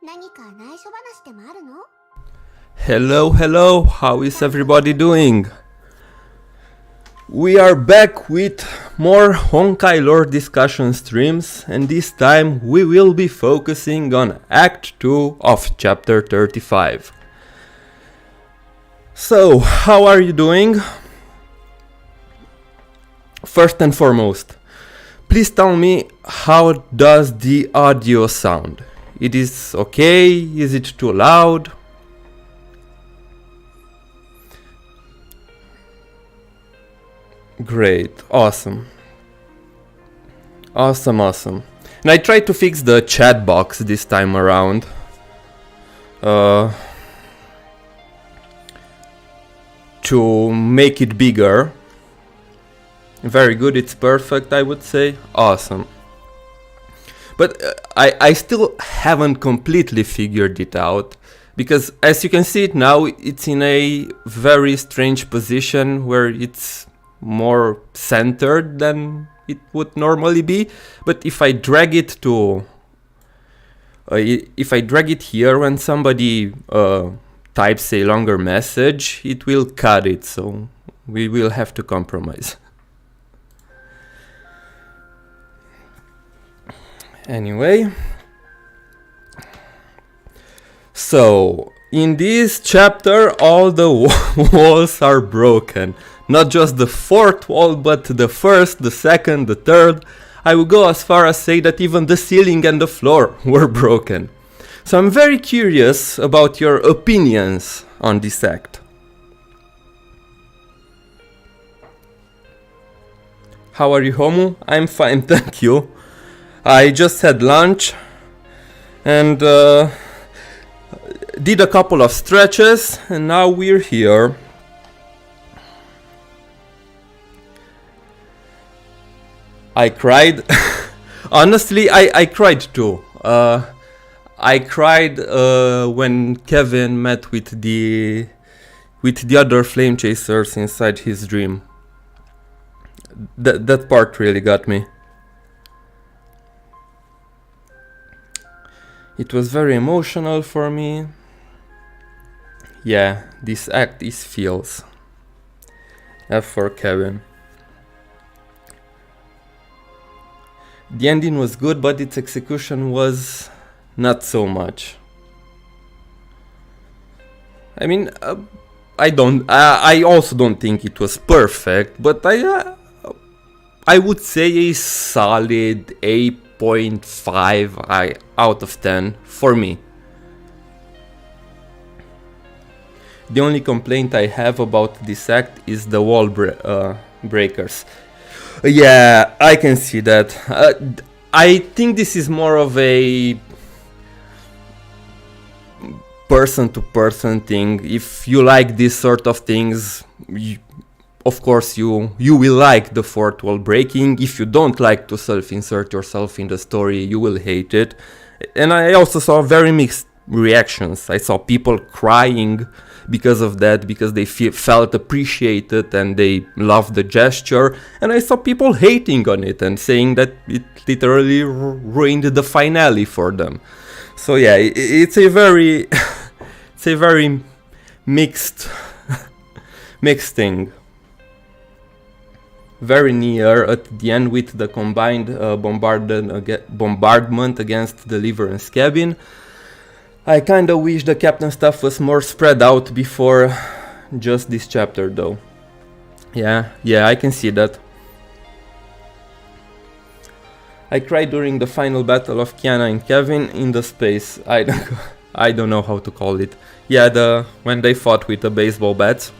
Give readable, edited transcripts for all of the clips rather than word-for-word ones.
何か内緒話でもあるの? Hello, hello, how is everybody doing? We are back with more Honkai lore discussion streams, and this time we will be focusing on Act 2 of Chapter 35. So, how are you doing? First and foremost, please tell me, how does the audio sound? It is okay? Is it too loud? Great, awesome. Awesome. And I tried to fix the chat box this time around. To make it bigger. Very good, it's perfect, I would say. Awesome. But I still haven't completely figured it out. Because as you can see it now, it's in a very strange position where it's more centered than it would normally be. But if I drag it to if I drag it here when somebody types a longer message, it will cut it, so we will have to compromise. Anyway, so in this chapter all the walls are broken. Not just the fourth wall, but the first, the second, the third. I will go as far as say that even the ceiling and the floor were broken. So I'm very curious about your opinions on this act. How are you, Homu? I'm fine, thank you. I just had lunch and did a couple of stretches, and now we're here. I cried. Honestly, I cried too. I cried when Kevin met with the other flame chasers inside his dream. That part really got me. It was very emotional for me. Yeah, this act is feels. F for Kevin. The ending was good, but its execution was not so much. I mean, I also don't think it was perfect, but I would say a solid 8.5 out of 10 for me. The only complaint I have about this act is the wall breakers. Yeah, I can see that. I think this is more of a person-to-person thing. If you like these sort of things, of course you will like the fourth wall breaking. If you don't like to self-insert yourself in the story, you will hate it. And I also saw very mixed reactions. I saw people crying because of that, because they felt appreciated and they loved the gesture, and I saw people hating on it and saying that it literally ruined the finale for them. So yeah, it's a very it's a very mixed thing. Very near at the end with the combined bombardment against the Deliverance cabin. I kinda wish the captain stuff was more spread out before just this chapter though. Yeah, I can see that. I cried during the final battle of Kiana and Kevin in the space. I don't know how to call it. Yeah, when they fought with the baseball bats.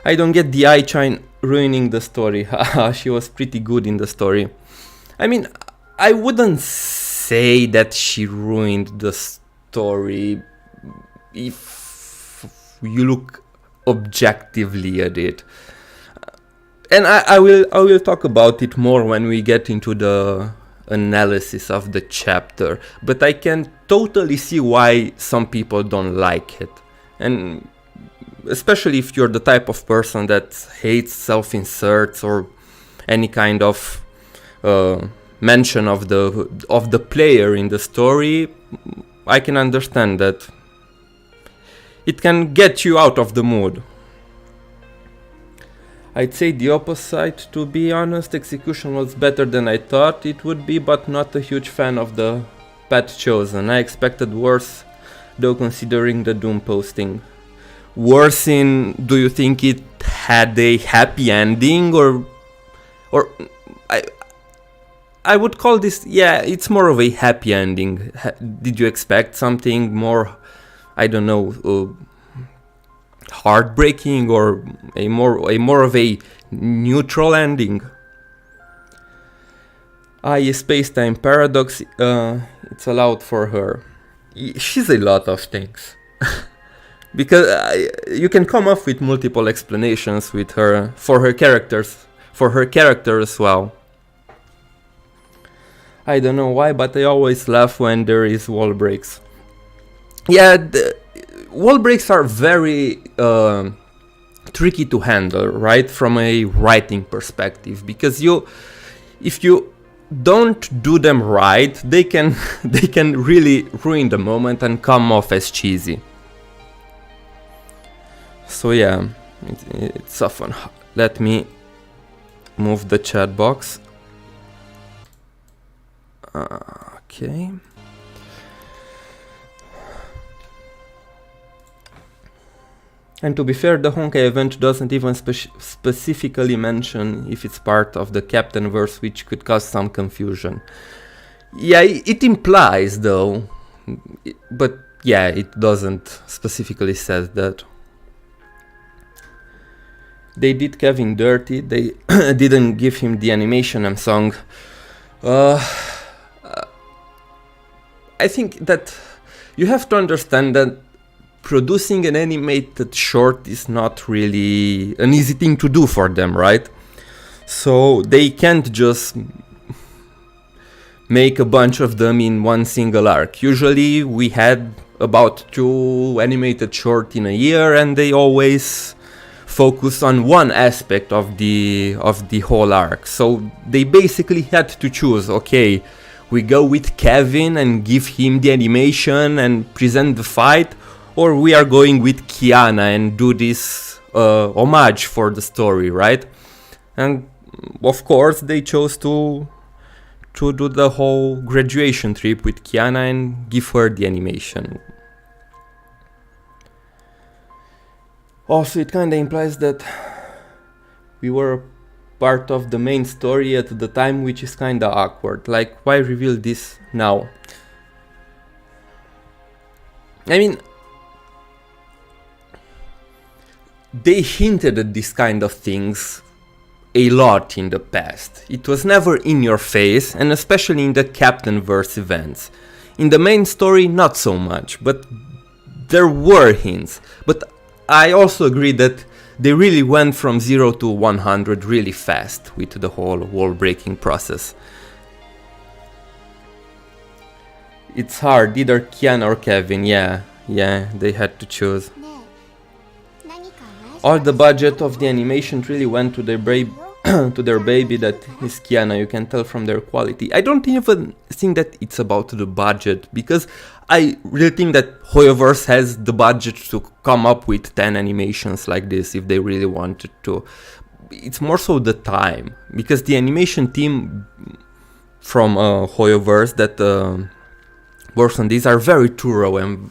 I don't get the Ai-chan ruining the story. She was pretty good in the story. I mean, I wouldn't say that she ruined the story if you look objectively at it. And I will talk about it more when we get into the analysis of the chapter. But I can totally see why some people don't like it. And especially if you're the type of person that hates self-inserts or any kind of mention of the player in the story, I can understand that. It can get you out of the mood. I'd say the opposite, to be honest. Execution was better than I thought it would be, but not a huge fan of the path chosen. I expected worse, though, considering the Doom posting. Worse in, do you think it had a happy ending, or I would call this, yeah, it's more of a happy ending. Did you expect something more, I don't know, heartbreaking, or a more of a neutral ending? A space-time paradox, it's allowed for her. She's a lot of things. Because you can come up with multiple explanations with her, for her character as well. I don't know why, but I always laugh when there is wall breaks. Yeah, wall breaks are very tricky to handle, right? From a writing perspective, because if you don't do them right, they can really ruin the moment and come off as cheesy. So yeah, it's often. Let me move the chat box. Okay. And to be fair, the Honkai event doesn't even specifically mention if it's part of the Captain verse, which could cause some confusion. Yeah, it implies though, but yeah, it doesn't specifically say that. They did Kevin dirty, they didn't give him the animation and song. I think that you have to understand that producing an animated short is not really an easy thing to do for them, right? So they can't just make a bunch of them in one single arc. Usually we had about 2 animated short in a year, and they always focus on one aspect of the whole arc. So they basically had to choose, okay, we go with Kevin and give him the animation and present the fight, or we are going with Kiana and do this homage for the story, right? And of course they chose to do the whole graduation trip with Kiana and give her the animation. Also, it kinda implies that we were part of the main story at the time, which is kinda awkward. Like, why reveal this now? I mean, they hinted at this kind of things a lot in the past. It was never in your face, and especially in the Captain verse events. In the main story, not so much, but there were hints. But I also agree that they really went from 0 to 100 really fast with the whole wall breaking process. It's hard, either Kian or Kevin, yeah, they had to choose. All the budget of the animation really went to their baby that is Kiana. You can tell from their quality. I don't even think that it's about the budget, because I really think that Hoyoverse has the budget to come up with 10 animations like this if they really wanted to. It's more so the time, because the animation team from Hoyoverse that works on these are very thorough and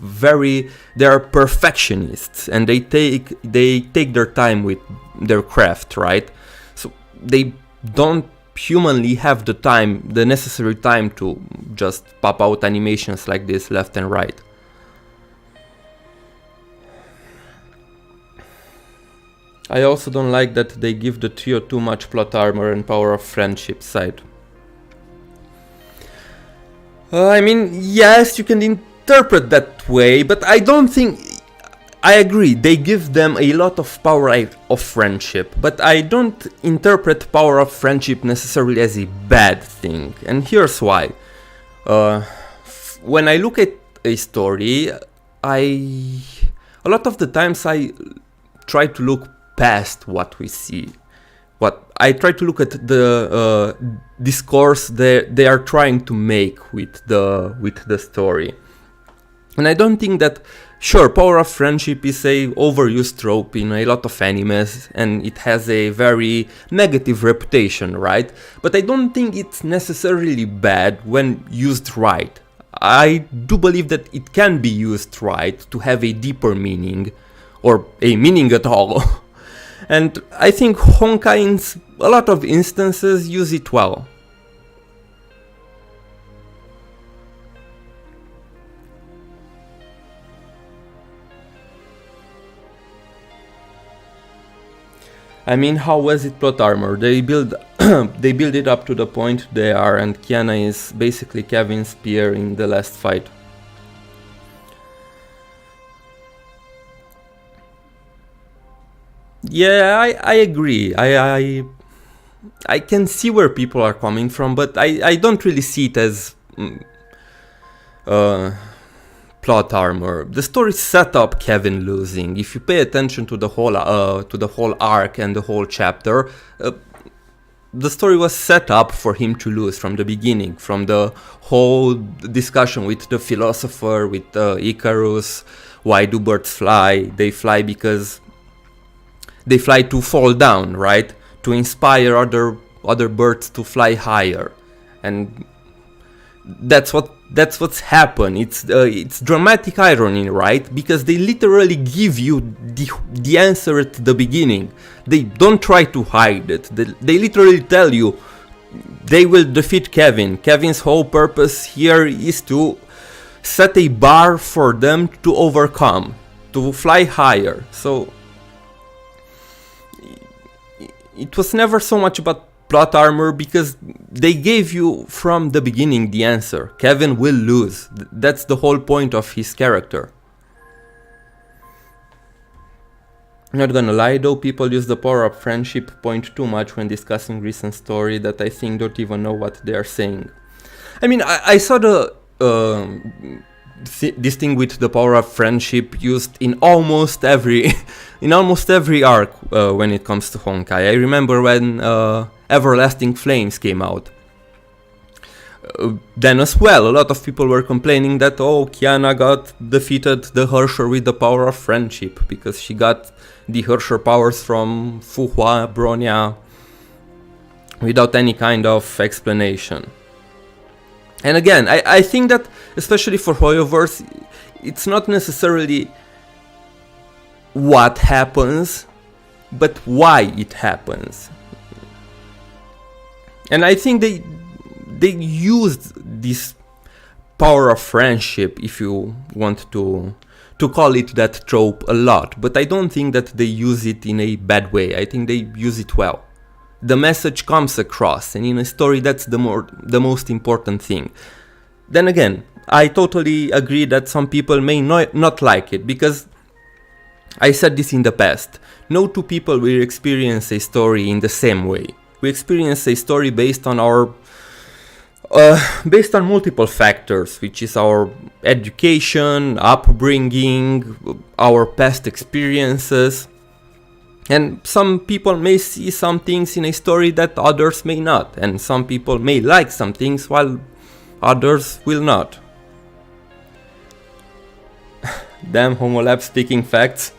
they are perfectionists, and they take their time with their craft, right? So they don't humanly have the necessary time to just pop out animations like this left and right. I also don't like that they give the trio too much plot armor and power of friendship side. I mean, yes, you can interpret that way, but I don't think... I agree, they give them a lot of power of friendship, but I don't interpret power of friendship necessarily as a bad thing, and here's why. When I look at a story, a lot of the times I try to look past what we see, what I try to look at the discourse they are trying to make with the story. And I don't think that, sure, power of friendship is a overused trope in a lot of animes, and it has a very negative reputation, right? But I don't think it's necessarily bad when used right. I do believe that it can be used right to have a deeper meaning, or a meaning at all. And I think Honkai in a lot of instances use it well. I mean, how was it plot armor? They build they build it up to the point they are, and Kiana is basically Kevin's spear in the last fight. Yeah, I agree. I can see where people are coming from, but I don't really see it as plot armor. The story set up Kevin losing. If you pay attention to the whole arc and the whole chapter, the story was set up for him to lose from the beginning, from the whole discussion with the philosopher, with Icarus. Why do birds fly? They fly because they fly to fall down, right? To inspire other birds to fly higher, and that's what's happened. It's dramatic irony, right? Because they literally give you the answer at the beginning. They don't try to hide it. They literally tell you they will defeat Kevin. Kevin's whole purpose here is to set a bar for them to overcome, to fly higher. So it was never so much about plot armor, because they gave you from the beginning the answer. Kevin will lose. That's the whole point of his character. Not gonna lie though, people use the power of friendship point too much when discussing recent story that I think don't even know what they are saying. I mean, I saw this thing with the power of friendship used in almost every arc when it comes to Honkai. I remember when Everlasting Flames came out. Then as well, a lot of people were complaining that, oh, Kiana got defeated the Hersher with the power of friendship, because she got the Hersher powers from Fuhua, Bronya, without any kind of explanation. And again, I think that, especially for Hoyoverse, it's not necessarily what happens, but why it happens. And I think they used this power of friendship, if you want to call it that trope, a lot. But I don't think that they use it in a bad way. I think they use it well. The message comes across, and in a story that's the most important thing. Then again, I totally agree that some people may not like it, because I said this in the past. No two people will experience a story in the same way. We experience a story based on multiple factors, which is our education, upbringing, our past experiences. And some people may see some things in a story that others may not, and some people may like some things while others will not. Damn, Homolab speaking facts.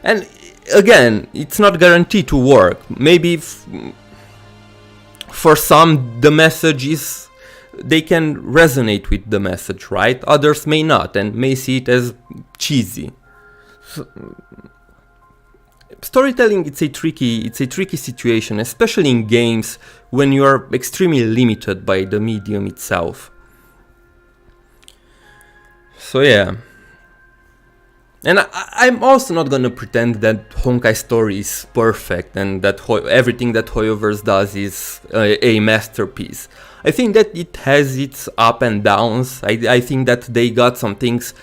And again, it's not guaranteed to work. Maybe for some the message is, they can resonate with the message, right? Others may not, and may see it as cheesy. Storytelling, it's a tricky situation, especially in games when you are extremely limited by the medium itself. So yeah. And I'm also not gonna pretend that Honkai story is perfect and that everything that Hoyoverse does is a masterpiece. I think that it has its up and downs. I think that they got some things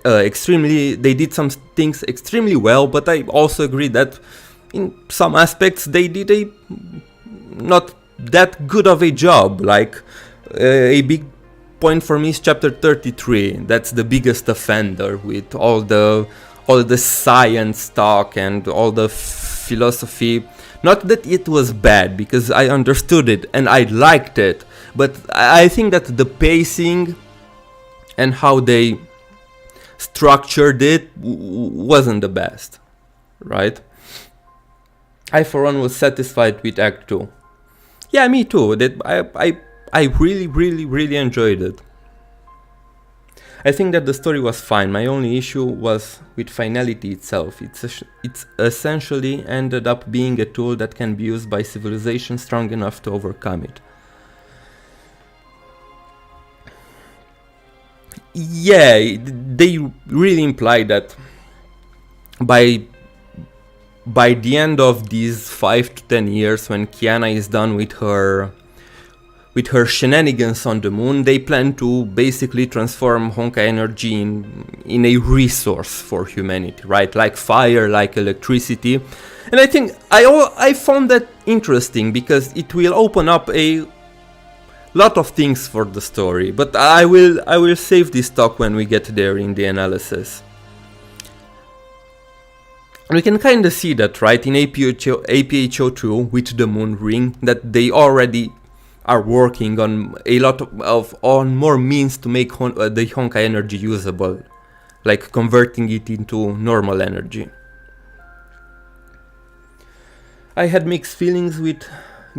they did some things extremely well, but I also agree that in some aspects they did a not that good of a job. Like a big point for me is chapter 33. That's the biggest offender, with all all the science talk and all the philosophy. Not that it was bad, because I understood it and I liked it, but I think that the pacing and how they structured it wasn't the best, right? I for one was satisfied with Act 2. Yeah, me too. That I really enjoyed it. I think that the story was fine. My only issue was with finality itself. It's essentially ended up being a tool that can be used by civilization strong enough to overcome it. Yeah, they really imply that by the end of these 5 to 10 years, when Kiana is done with her shenanigans on the moon, they plan to basically transform Honkai energy in a resource for humanity, right? Like fire, like electricity. And I think I found that interesting, because it will open up a lot of things for the story, but I will save this talk when we get there in the analysis. We can kind of see that, right, in APHO2 with the moon ring, that they already are working on a lot on more means to make the Honkai energy usable, like converting it into normal energy. I had mixed feelings with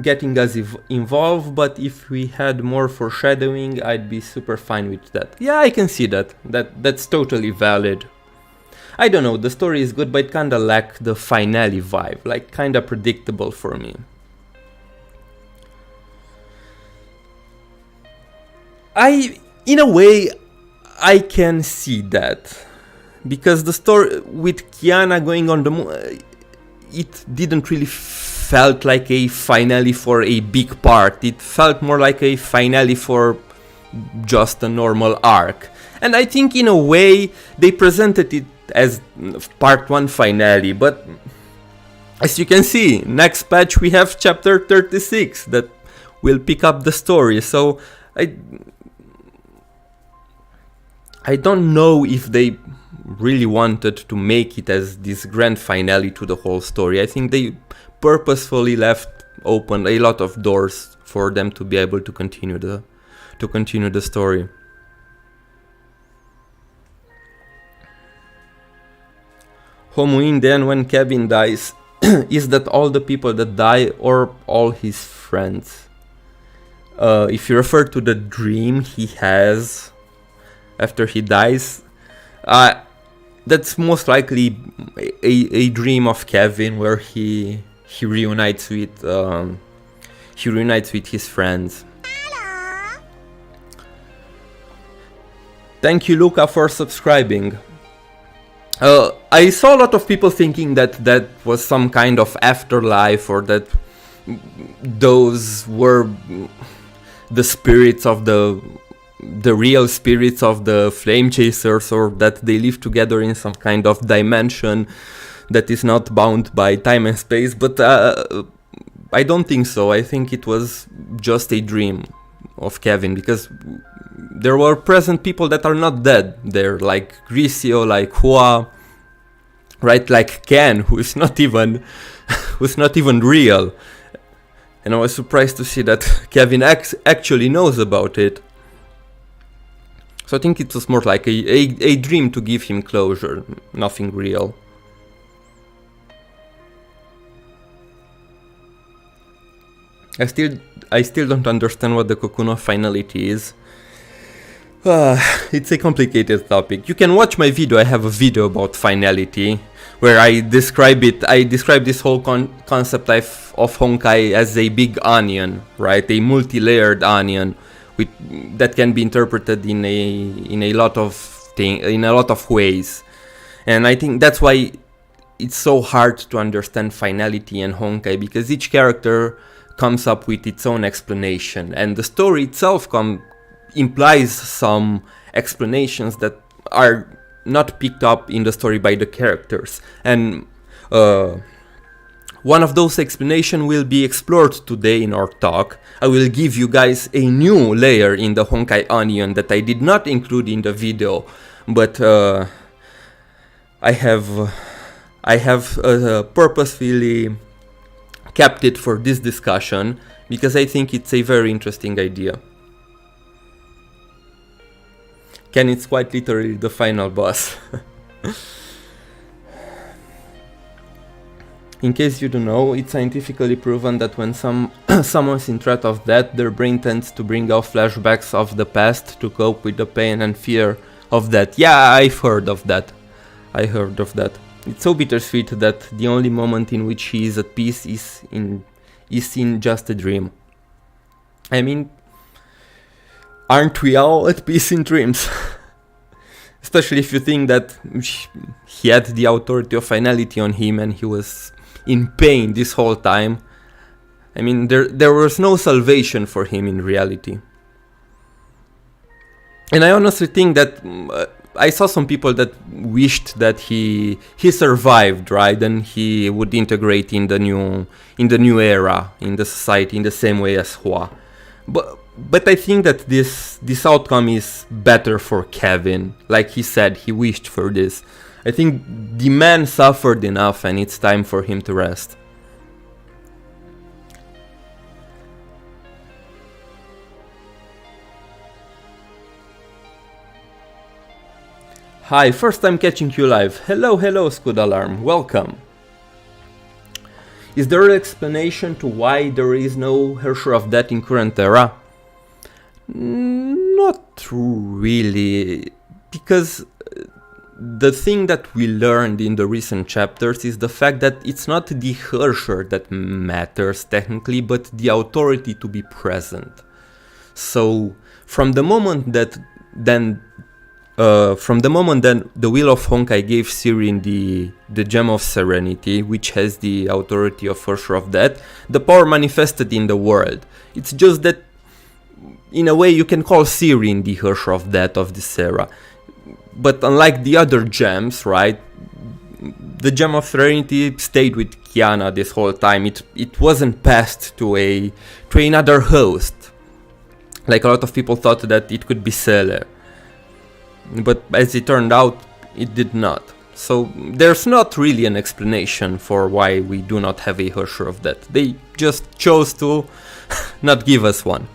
getting us involved, but if we had more foreshadowing, I'd be super fine with that. Yeah, I can see that. That's totally valid. I don't know, the story is good, but it kinda lacked the finale vibe, like kinda predictable for me. In a way, I can see that, because the story with Kiana going on the moon, it didn't really felt like a finale for a big part. It felt more like a finale for just a normal arc. And I think in a way they presented it as part 1 finale, but as you can see, next patch we have chapter 36 that will pick up the story. So I don't know if they really wanted to make it as this grand finale to the whole story. I think they purposefully left open a lot of doors for them to be able to continue the story. Homuin then, when Kevin dies, is that all the people that die or all his friends? If you refer to the dream he has after he dies, that's most likely a dream of Kevin where he reunites with his friends. Thank you, Luca, for subscribing. I saw a lot of people thinking that was some kind of afterlife, or that those were the spirits of the real spirits of the flame chasers, or that they live together in some kind of dimension that is not bound by time and space, but I don't think so. I think it was just a dream of Kevin, because there were present people that are not dead there, like Grisio, like Hua, right, like Ken, who is not even real. And I was surprised to see that Kevin actually knows about it. So I think it was more like a dream to give him closure, nothing real. I still don't understand what the Cocoon of Finality is. It's a complicated topic. You can watch my video. I have a video about finality where I describe it. I describe this whole concept of Honkai as a big onion, right? A multi-layered onion that can be interpreted in a lot of ways. And I think that's why it's so hard to understand finality and Honkai, because each character comes up with its own explanation, and the story itself implies some explanations that are not picked up in the story by the characters. And one of those explanations will be explored today in our talk. I will give you guys a new layer in the Honkai onion that I did not include in the video, but I have purposefully kept it for this discussion because I think it's a very interesting idea. Ken, it's quite literally the final boss. In case you don't know, it's scientifically proven that when someone's in threat of death, their brain tends to bring out flashbacks of the past to cope with the pain and fear of death. Yeah, I've heard of that. It's so bittersweet that the only moment in which he is at peace is in just a dream. I mean, aren't we all at peace in dreams? Especially if you think that he had the authority of finality on him and he was in pain this whole time. I mean, there was no salvation for him in reality. And I honestly think that I saw some people that wished that he survived, right, and he would integrate in the new era in the society in the same way as Hua. But I think that this outcome is better for Kevin. Like he said, he wished for this. I think the man suffered enough and it's time for him to rest. Hi, first time catching you live. Hello, Squid Alarm, welcome. Is there an explanation to why there is no Hersher of Death in current era? Not really, because the thing that we learned in the recent chapters is the fact that it's not the Hersher that matters technically, but the authority to be present. So from the moment that the Wheel of Honkai gave Sirin the Gem of Serenity, which has the authority of Hersher of Death, the power manifested in the world. It's just that, in a way, you can call Sirin the Hersher of Death of this era. But unlike the other gems, right, the Gem of Serenity stayed with Kiana this whole time. It wasn't passed to another host. Like a lot of people thought that it could be Sele. But as it turned out, it did not. So there's not really an explanation for why we do not have a Hersher of Death. They just chose to not give us one.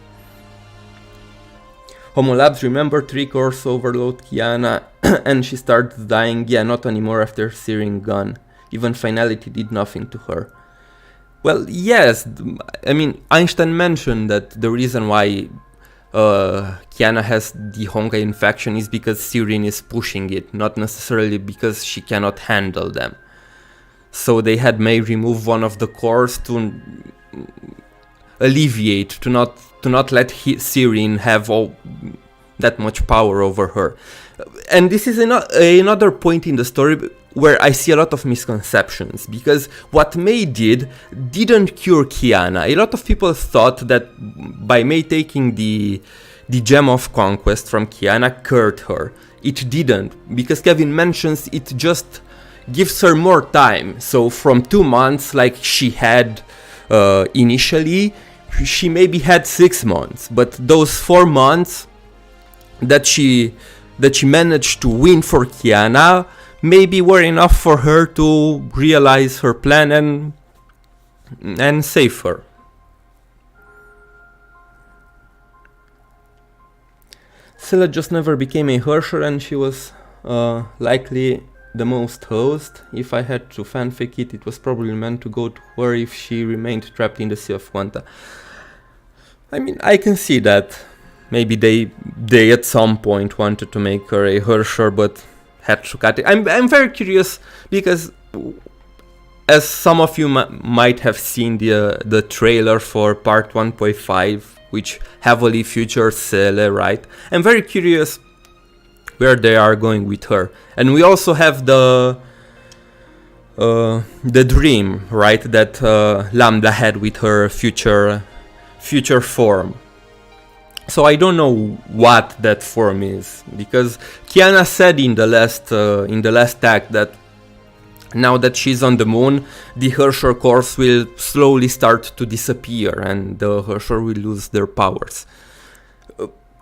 Homo Labs, remember 3 cores overload Kiana and she started dying? Yeah, not anymore after Sirin gone. Even finality did nothing to her. Well, yes, I mean, Einstein mentioned that the reason why Kiana has the Honkai infection is because Sirin is pushing it, not necessarily because she cannot handle them. So they had May remove one of the cores to alleviate, to not let Sirin have all that much power over her. And this is another point in the story where I see a lot of misconceptions, because what May didn't cure Kiana. A lot of people thought that by May taking the Gem of Conquest from Kiana cured her. It didn't, because Kevin mentions it just gives her more time. So from 2 months like she had initially, she maybe had 6 months, but those 4 months that she managed to win for Kiana maybe were enough for her to realize her plan and save her. Scylla just never became a Hersher and she was likely the most host. If I had to fanfic it, it was probably meant to go to her if she remained trapped in the Sea of Quanta. I mean, I can see that. Maybe they at some point wanted to make her a Hersher, but had to cut it. I'm very curious because, as some of you might have seen the trailer for part 1.5, which heavily features Sele, right? I'm very curious where they are going with her. And we also have the dream, right, that Lambda had with her future form. So I don't know what that form is, because Kiana said in the last act that now that she's on the moon, the Hersher cores will slowly start to disappear and the Hersher will lose their powers.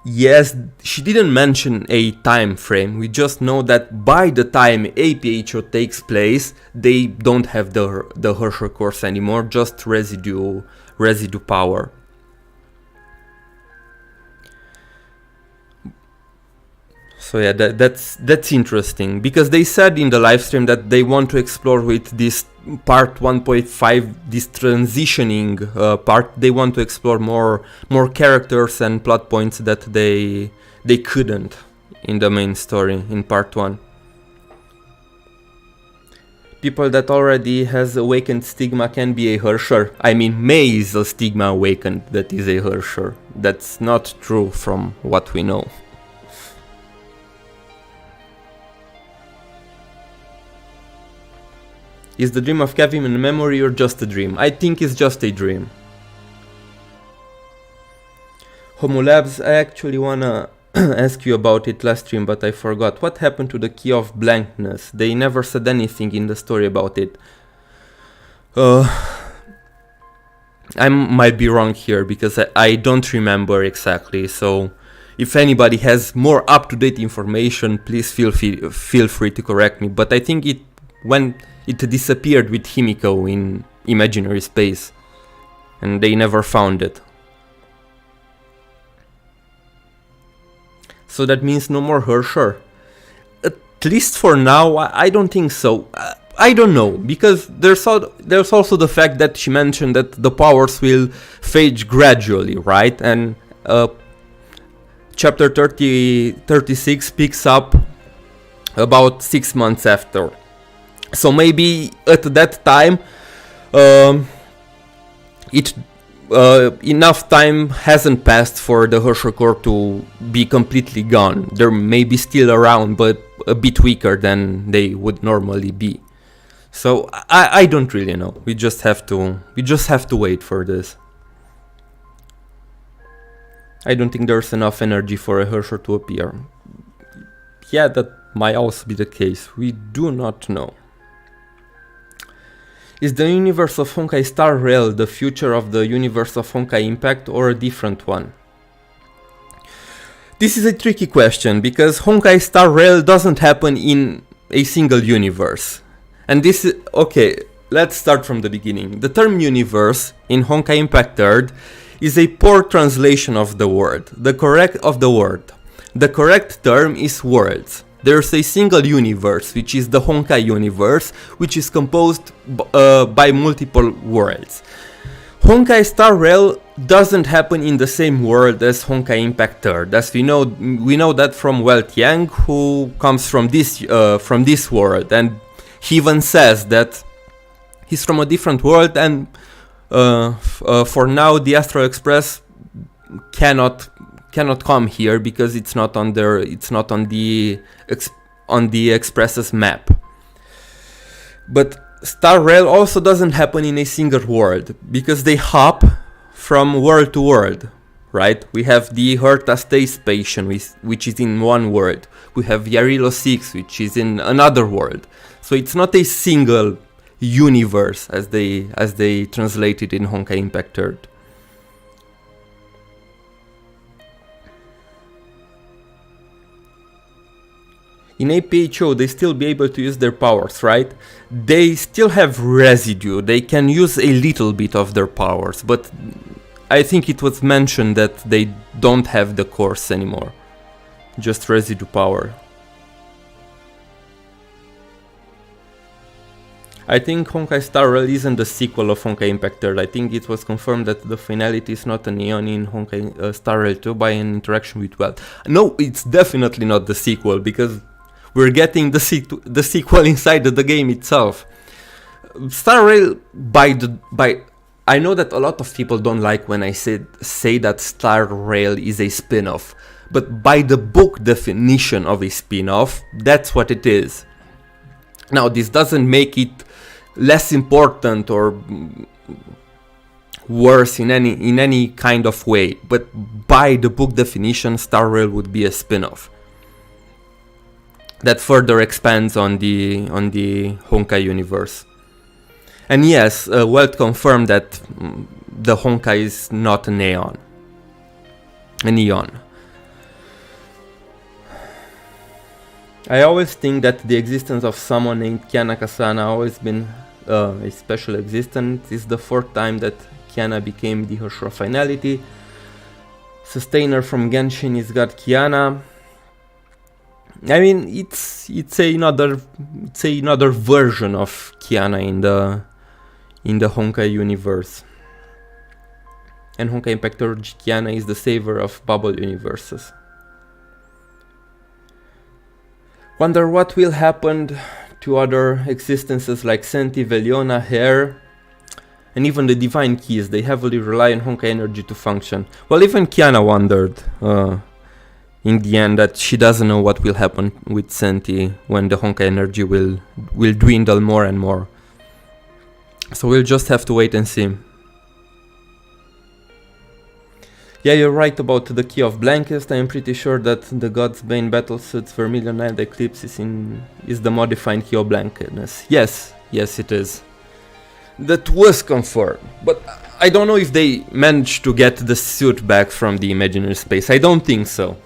Yes, she didn't mention a time frame. We just know that by the time APHO takes place, they don't have the Herrscher course anymore, just residue power. So yeah, that's interesting, because they said in the live stream that they want to explore with this part 1.5, this transitioning part. They want to explore more characters and plot points that they couldn't in the main story in part 1. People that already has awakened stigma can be a Herrscher. I mean, May is a stigma awakened that is a Herrscher. That's not true from what we know. Is the dream of Kevin a memory or just a dream? I think it's just a dream. Homo Labs, I actually wanna ask you about it last stream, but I forgot. What happened to the key of blankness? They never said anything in the story about it. I might be wrong here, because I don't remember exactly, so if anybody has more up-to-date information, please feel free to correct me, but I think it disappeared with Himiko in imaginary space, and they never found it. So that means no more Herrscher. At least for now, I don't think so. I don't know, because there's also the fact that she mentioned that the powers will fade gradually, right? And chapter 36 picks up about 6 months after. So maybe at that time, enough time hasn't passed for the Herrscher core to be completely gone. They're maybe still around, but a bit weaker than they would normally be. So I don't really know. We just have to wait for this. I don't think there's enough energy for a Herrscher to appear. Yeah, that might also be the case. We do not know. Is the universe of Honkai Star Rail the future of the universe of Honkai Impact, or a different one? This is a tricky question, because Honkai Star Rail doesn't happen in a single universe. And this is... okay, let's start from the beginning. The term universe in Honkai Impact 3rd is a poor translation of the word. The correct term is worlds. There's a single universe, which is the Honkai universe, which is composed by multiple worlds. Honkai Star Rail doesn't happen in the same world as Honkai Impact 3rd, as we know that from Welt Yang, who comes from this world, and he even says that he's from a different world, and for now the Astral Express cannot come here because it's not on the Express's map. But Star Rail also doesn't happen in a single world, because they hop from world to world, right? We have the Herta Space Station, which is in one world. We have Yarilo 6, which is in another world. So it's not a single universe as they translate it in Honkai Impact 3rd. In APHO, they still be able to use their powers, right? They still have residue. They can use a little bit of their powers, but I think it was mentioned that they don't have the course anymore. Just residue power. I think Honkai Star Rail isn't the sequel of Honkai Impact 3rd. I think it was confirmed that the finality is not a neon in Honkai Star Rail 2 by an interaction with Welt. No, it's definitely not the sequel, because we're getting the sequel inside the game itself. Star Rail I know that a lot of people don't like when I say that Star Rail is a spin-off, but by the book definition of a spin-off, that's what it is. Now, this doesn't make it less important or worse in any kind of way, but by the book definition, Star Rail would be a spin-off that further expands on the Honkai universe. And yes, Welt confirmed that the Honkai is not a neon. I always think that the existence of someone named Kiana Kasana always been a special existence. It's the fourth time that Kiana became the Hoshura finality. Sustainer from Genshin is got Kiana. I mean, it's another version of Kiana in the Honkai universe. And Honkai Impact Origin Kiana is the saver of bubble universes. Wonder what will happen to other existences like Senti, Veliona, Hair, and even the Divine Keys. They heavily rely on Honkai energy to function. Well, even Kiana wondered in the end that she doesn't know what will happen with Senti when the Honkai energy will dwindle more and more. So we'll just have to wait and see. Yeah, you're right about the Key of Blankest. I am pretty sure that the God's Bane Battlesuits Vermilion and Eclipse is the modified Key of Blankness. Yes, it is. That was confirmed, but I don't know if they managed to get the suit back from the imaginary space. I don't think so.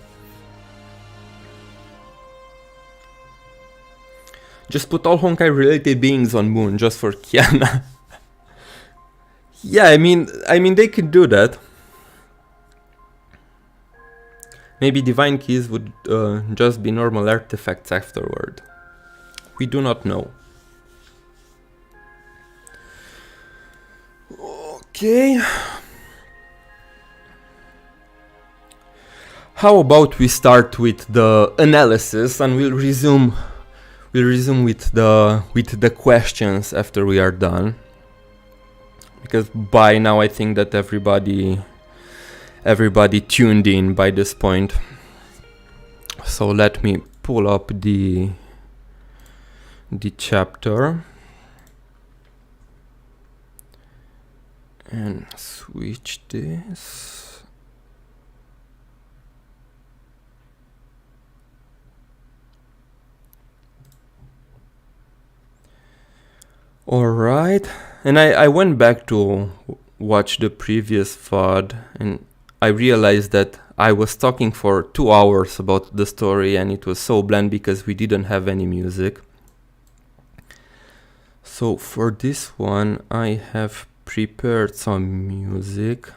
Just put all Honkai related beings on Moon just for Kiana. Yeah, I mean they could do that. Maybe Divine Keys would just be normal artifacts afterward. We do not know. Okay. How about we start with the analysis and we'll resume with the questions after we are done. Because by now I think that everybody tuned in by this point. So let me pull up the chapter and switch this. Alright, and I went back to watch the previous VOD and I realized that I was talking for 2 hours about the story and it was so bland because we didn't have any music. So for this one I have prepared some music.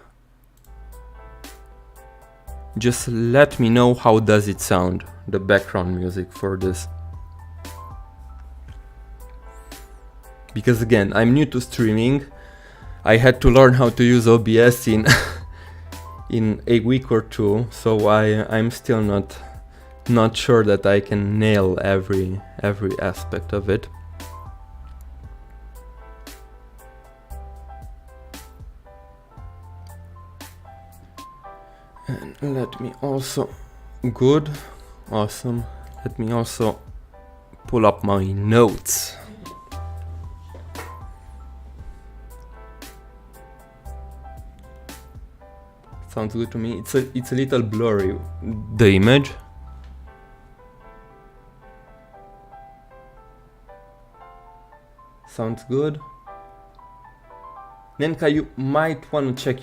Just let me know how does it sound, the background music for this. Because again, I'm new to streaming. I had to learn how to use OBS in a week or two, so I'm still not sure that I can nail every aspect of it. And let me also awesome. Let me also pull up my notes. Sounds good to me. It's a little blurry, the image. Sounds good. Nenka, you might want to check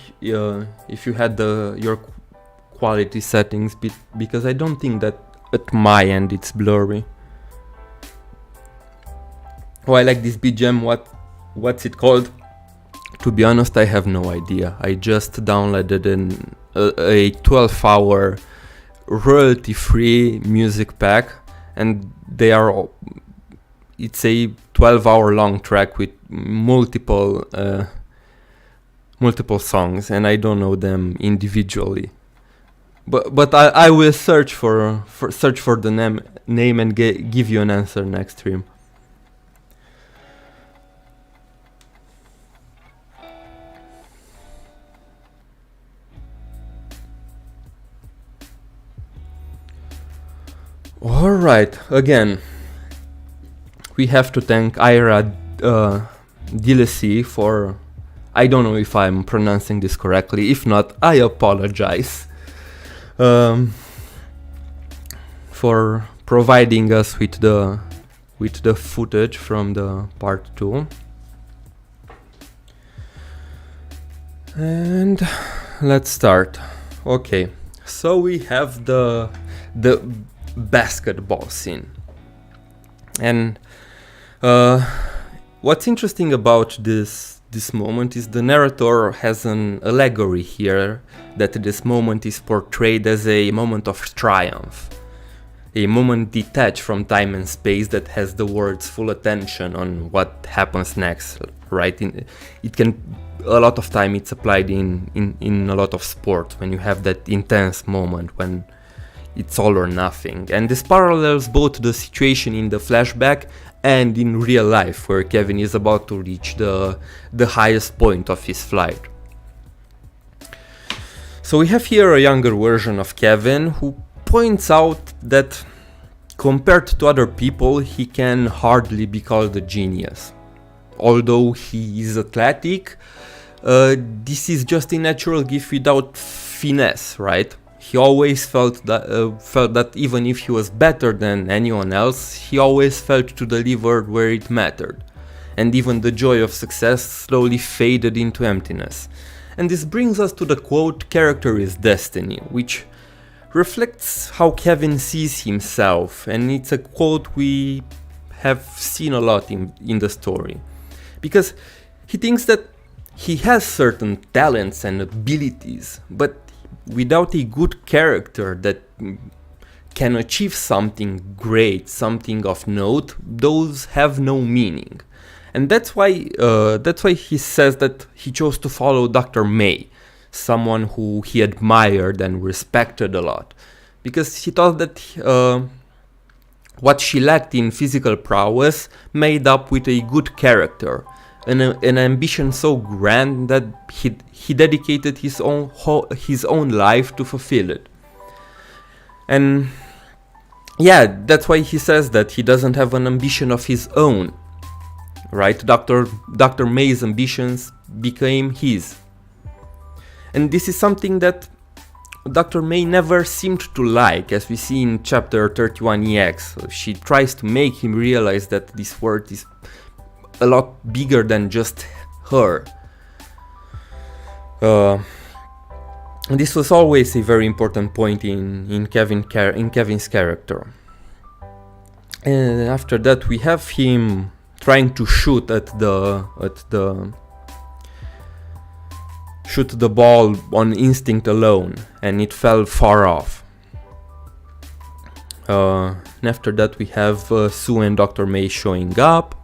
if you had your quality settings, because I don't think that at my end it's blurry. Oh, I like this BGM. What's it called? To be honest, I have no idea. I just downloaded a 12-hour royalty-free music pack, and it's a 12-hour long track with multiple songs, and I don't know them individually. But I will search for the name and give you an answer next stream. Alright, again, we have to thank Ira DLC for, I don't know if I'm pronouncing this correctly, if not, I apologize, for providing us with the footage from the part 2. And let's start. Okay, so we have the basketball scene. And what's interesting about this moment is the narrator has an allegory here, that this moment is portrayed as a moment of triumph, a moment detached from time and space that has the world's full attention on what happens next, right? It can, a lot of time it's applied in a lot of sports, when you have that intense moment when it's all or nothing. And this parallels both the situation in the flashback and in real life, where Kevin is about to reach the highest point of his flight. So we have here a younger version of Kevin who points out that compared to other people, he can hardly be called a genius. Although he is athletic, this is just a natural gift without finesse, right? He always felt that even if he was better than anyone else, he always felt to deliver where it mattered. And even the joy of success slowly faded into emptiness. And this brings us to the quote, "Character is destiny," which reflects how Kevin sees himself, and it's a quote we have seen a lot in the story. Because he thinks that he has certain talents and abilities, but without a good character that can achieve something great, something of note, those have no meaning. And that's why he says that he chose to follow Dr. May, someone who he admired and respected a lot, because he thought that what she lacked in physical prowess made up with a good character, an ambition so grand that he dedicated his own life to fulfill it. And yeah, that's why he says that he doesn't have an ambition of his own, right? Dr. May's ambitions became his. And this is something that Dr. May never seemed to like, as we see in chapter 31EX. She tries to make him realize that this world is a lot bigger than just her. And this was always a very important point in Kevin's character. And after that we have him trying to shoot the ball on instinct alone, and it fell far off. And after that we have Sue and Dr. May showing up,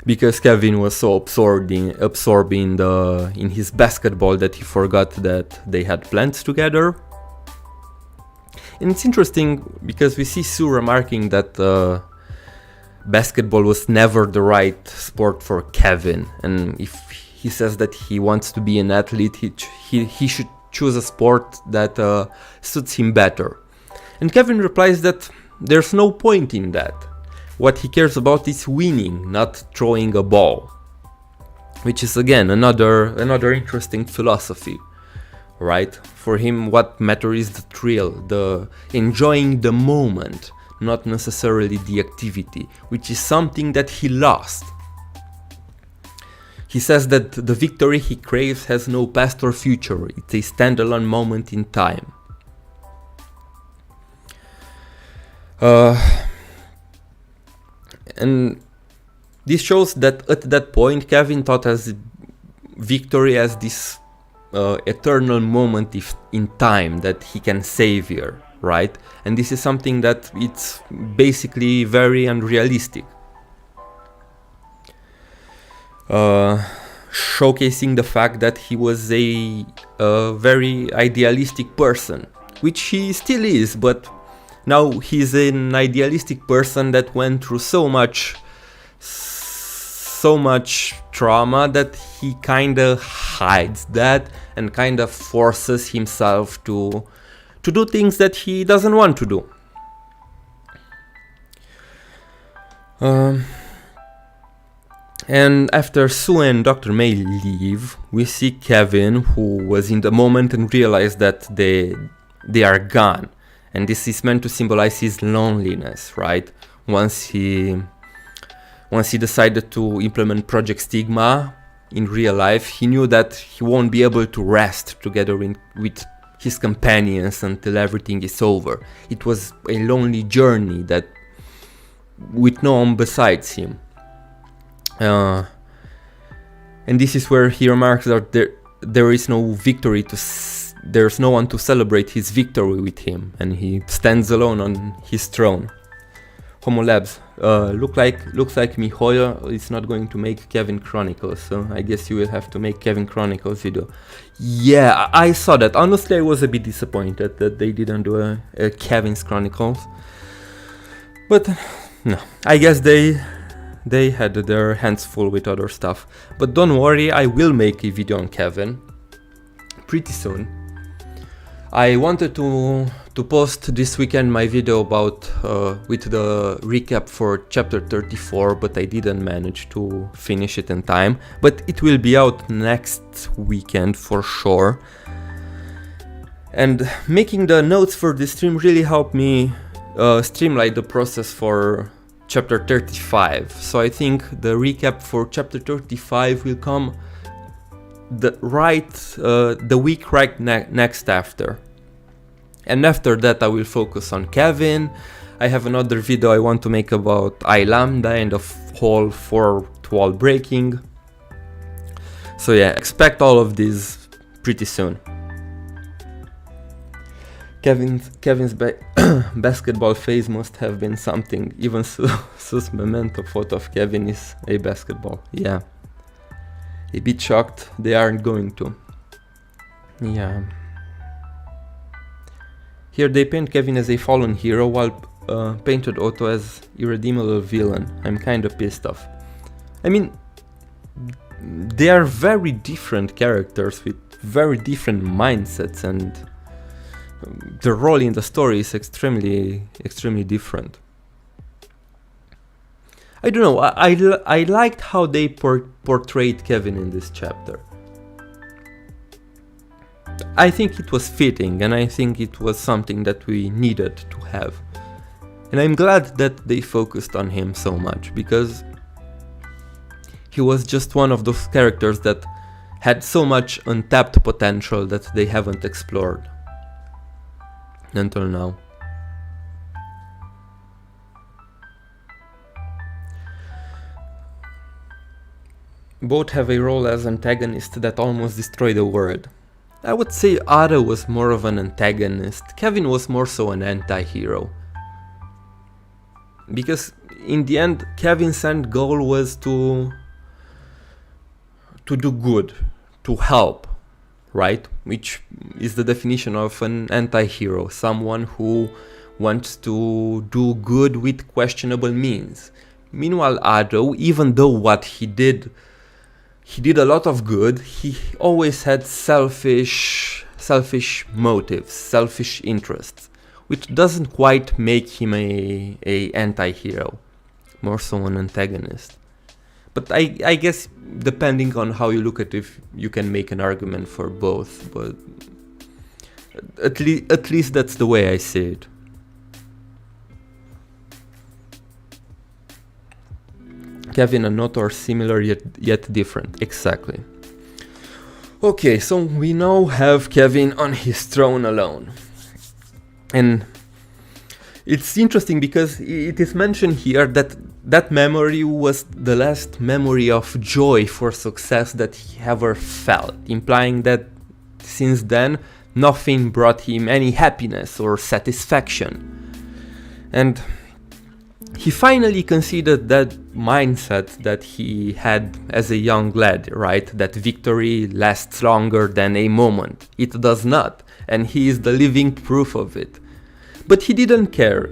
because Kevin was so absorbed in his basketball that he forgot that they had plans together. And it's interesting because we see Sue remarking that basketball was never the right sport for Kevin, and if he says that he wants to be an athlete, he should choose a sport that suits him better. And Kevin replies that there's no point in that. What he cares about is winning, not throwing a ball. Which is again another interesting philosophy, right? For him, what matters is the thrill, the enjoying the moment, not necessarily the activity, which is something that he lost. He says that the victory he craves has no past or future, it's a standalone moment in time. And this shows that at that point Kevin thought as victory as this eternal moment in time that he can savor, right? And this is something that it's basically very unrealistic. Showcasing the fact that he was a very idealistic person, which he still is, but now he's an idealistic person that went through so much trauma that he kinda hides that and kinda forces himself to do things that he doesn't want to do. And after Sue and Dr. May leave, we see Kevin, who was in the moment and realized that they are gone. And this is meant to symbolize his loneliness, right? Once he decided to implement Project Stigma in real life, he knew that he won't be able to rest together with his companions until everything is over. It was a lonely journey that with no one besides him. And this is where he remarks that there is no victory there's no one to celebrate his victory with him, and he stands alone on his throne. Homo Labs, looks like MiHoYo is not going to make Kevin Chronicles, so I guess you will have to make Kevin Chronicles video. Yeah, I saw that. Honestly, I was a bit disappointed that they didn't do a Kevin's Chronicles. But no, I guess they had their hands full with other stuff. But don't worry, I will make a video on Kevin pretty soon. I wanted to post this weekend my video about with the recap for chapter 34, but I didn't manage to finish it in time. But it will be out next weekend for sure. And making the notes for this stream really helped me streamline the process for chapter 35. So I think the recap for chapter 35 will come the week right next after. And after that I will focus on Kevin. I have another video I want to make about I Lambda and the whole fourth wall breaking. So yeah, expect all of these pretty soon. Kevin's basketball phase must have been something. Even Sus memento photo of Kevin is a basketball. Yeah. A bit shocked they aren't going to. Yeah. Here they paint Kevin as a fallen hero while painted Otto as irredeemable villain. I'm kinda pissed off. I mean, they are very different characters with very different mindsets, and the role in the story is extremely different. I don't know, I liked how they portrayed Kevin in this chapter. I think it was fitting, and I think it was something that we needed to have. And I'm glad that they focused on him so much, because he was just one of those characters that had so much untapped potential that they haven't explored until now. Both have a role as antagonists that almost destroy the world. I would say Ada was more of an antagonist, Kevin was more so an anti-hero. Because in the end, Kevin's end goal was to do good, to help, right? Which is the definition of an anti-hero, someone who wants to do good with questionable means. Meanwhile, Ado, even though what he did a lot of good, he always had selfish motives, selfish interests, which doesn't quite make him a anti-hero, more so an antagonist. But I guess depending on how you look at it, you can make an argument for both, but at least that's the way I see it. Kevin and Otto are similar yet different, exactly. Okay, so we now have Kevin on his throne alone. And it's interesting because it is mentioned here that that memory was the last memory of joy for success that he ever felt, implying that since then nothing brought him any happiness or satisfaction. And he finally conceded that mindset that he had as a young lad, right? That victory lasts longer than a moment. It does not, and he is the living proof of it. But he didn't care.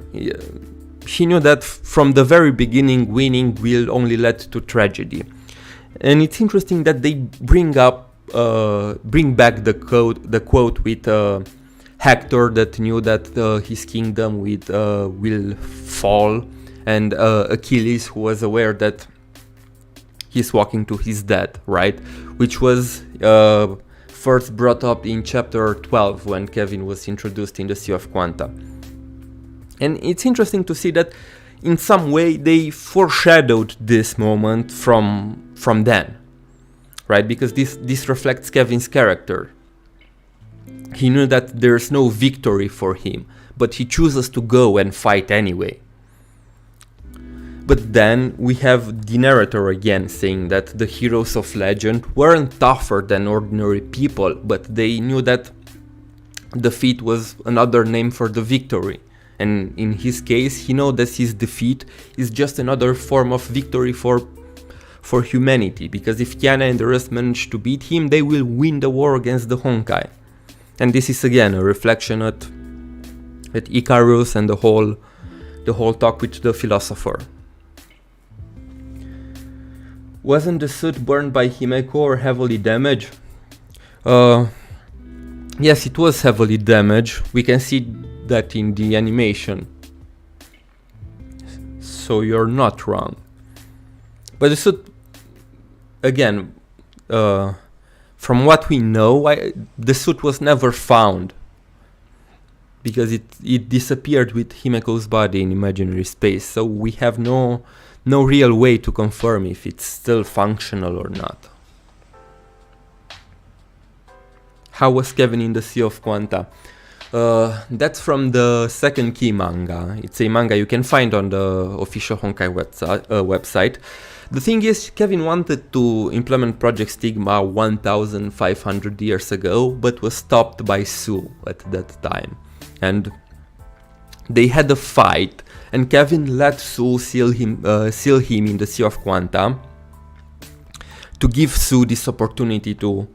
He knew that from the very beginning, winning will only lead to tragedy. And it's interesting that they bring back the quote with Hector that knew that his kingdom will fall, and Achilles, who was aware that he's walking to his death, right? Which was first brought up in chapter 12 when Kevin was introduced in the Sea of Quanta. And it's interesting to see that in some way they foreshadowed this moment from then, right? Because this reflects Kevin's character. He knew that there's no victory for him, but he chooses to go and fight anyway. But then we have the narrator again saying that the heroes of legend weren't tougher than ordinary people, but they knew that defeat was another name for the victory. And in his case, he knows that his defeat is just another form of victory for humanity, because if Kiana and the rest manage to beat him, they will win the war against the Honkai. And this is again a reflection at Icarus and the whole talk with the philosopher. Wasn't the suit burned by Himeko or heavily damaged? Yes, it was heavily damaged. We can see that in the animation. So you're not wrong. But the suit, again, from what we know, the suit was never found, because it disappeared with Himeko's body in imaginary space. So we have no real way to confirm if it's still functional or not. How was Kevin in the Sea of Quanta? That's from the second key manga. It's a manga you can find on the official Honkai website. The thing is, Kevin wanted to implement Project Stigma 1,500 years ago, but was stopped by Sue at that time. And they had a fight, and Kevin let Sue seal him in the Sea of Quanta to give Sue this opportunity to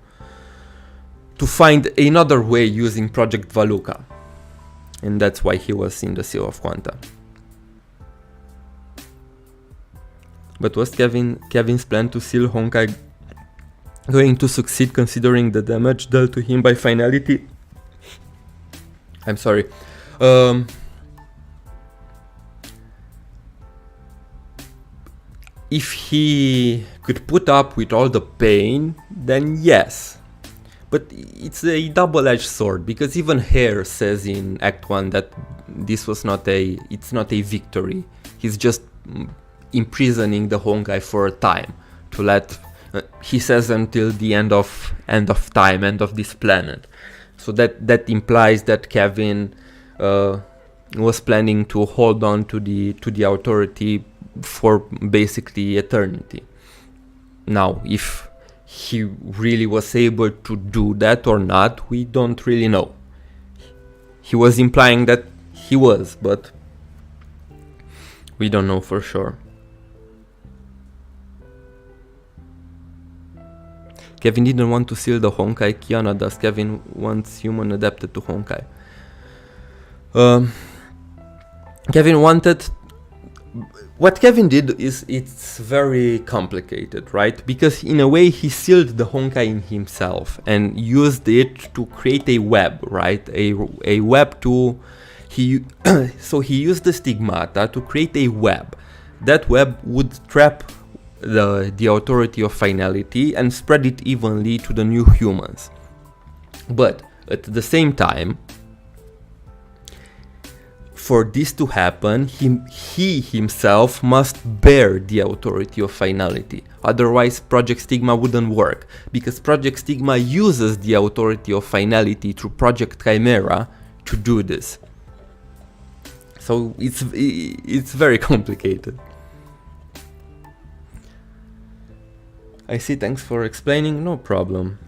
find another way using Project Valuka. And that's why he was in the Sea of Quanta. But was Kevin's plan to seal Honkai going to succeed, considering the damage dealt to him by finality? I'm sorry. If he could put up with all the pain, then yes. But it's a double-edged sword, because even Hare says in Act 1 that this was it's not a victory. He's just imprisoning the Honkai for a time, to let, he says, until the end of time, end of this planet. So that implies that Kevin was planning to hold on to the authority for basically eternity. Now, if he really was able to do that or not, we don't really know. He was implying that he was, but we don't know for sure. Kevin didn't want to seal the Honkai. Kiana does. Kevin wants human adapted to Honkai. Kevin wanted... What Kevin did is, it's very complicated, right? Because in a way he sealed the Honkai in himself and used it to create a web, right? A web to... So he used the stigmata to create a web. That web would trap the authority of finality and spread it evenly to the new humans. But at the same time, for this to happen, he himself must bear the authority of finality. Otherwise, Project Stigma wouldn't work, because Project Stigma uses the authority of finality through Project Chimera to do this. So it's very complicated. I see, thanks for explaining, no problem.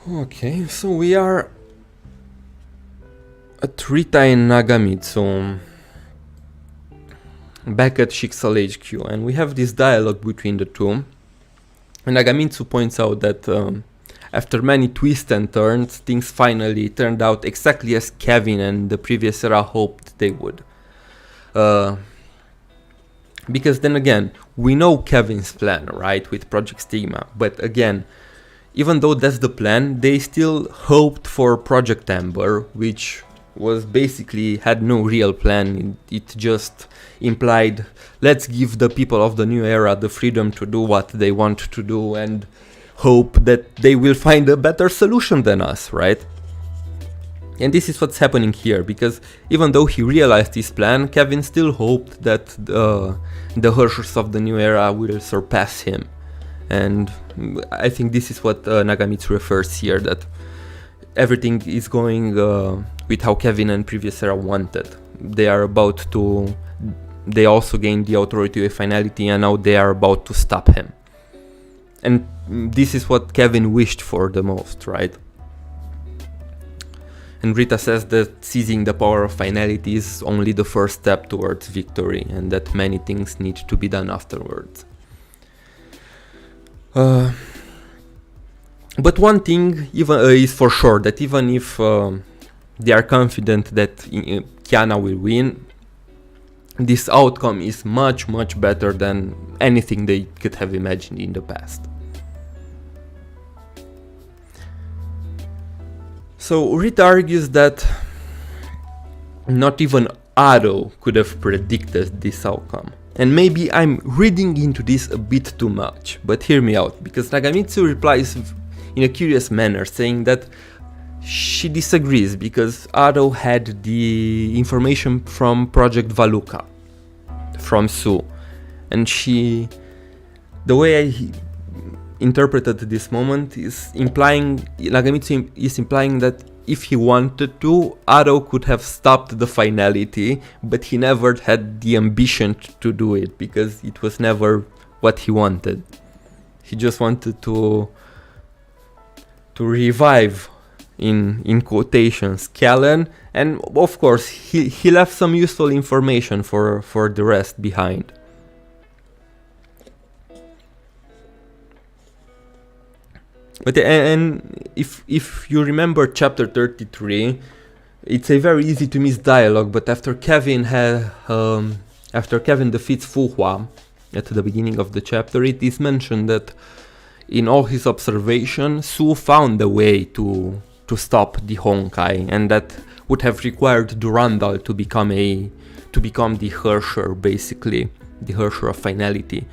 Okay, so we are at Rita and Nagamitsu, back at Shixal HQ, and we have this dialogue between the two. And Nagamitsu points out that after many twists and turns, things finally turned out exactly as Kevin and the previous era hoped they would. Because then again, we know Kevin's plan, right, with Project Stigma, but again, even though that's the plan, they still hoped for Project Amber, which was basically had no real plan. It just implied, let's give the people of the new era the freedom to do what they want to do and hope that they will find a better solution than us, right? And this is what's happening here, because even though he realized his plan, Kevin still hoped that the Hershers of the new era will surpass him. And I think this is what Nagamitsu refers here, that everything is going with how Kevin and previous era wanted. they also gained the authority of finality, and now they are about to stop him. And this is what Kevin wished for the most, right? And Rita says that seizing the power of finality is only the first step towards victory, and that many things need to be done afterwards. But one thing is for sure, that even if they are confident that Kiana will win, this outcome is much, much better than anything they could have imagined in the past. So Rita argues that not even Ado could have predicted this outcome. And maybe I'm reading into this a bit too much, but hear me out, because Nagamitsu replies in a curious manner, saying that she disagrees because Ado had the information from Project Valuka, from Sue, and the way I interpreted this moment is Nagamitsu is implying that if he wanted to, Ado could have stopped the finality, but he never had the ambition to do it because it was never what he wanted. He just wanted to revive, in quotations, Callan, and of course he left some useful information for the rest behind. But and if you remember chapter 33, it's a very easy to miss dialogue, but after Kevin defeats Fu Hua at the beginning of the chapter, it is mentioned that in all his observation, Su found a way to stop the Honkai, and that would have required Durandal to become the Herrscher, basically the Herrscher of finality.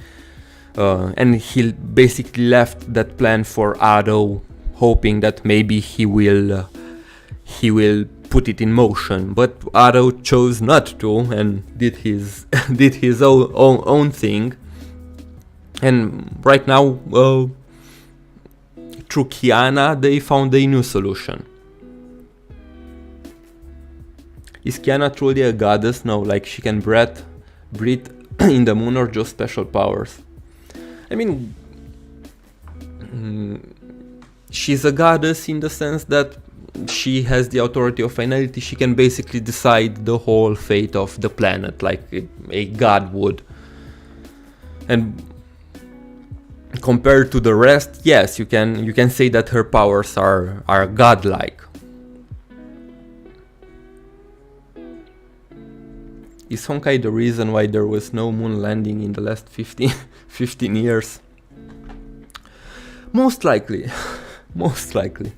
And he basically left that plan for Ado, hoping that maybe he will put it in motion. But Ado chose not to and did his own thing. And right now, through Kiana, they found a new solution. Is Kiana truly a goddess? No, like she can breathe in the moon, or just special powers? I mean, she's a goddess in the sense that she has the authority of finality. She can basically decide the whole fate of the planet like a god would. And compared to the rest, yes, you can say that her powers are godlike. Is Honkai the reason why there was no moon landing in the last 15 years? Most likely. Most likely.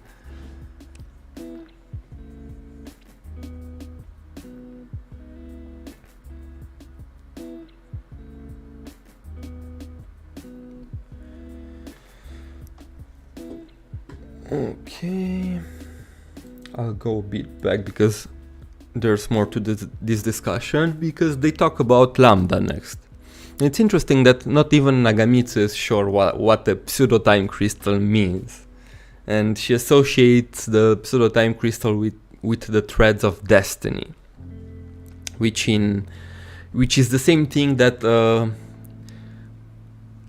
Okay. I'll go a bit back because there's more to this discussion, because they talk about Lambda next. It's interesting that not even Nagamitsu is sure what a pseudo-time crystal means. And she associates the pseudo-time crystal with the threads of destiny, which is the same thing that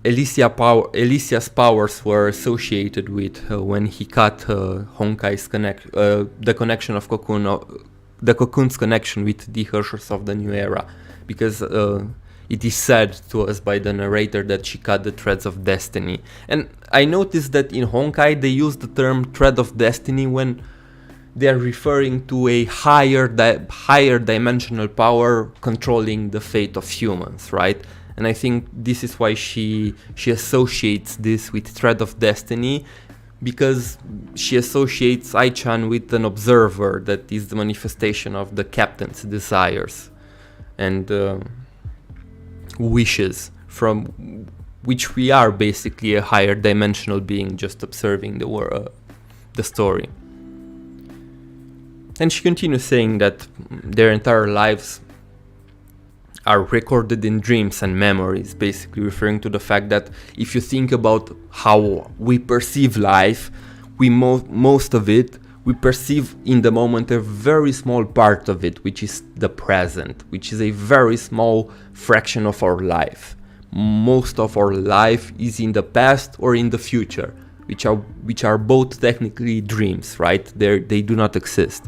Elysia's powers were associated with when he cut Honkai's the connection of the Cocoon's connection with the Herrschers of the New Era, because it is said to us by the narrator that she cut the threads of destiny. And I noticed that in Honkai they use the term thread of destiny when they are referring to a higher dimensional power controlling the fate of humans, right? And I think this is why she associates this with thread of destiny, because she associates Ai-chan with an observer that is the manifestation of the captain's desires and wishes, from which we are basically a higher dimensional being just observing the story. And she continues saying that their entire lives are recorded in dreams and memories, basically referring to the fact that if you think about how we perceive life, most of it we perceive in the moment a very small part of it, which is the present, which is a very small fraction of our life. Most of our life is in the past or in the future, which are both technically dreams, right? They do not exist.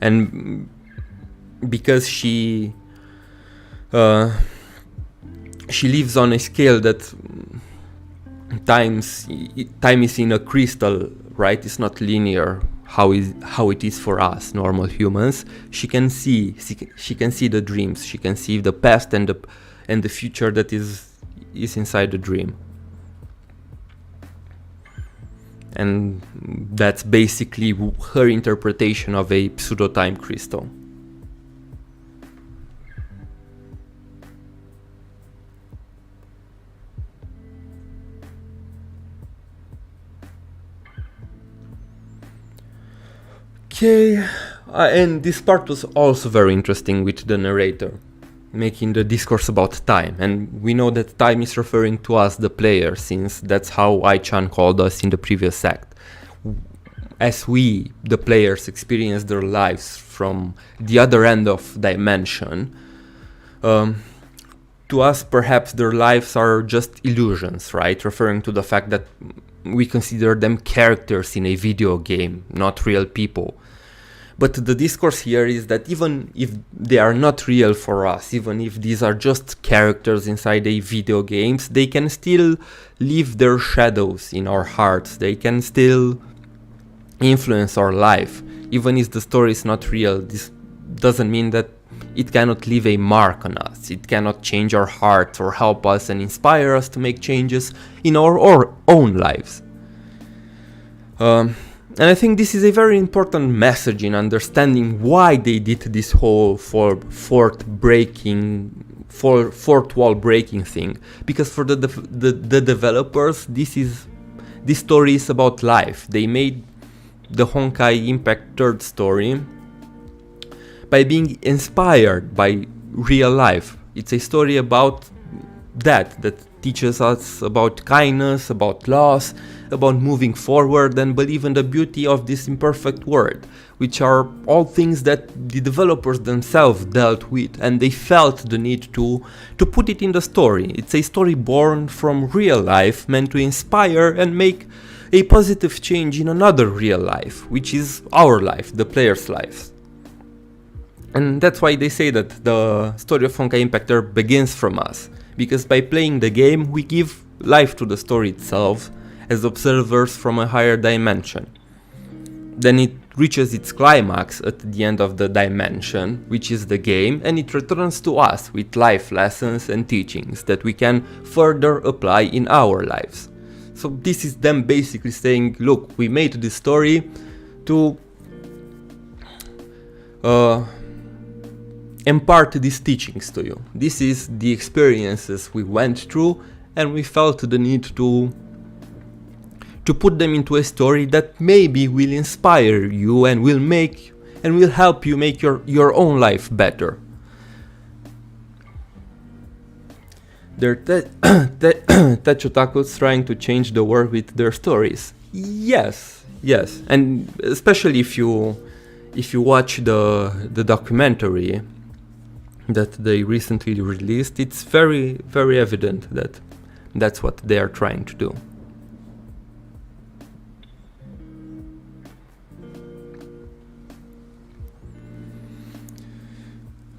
And because she lives on a scale that time is in a crystal, right? It's not linear how it is for us normal humans. She can see the dreams. She can see the past and the future that is inside the dream. And that's basically her interpretation of a pseudo-time crystal. Okay, and this part was also very interesting with the narrator, making the discourse about time. And we know that time is referring to us, the player, since that's how Ai-chan called us in the previous act. As we, the players, experience their lives from the other end of dimension, to us perhaps their lives are just illusions, right? Referring to the fact that we consider them characters in a video game, not real people. But the discourse here is that even if they are not real for us, even if these are just characters inside a video games, they can still leave their shadows in our hearts. They can still influence our life. Even if the story is not real, this doesn't mean that it cannot leave a mark on us. It cannot change our hearts or help us and inspire us to make changes in our own lives. And I think this is a very important message in understanding why they did this whole fourth wall breaking thing. Because for the developers, this story is about life. They made the Honkai Impact third story by being inspired by real life. It's a story about that teaches us about kindness, about loss, about moving forward and believe in the beauty of this imperfect world, which are all things that the developers themselves dealt with, and they felt the need to put it in the story. It's a story born from real life, meant to inspire and make a positive change in another real life, which is our life, the player's life. And that's why they say that the story of Honkai Impactor begins from us, because by playing the game we give life to the story itself as observers from a higher dimension. Then it reaches its climax at the end of the dimension, which is the game, and it returns to us with life lessons and teachings that we can further apply in our lives. So this is them basically saying, look, we made this story to impart these teachings to you. This is the experiences we went through, and we felt the need to put them into a story that maybe will inspire you and will help you make your own life better. They're Techotakus trying to change the world with their stories. Yes, and especially if you watch the documentary that they recently released, it's very, very evident that that's what they are trying to do.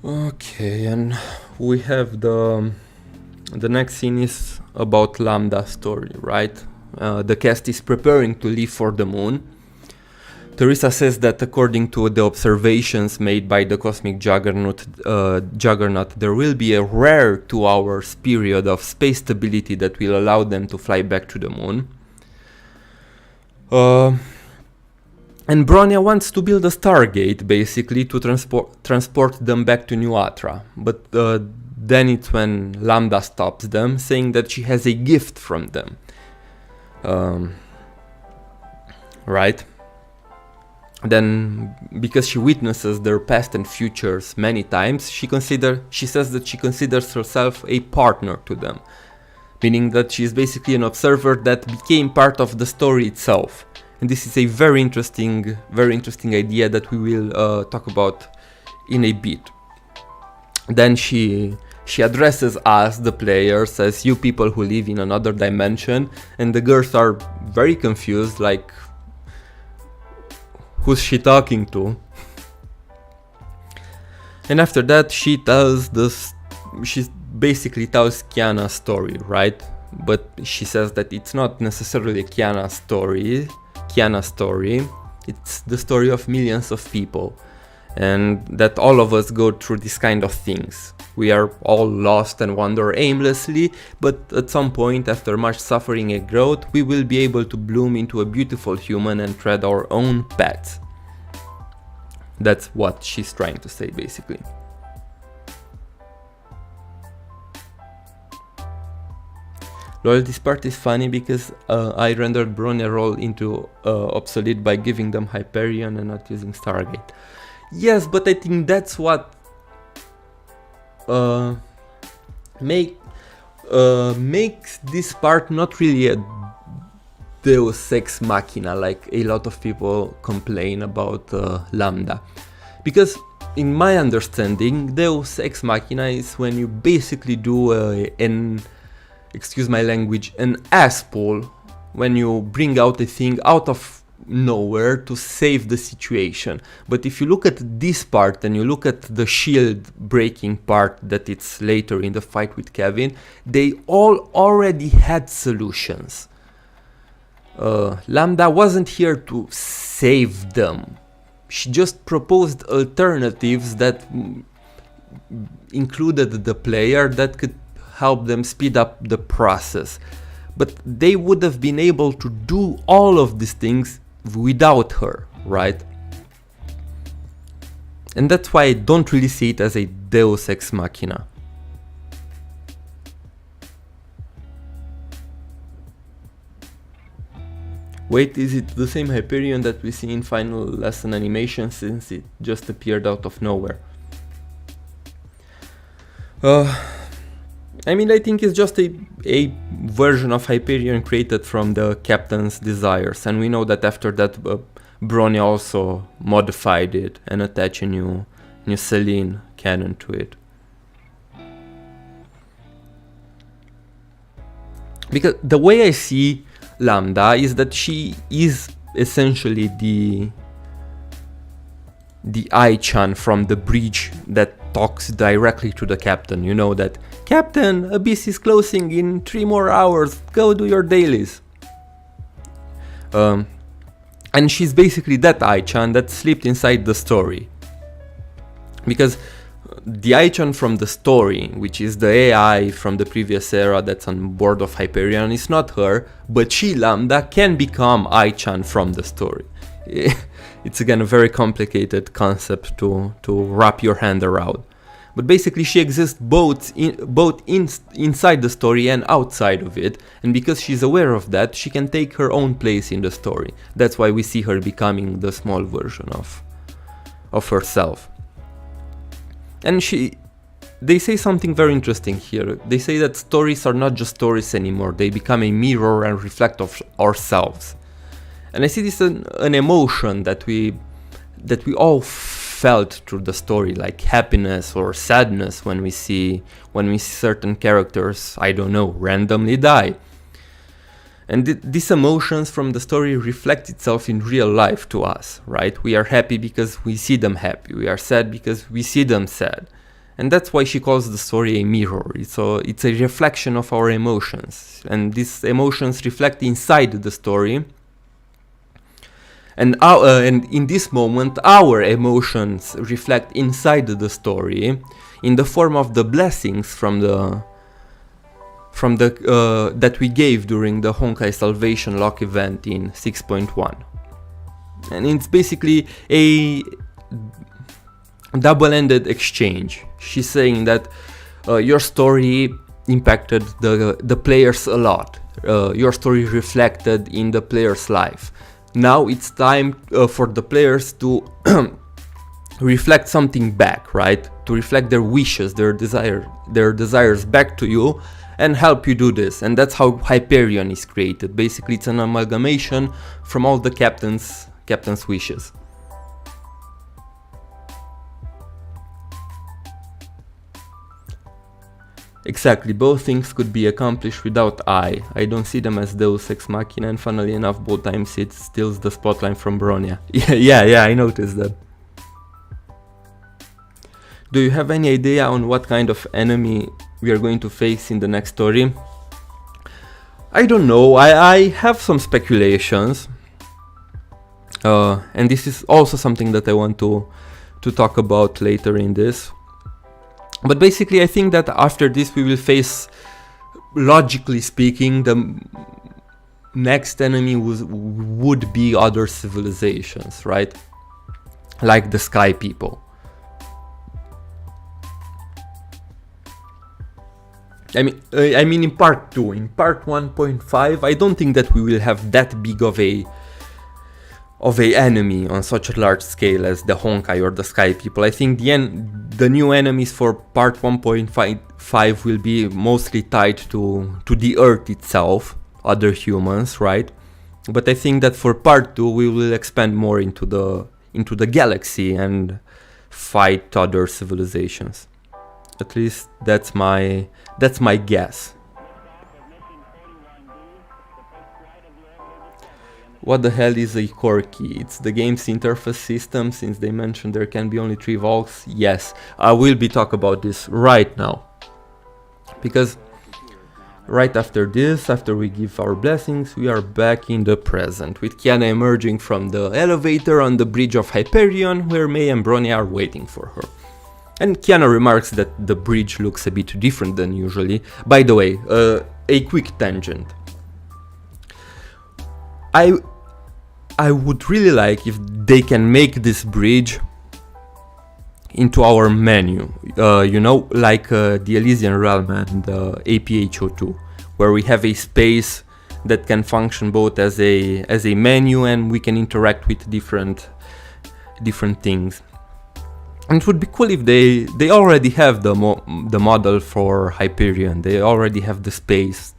Okay, and we have the next scene is about Lambda's story, right? The cast is preparing to leave for the moon. Teresa says that according to the observations made by the cosmic juggernaut, there will be a rare 2 hours period of space stability that will allow them to fly back to the moon. And Bronya wants to build a Stargate, basically, to transport them back to New Atra. But then it's when Lambda stops them, saying that she has a gift from them. Right? Then, because she witnesses their past and futures many times, she says that she considers herself a partner to them. meaning that she is basically an observer that became part of the story itself. And this is a very interesting idea that we will talk about in a bit. Then she addresses us, the players, as you people who live in another dimension, and the girls are very confused, like, who's she talking to? And after that she basically tells Kiana's story, right? But she says that it's not necessarily Kiana's story, it's the story of millions of people, and that all of us go through this kind of things. We are all lost and wander aimlessly, but at some point, after much suffering and growth, we will be able to bloom into a beautiful human and tread our own paths. That's what she's trying to say, basically. Lol, this part is funny because I rendered Bronya role into obsolete by giving them Hyperion and not using Stargate. Yes, but I think that's what makes this part not really a Deus Ex Machina, like a lot of people complain about Lambda. Because in my understanding, Deus Ex Machina is when you basically do excuse my language, an ass pull, when you bring out a thing out of nowhere to save the situation. But if you look at this part and you look at the shield breaking part that it's later in the fight with Kevin, they all already had solutions. Lambda wasn't here to save them. She just proposed alternatives that included the player that could help them speed up the process. But they would have been able to do all of these things without her, right? And that's why I don't really see it as a Deus Ex Machina. Wait, is it the same Hyperion that we see in Final Lesson animation, since it just appeared out of nowhere? I mean, I think it's just a version of Hyperion created from the captain's desires, and we know that after that Bronya also modified it and attached a new Selene canon to it. Because the way I see Lambda is that she is essentially the Ai-chan from the bridge that talks directly to the captain. You know that, "Captain, Abyss is closing in 3 more hours, go do your dailies." And she's basically that Ai-chan that slipped inside the story. Because the Ai-chan from the story, which is the AI from the previous era that's on board of Hyperion, is not her, but she, Lambda, can become Ai-chan from the story. It's again a very complicated concept to wrap your hand around. But basically she exists both inside the story and outside of it, and because she's aware of that, she can take her own place in the story. That's why we see her becoming the small version of herself. And they say something very interesting here. They say that stories are not just stories anymore, they become a mirror and reflect of ourselves. And I see this an emotion that we all felt through the story, like happiness or sadness when we see certain characters, I don't know, randomly die. And these emotions from the story reflect itself in real life to us, right? We are happy because we see them happy. We are sad because we see them sad. And that's why she calls the story a mirror. It's a reflection of our emotions. And these emotions reflect inside the story. And in this moment, our emotions reflect inside the story in the form of the blessings from the that we gave during the Honkai Salvation Lock event in 6.1. And it's basically a double-ended exchange. She's saying that your story impacted the players a lot. Your story reflected in the player's life. Now it's time for the players to reflect something back, right? To reflect their wishes, their desires back to you, and help you do this. And that's how Hyperion is created. Basically, it's an amalgamation from all the captain's wishes. Exactly, both things could be accomplished without I don't see them as Deus Ex Machina, and funnily enough, both times it steals the spotlight from Bronya. yeah, I noticed that. Do you have any idea on what kind of enemy we are going to face in the next story? I don't know, I have some speculations. And this is also something that I want to talk about later in this. But basically I think that after this we will face, logically speaking, the next enemy would be other civilizations, right? Like the Sky People. I mean in part 2, in part 1.5, I don't think that we will have that big of a enemy on such a large scale as the Honkai or the Sky People. I think the new enemies for part 1.5 will be mostly tied to the Earth itself, other humans, right? But I think that for part 2 we will expand more into the galaxy and fight other civilizations. At least that's my guess. What the hell is a core key? It's the game's interface system, since they mentioned there can be only 3 vaults. Yes, I will be talking about this right now. Because right after this, after we give our blessings, we are back in the present, with Kiana emerging from the elevator on the bridge of Hyperion, where May and Bronya are waiting for her. And Kiana remarks that the bridge looks a bit different than usually. By the way, a quick tangent. I would really like if they can make this bridge into our menu, you know, like the Elysian Realm and APHO2, where we have a space that can function both as a menu and we can interact with different things. And it would be cool if they already have the model for Hyperion. They already have the space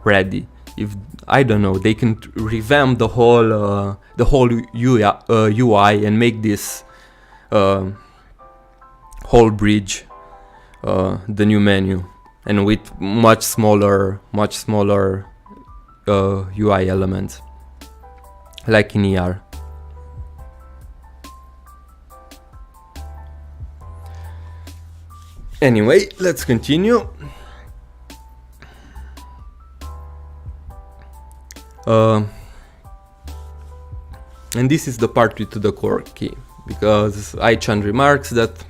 ready. If I don't know, they can revamp the whole UI and make this whole bridge the new menu, and with much smaller UI elements, like in ER. Anyway, let's continue. And this is the part with the core key, because Ai-chan remarks that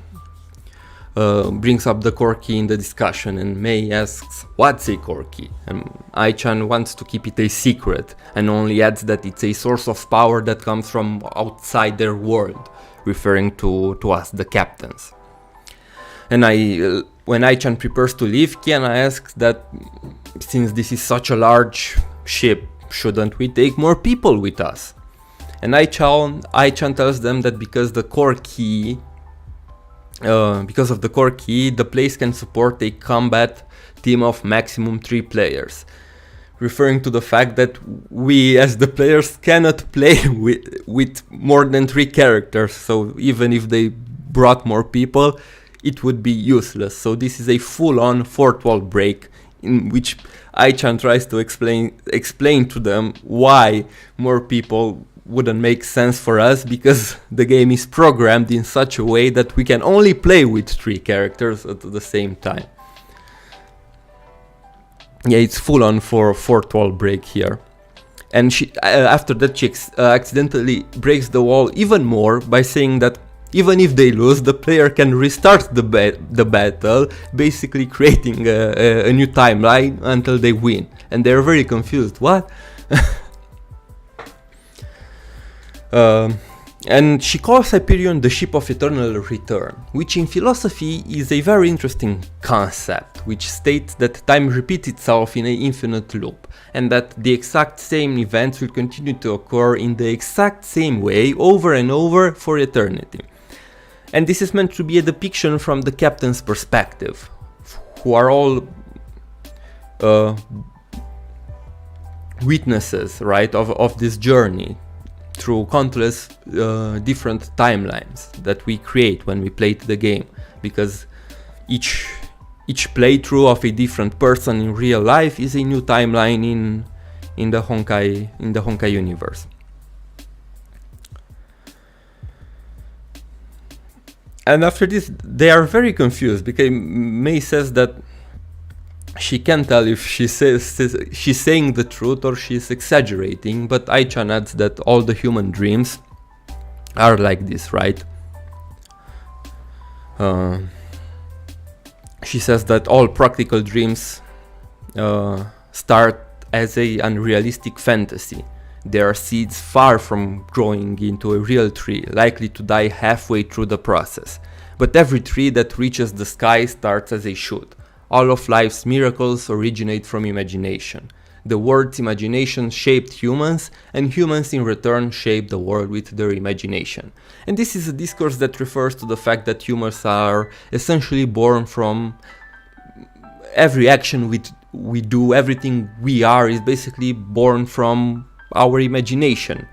brings up the core key in the discussion, and May asks what's a core key, and Ai-chan wants to keep it a secret and only adds that it's a source of power that comes from outside their world, referring to us, the captains. And when Ai-chan prepares to leave, Kiana asks that since this is such a large ship, shouldn't we take more people with us? And Ai-chan tells them that because of the core key, the place can support a combat team of maximum 3 players, referring to the fact that we as the players cannot play with more than 3 characters, so even if they brought more people, it would be useless. So this is a full-on fourth wall break, in which Ai-chan tries to explain to them why more people wouldn't make sense for us, because the game is programmed in such a way that we can only play with 3 characters at the same time. Yeah, it's full on for fourth wall break here. And she after that she accidentally breaks the wall even more by saying that even if they lose, the player can restart the battle, basically creating a new timeline until they win. And they're very confused. What? And she calls Hyperion the ship of eternal return, which in philosophy is a very interesting concept, which states that time repeats itself in an infinite loop, and that the exact same events will continue to occur in the exact same way over and over for eternity. And this is meant to be a depiction from the captain's perspective, who are all witnesses, right, of this journey through countless different timelines that we create when we play the game, because each playthrough of a different person in real life is a new timeline in the Honkai universe. And after this, they are very confused because Mei says that she can't tell if she's saying the truth or she's exaggerating, but Ai-chan adds that all the human dreams are like this, right? She says that all practical dreams start as a unrealistic fantasy. They are seeds far from growing into a real tree, likely to die halfway through the process. But every tree that reaches the sky starts as a shoot. All of life's miracles originate from imagination. The world's imagination shaped humans, and humans in return shaped the world with their imagination. And this is a discourse that refers to the fact that humans are essentially born from every action we do, everything we are is basically born from our imagination.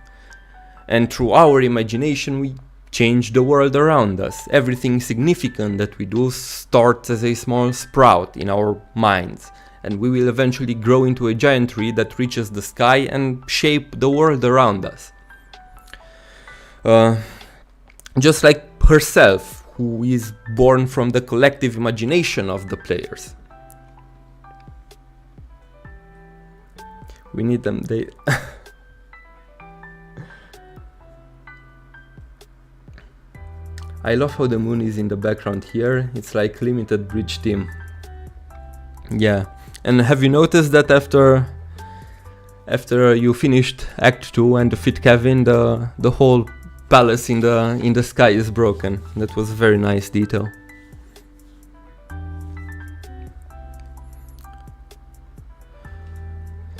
And through our imagination we change the world around us. Everything significant that we do starts as a small sprout in our minds, and we will eventually grow into a giant tree that reaches the sky and shape the world around us. Just like herself, who is born from the collective imagination of the players. We need them, they... I love how the moon is in the background here. It's like limited bridge team. Yeah, and have you noticed that after you finished Act 2 and defeat Kevin, the whole palace in the sky is broken? That was a very nice detail.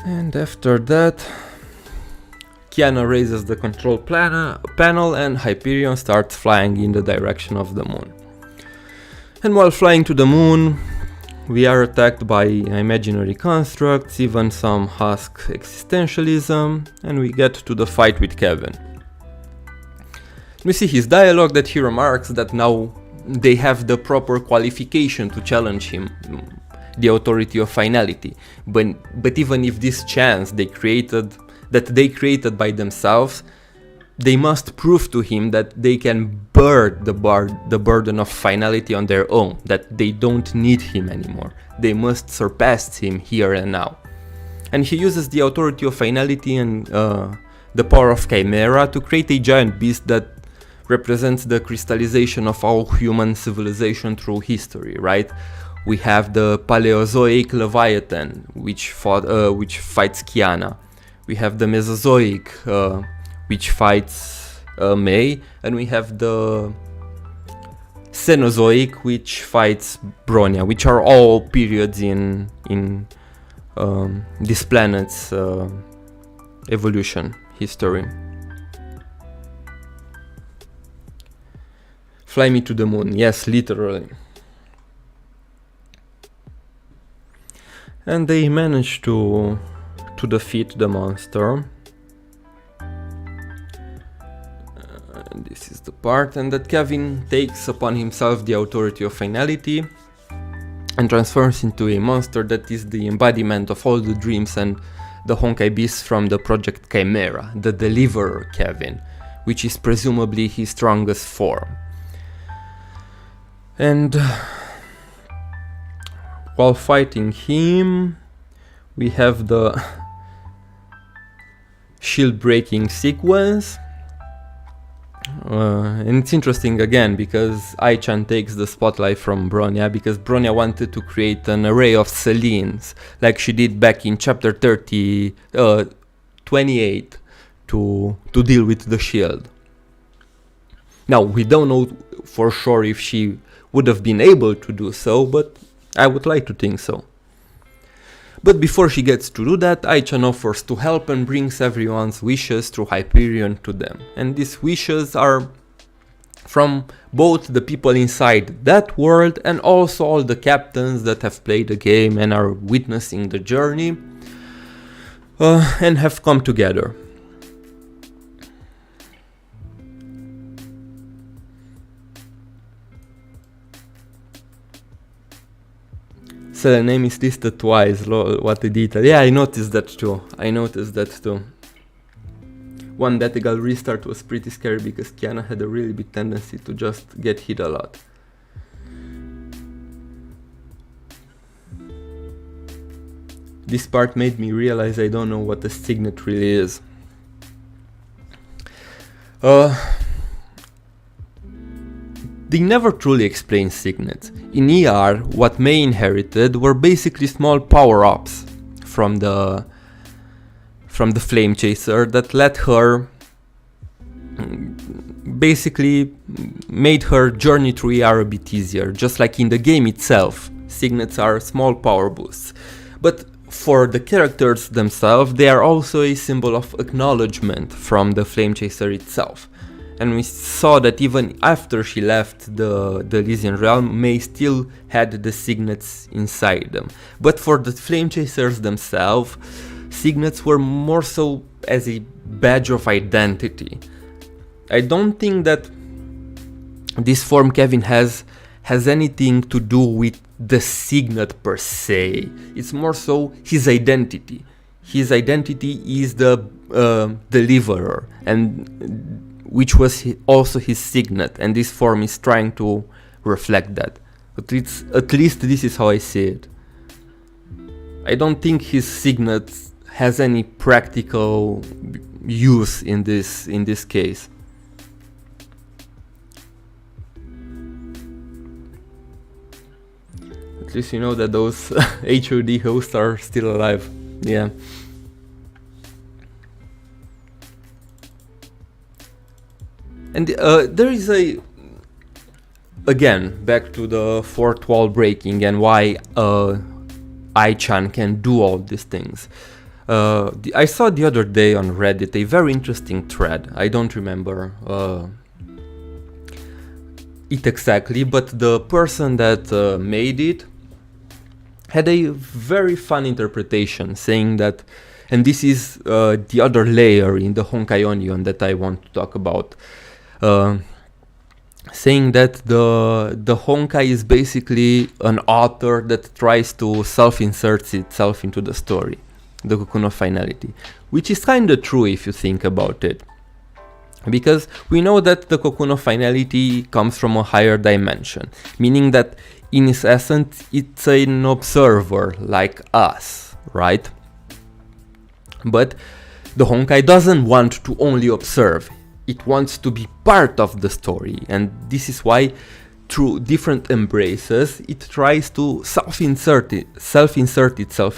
And after that, Kiana raises the control panel and Hyperion starts flying in the direction of the moon. And while flying to the moon, we are attacked by imaginary constructs, even some husk existentialism, and we get to the fight with Kevin. We see his dialogue that he remarks that now they have the proper qualification to challenge him, the authority of finality. But even if this chance they created by themselves, they must prove to him that they can bear the burden of finality on their own, that they don't need him anymore. They must surpass him here and now. And he uses the authority of finality and the power of Chimera to create a giant beast that represents the crystallization of all human civilization through history, right? We have the Paleozoic Leviathan, which fights Kiana. We have the Mesozoic, which fights Mei, and we have the Cenozoic, which fights Bronya, which are all periods in this planet's evolution history. Fly me to the moon, yes, literally. And they manage to defeat the monster. And this is the part, and that Kevin takes upon himself the authority of finality and transforms into a monster that is the embodiment of all the dreams and the Honkai beasts from the Project Chimera, the Deliverer Kevin, which is presumably his strongest form. And while fighting him, we have the shield breaking sequence, and it's interesting again because Ai-chan takes the spotlight from Bronya, because Bronya wanted to create an array of Selines like she did back in chapter 28 to deal with the shield. Now we don't know for sure if she would have been able to do so, but I would like to think so. But before she gets to do that, Ai-chan offers to help and brings everyone's wishes through Hyperion to them. And these wishes are from both the people inside that world and also all the captains that have played the game and are witnessing the journey and have come together. So the name is listed twice, what a detail. Yeah, I noticed that too. One Detigal restart was pretty scary because Kiana had a really big tendency to just get hit a lot. This part made me realize I don't know what a signet really is. They never truly explain signets. In ER, what May inherited were basically small power-ups from the Flame Chaser that let her basically made her journey through ER a bit easier, just like in the game itself. Signets are small power boosts. But for the characters themselves, they are also a symbol of acknowledgement from the Flame Chaser itself. And we saw that even after she left the Elysian Realm, May still had the signets inside them. But for the Flame Chasers themselves, signets were more so as a badge of identity. I don't think that this form Kevin has anything to do with the signet per se. It's more so his identity. His identity is the deliverer, and which was also his signet, and this form is trying to reflect that. But at least this is how I see it. I don't think his signet has any practical use in this case. At least you know that those HOD hosts are still alive. Yeah. And there is again, back to the fourth wall breaking and why Ai-chan can do all these things. I saw the other day on Reddit a very interesting thread. I don't remember it exactly, but the person that made it had a very fun interpretation, saying that, and this is the other layer in the Honkai onion that I want to talk about. Saying that the Honkai is basically an author that tries to self-insert itself into the story, the Cocoon of Finality, which is kind of true if you think about it, because we know that the Cocoon of Finality comes from a higher dimension, meaning that in its essence it's an observer like us, right? But the Honkai doesn't want to only observe. It wants to be part of the story, and this is why through different embraces it tries to self-insert itself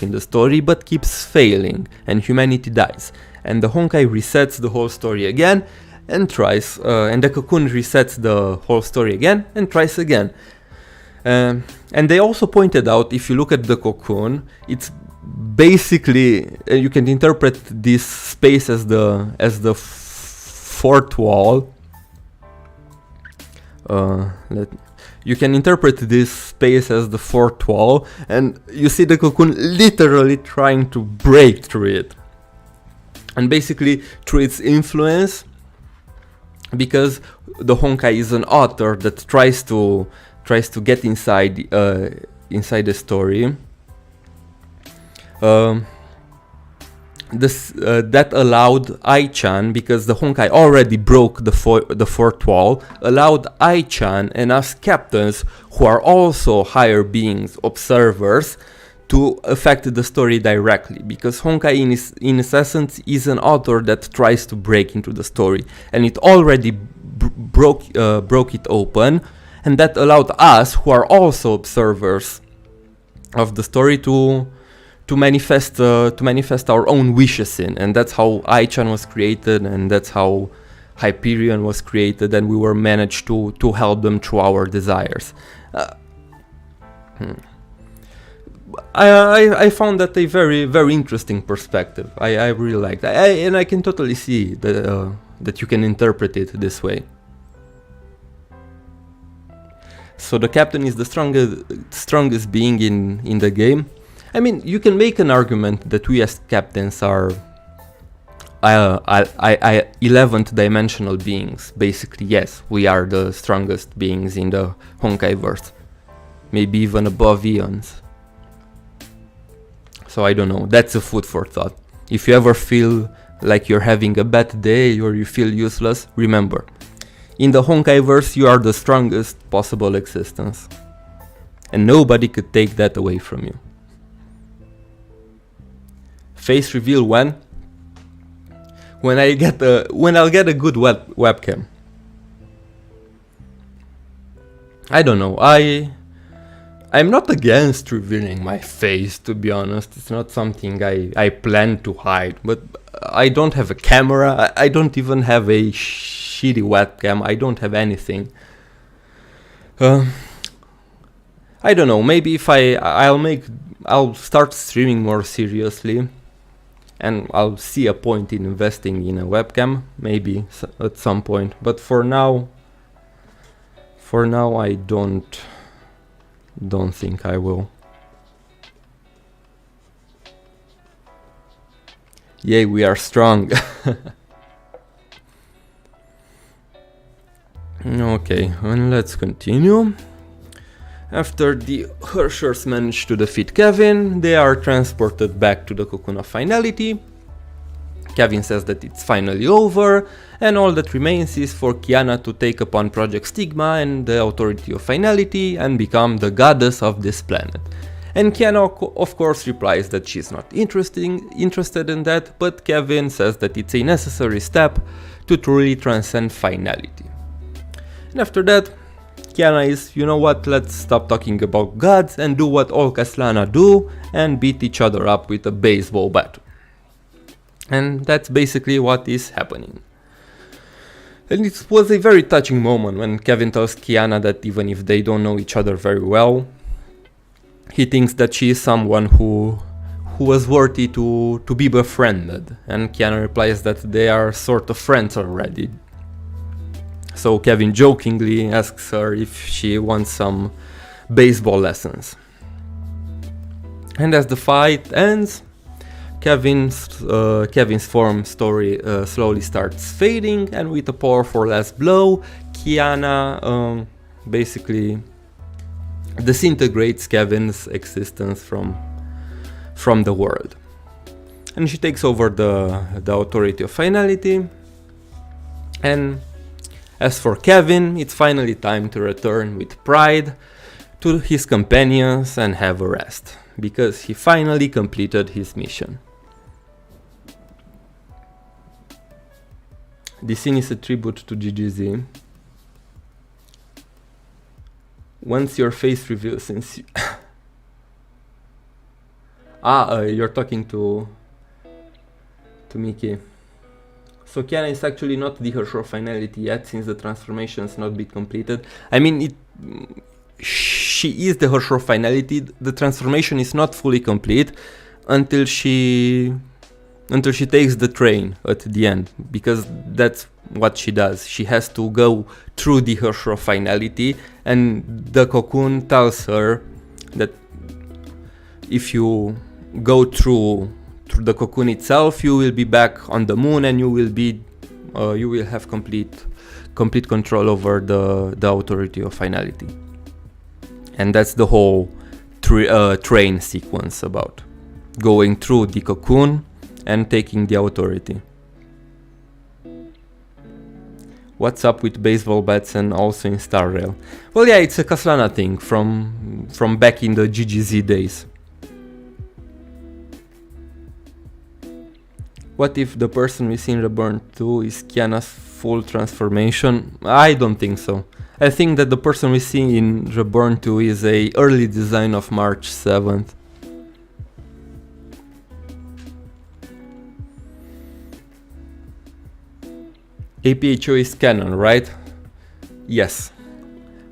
in the story, but keeps failing and humanity dies, and the Honkai resets the whole story again and tries, and the Cocoon resets the whole story again and tries again. And they also pointed out, if you look at the Cocoon, it's basically you can interpret this space as the fourth wall. You can interpret this space as the fourth wall, and you see the Cocoon literally trying to break through it, and basically through its influence, because the Honkai is an author that tries to get inside the story. That allowed Ai-chan, because the Honkai already broke the fourth wall, allowed Ai-chan and us captains, who are also higher beings, observers, to affect the story directly, because Honkai in its essence is an author that tries to break into the story, and it already broke it open, and that allowed us, who are also observers of the story, to manifest our own wishes in, and that's how Ai-chan was created, and that's how Hyperion was created, and we were managed to help them through our desires. I found that a very, very interesting perspective. I really liked that, and I can totally see that you can interpret it this way. So the captain is the strongest being in the game. I mean, you can make an argument that we as captains are 11th dimensional beings. Basically, yes, we are the strongest beings in the Honkai verse. Maybe even above eons. So I don't know, that's a food for thought. If you ever feel like you're having a bad day or you feel useless, remember, in the Honkai verse you are the strongest possible existence. And nobody could take that away from you. Face reveal when? When I'll get a good webcam. I don't know, I'm not against revealing my face, to be honest. It's not something I plan to hide, but I don't have a camera, I don't even have a shitty webcam, I don't have anything. I don't know, maybe if I'll start streaming more seriously, and I'll see a point in investing in a webcam, maybe at some point, but for now I don't think I will. Yay, we are strong. Okay, and let's continue. After the Hershers manage to defeat Kevin, they are transported back to the Cocoon of Finality. Kevin says that it's finally over, and all that remains is for Kiana to take upon Project Stigma and the Authority of Finality and become the goddess of this planet. And Kiana of course replies that she's not interested in that, but Kevin says that it's a necessary step to truly transcend finality. And after that, Kiana is, you know what, let's stop talking about gods and do what all Kaslana do and beat each other up with a baseball bat. And that's basically what is happening. And it was a very touching moment when Kevin tells Kiana that even if they don't know each other very well, he thinks that she is someone who was worthy to be befriended. And Kiana replies that they are sort of friends already. So Kevin jokingly asks her if she wants some baseball lessons. And as the fight ends, Kevin's form story slowly starts fading, and with a powerful last blow, Kiana basically disintegrates Kevin's existence from the world. And she takes over the Authority of Finality. And as for Kevin, it's finally time to return with pride to his companions and have a rest, because he finally completed his mission. This scene is a tribute to GGZ. Once your face reveals, since you you're talking to Miki. So Kiana is actually not the Hershour finality yet, since the transformation has not been completed. I mean, she is the Hershour finality. The transformation is not fully complete until she takes the train at the end, because that's what she does. She has to go through the Hershour finality, and the cocoon tells her that if you go through the cocoon itself, you will be back on the moon, and you will have complete control over the Authority of Finality. And that's the whole train sequence about going through the cocoon and taking the authority. What's up with baseball bats and also in Star Rail? Well, yeah, it's a Kaslana thing from back in the GGZ days. What if the person we see in Reborn 2 is Kiana's full transformation? I don't think so. I think that the person we see in Reborn 2 is a early design of March 7th. APHO is canon, right? Yes.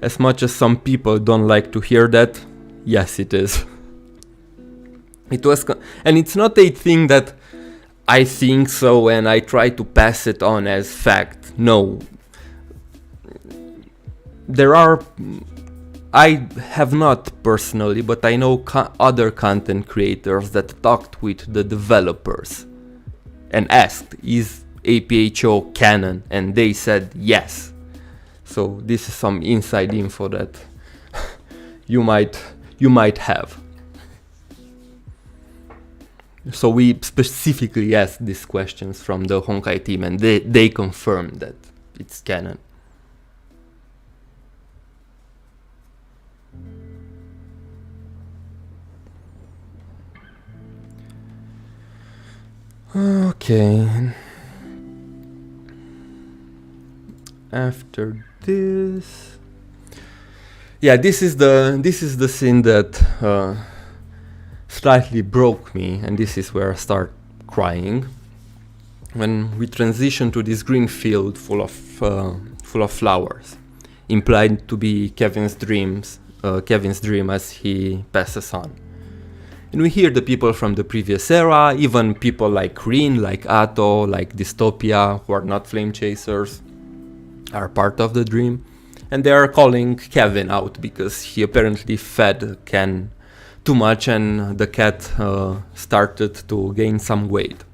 As much as some people don't like to hear that, yes it is. And it's not a thing that I think so and I try to pass it on as fact. No. There are I have not personally, but I know other content creators that talked with the developers and asked, is APHO canon? And they said yes. So this is some inside info that you might have. So we specifically asked these questions from the Honkai team, and they confirmed that it's canon. Okay. After this, yeah, this is the scene that slightly broke me, and this is where I start crying. When we transition to this green field full of flowers, implied to be Kevin's dream as he passes on. And we hear the people from the previous era, even people like Rin, like Atto, like Dystopia, who are not flame chasers, are part of the dream. And they are calling Kevin out because he apparently fed Ken too much and the cat started to gain some weight.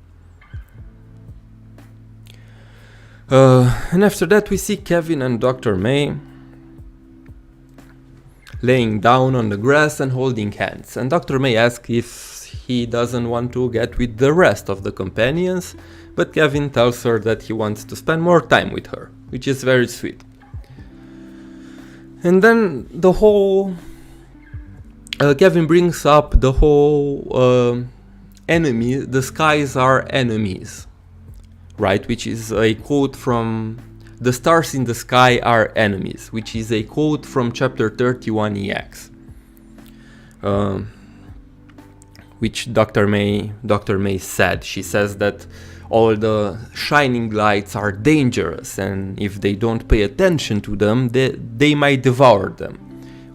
And after that we see Kevin and Dr. May laying down on the grass and holding hands. And Dr. May asks if he doesn't want to get with the rest of the companions, but Kevin tells her that he wants to spend more time with her, which is very sweet. And then the whole... Kevin brings up the whole enemy, the skies are enemies, right? Which is a quote from The Stars in the Sky Are Enemies, which is a quote from chapter 31 EX, which Dr. May said. She says that all the shining lights are dangerous, and if they don't pay attention to them, they might devour them,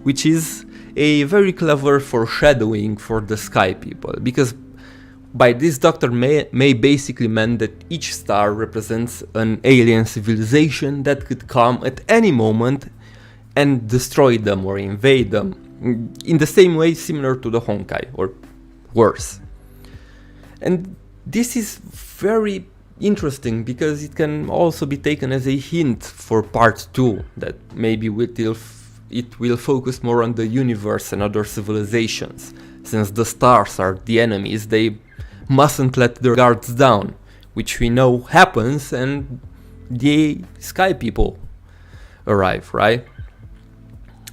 which is a very clever foreshadowing for the Sky people, because by this Dr. May basically meant that each star represents an alien civilization that could come at any moment and destroy them or invade them, in the same way similar to the Honkai, or worse. And this is very interesting because it can also be taken as a hint for part 2, that maybe it will focus more on the universe and other civilizations. Since the stars are the enemies, they mustn't let their guards down, which we know happens, and the Sky people arrive, right?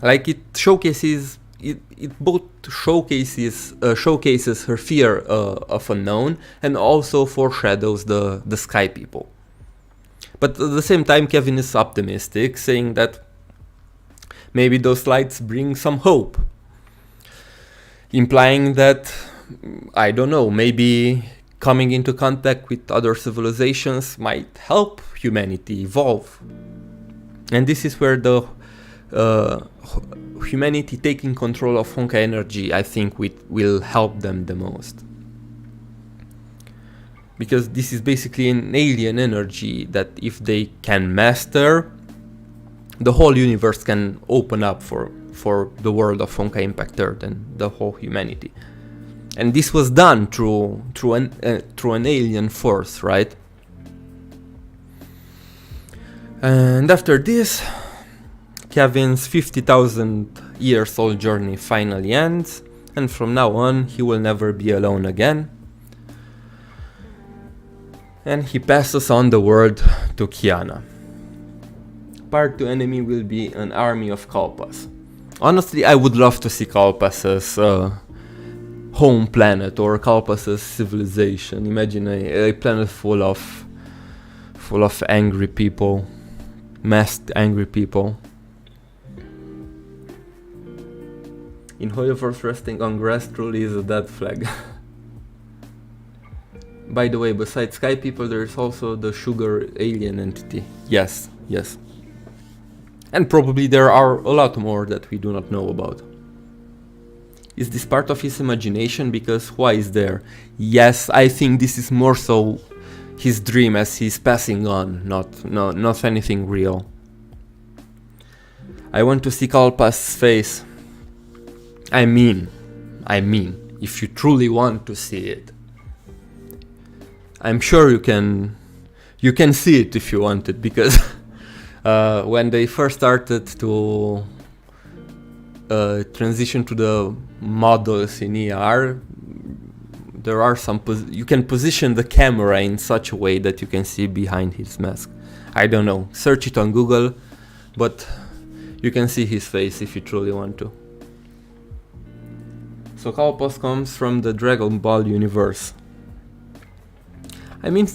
Like it showcases, it both showcases her fear of unknown and also foreshadows the Sky people. But at the same time, Kevin is optimistic, saying that maybe those lights bring some hope, implying that, I don't know, maybe coming into contact with other civilizations might help humanity evolve. And this is where the humanity taking control of Honkai energy, I think, will help them the most. Because this is basically an alien energy that if they can master, the whole universe can open up for the world of Honkai Impact Earth and the whole humanity. And this was done through an alien force, right? And after this, Kevin's 50,000 years old journey finally ends, and from now on he will never be alone again. And he passes on the world to Kiana. Part 2 enemy will be an army of Kalpas. Honestly, I would love to see Kalpas's home planet, or Kalpas's civilization. Imagine a planet full of angry people, masked angry people. In Hoyoverse, resting on grass truly is a dead flag. By the way, besides Sky people, there is also the sugar alien entity. Yes. And probably there are a lot more that we do not know about. Is this part of his imagination? Because why is there? Yes, I think this is more so his dream as he's passing on, not anything real. I want to see Kalpa's face. I mean, if you truly want to see it, I'm sure you can see it if you want it, because when they first started to transition to the models in ER, there are some you can position the camera in such a way that you can see behind his mask. I don't know, search it on Google, but you can see his face if you truly want to. So Kalpas comes from the Dragon Ball universe. I mean,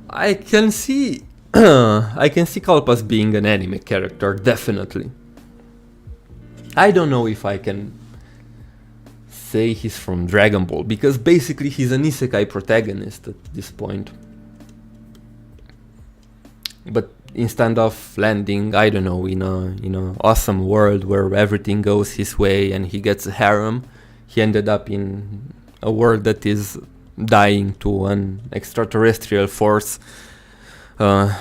I can see Kalpas being an anime character, definitely. I don't know if I can say he's from Dragon Ball, because basically he's an isekai protagonist at this point. But instead of landing, I don't know, in a awesome world where everything goes his way and he gets a harem, he ended up in a world that is dying to an extraterrestrial force. And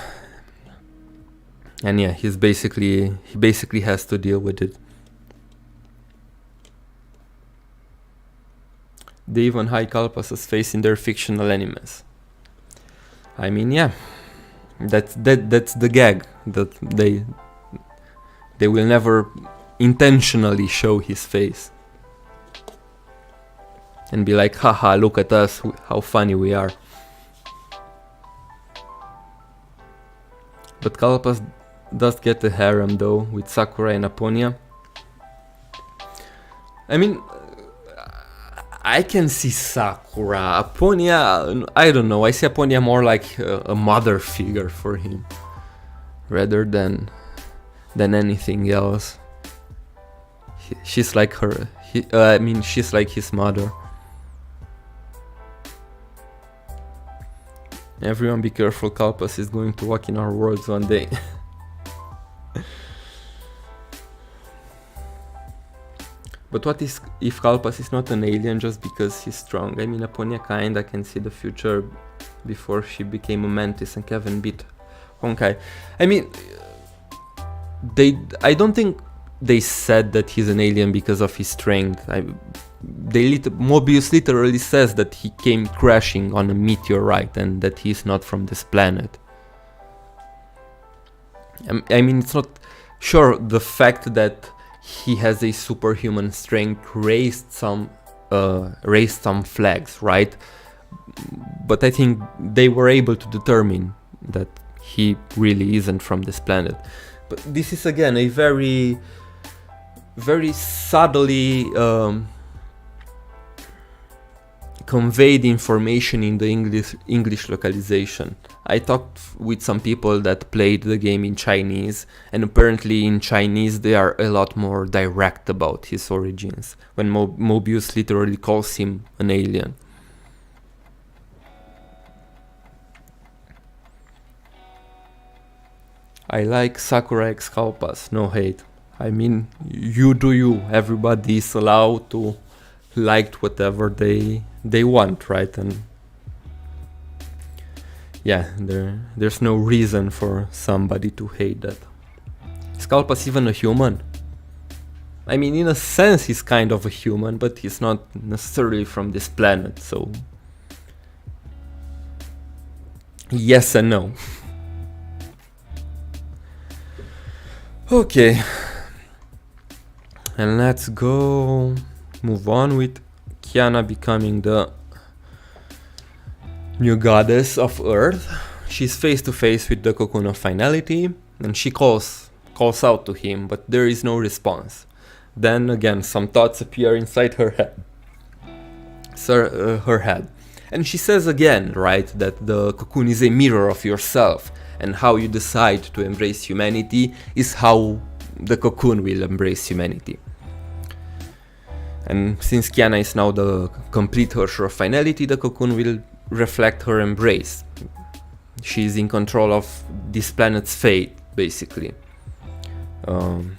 yeah, he basically has to deal with it. They even hide Kalpas's face in their fictional animes. I mean, yeah, that's the gag, that they will never intentionally show his face and be like, haha, look at us, how funny we are. But Kalpas does get a harem though, with Sakura and Aponia. I mean, I can see Sakura. Aponia, I don't know, I see Aponia more like a mother figure for him, rather than anything else. She's like her, she's like his mother. Everyone be careful, Kalpas is going to walk in our worlds one day. But what is if Kalpas is not an alien just because he's strong? I mean, Aponia kinda can see the future before she became a mantis and Kevin beat Honkai. I mean, I don't think they said that he's an alien because of his strength. Mobius literally says that he came crashing on a meteorite and that he's not from this planet. I mean, it's not... Sure, the fact that he has a superhuman strength raised some flags, right? But I think they were able to determine that he really isn't from this planet. But this is again a very, very subtly conveyed information in the English localization. I talked with some people that played the game in Chinese, and apparently in Chinese they are a lot more direct about his origins, when Mobius literally calls him an alien. I like Sakura x Kalpas, no hate. I mean, you do you, everybody is allowed to like whatever they want, right? And yeah, there's no reason for somebody to hate that. Is Kalpas even a human? I mean, in a sense he's kind of a human, but he's not necessarily from this planet, so yes and no. Okay, and let's go move on with Kiana becoming the new goddess of Earth. She's face to face with the cocoon of finality, and she calls out to him, but there is no response. Then again, some thoughts appear inside her head. And she says again, right, that the cocoon is a mirror of yourself, and how you decide to embrace humanity is how the cocoon will embrace humanity. And since Kiana is now the complete Herrscher of finality, the cocoon will reflect her embrace. She is in control of this planet's fate, basically. And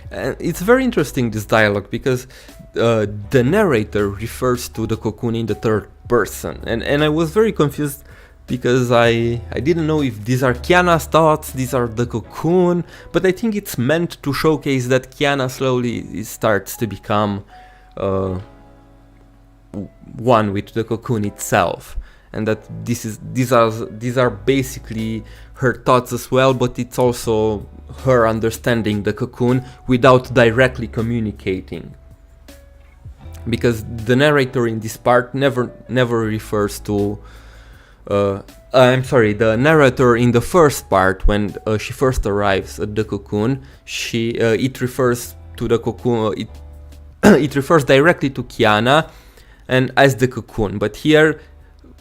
it's very interesting, this dialogue, because the narrator refers to the cocoon in the third person, and I was very confused because I didn't know if these are Kiana's thoughts, these are the cocoon, but I think it's meant to showcase that Kiana slowly starts to become one with the cocoon itself, and that these are basically her thoughts as well, but it's also her understanding the cocoon without directly communicating. Because the narrator in this part never refers to the narrator in the first part, when she first arrives at the cocoon, it refers to the cocoon, it refers directly to Kiana and as the cocoon, but here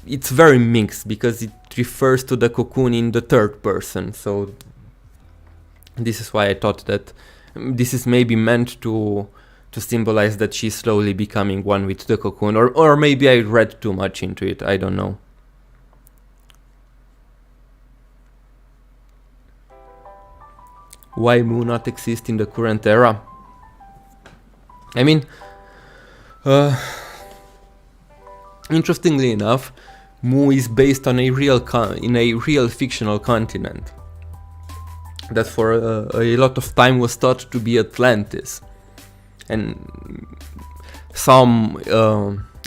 it's very mixed because it refers to the cocoon in the third person. So this is why I thought that this is maybe meant to symbolize that she's slowly becoming one with the cocoon, or maybe I read too much into it, I don't know. Why Mu not exist in the current era? I mean, interestingly enough, Mu is based on a real fictional continent that for a lot of time was thought to be Atlantis. And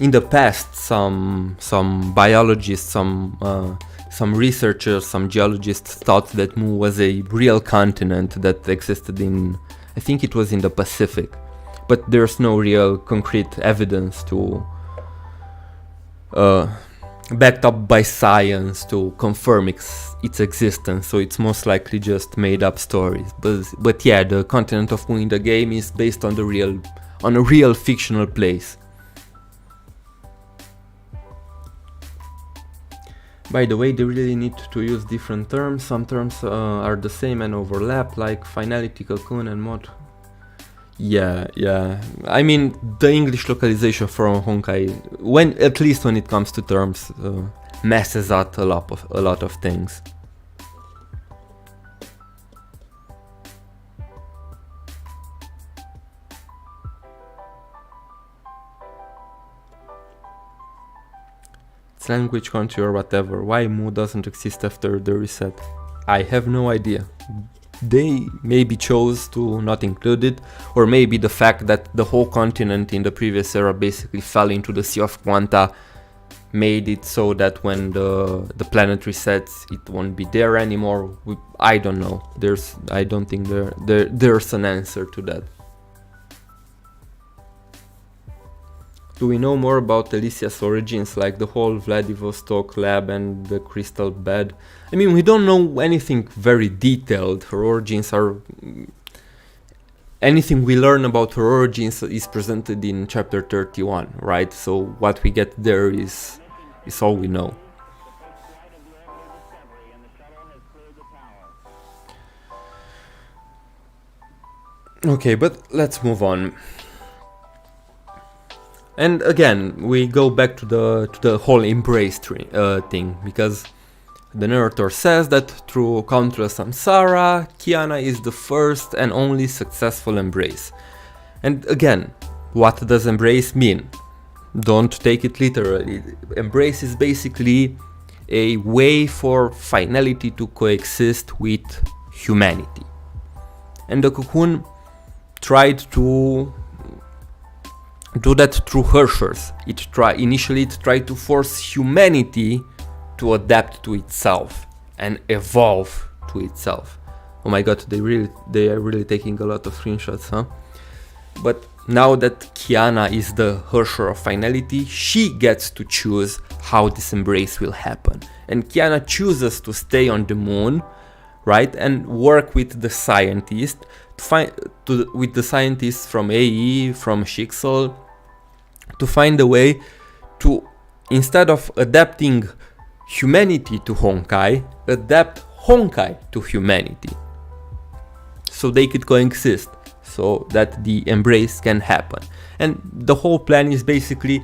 in the past, some biologists, some researchers, some geologists thought that Mu was a real continent that existed in, I think it was in the Pacific, but there's no real concrete evidence to backed up by science to confirm its existence, so it's most likely just made up stories. But yeah, the continent of Mu in the game is based on a real fictional place. By the way, they really need to use different terms. Some terms are the same and overlap, like finality, cocoon, and mod. Yeah. I mean, the English localization from Honkai, at least when it comes to terms, messes up a lot of things. It's language, country, or whatever. Why Mu doesn't exist after the reset? I have no idea. They maybe chose to not include it, or maybe the fact that the whole continent in the previous era basically fell into the Sea of Quanta made it so that when the planet resets, it won't be there anymore. I don't know. I don't think there's an answer to that. Do we know more about Alicia's origins, like the whole Vladivostok lab and the crystal bed? I mean, we don't know anything very detailed. Her origins are... Anything we learn about her origins is presented in chapter 31, right? So what we get there is all we know. Okay, but let's move on. And again, we go back to the whole embrace thing, because the narrator says that through countless samsara, Kiana is the first and only successful embrace. And again, what does embrace mean? Don't take it literally. Embrace is basically a way for finality to coexist with humanity. And the cocoon tried to do that through Herschers. Initially it tried to force humanity to adapt to itself and evolve to itself. Oh my god, they are really taking a lot of screenshots, huh? But now that Kiana is the Hersher of finality, she gets to choose how this embrace will happen. And Kiana chooses to stay on the moon, right, and work with the scientists, with the scientists from AE, from Shixel, to find a way to, instead of adapting humanity to Honkai, adapt Honkai to humanity, so they could coexist, so that the embrace can happen. And the whole plan is basically,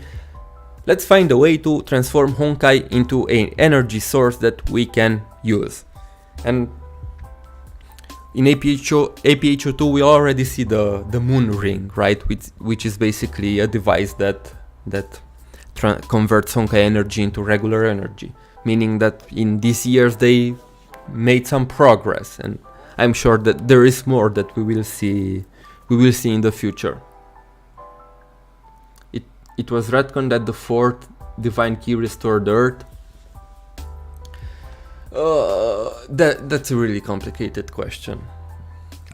let's find a way to transform Honkai into an energy source that we can use. And in APHO2 we already see the moon ring, right, which is basically a device that converts Honkai energy into regular energy. meaning that in these years they made some progress, and I'm sure that there is more that we will see in the future. It was retconned that the fourth divine key restored Earth. That's a really complicated question.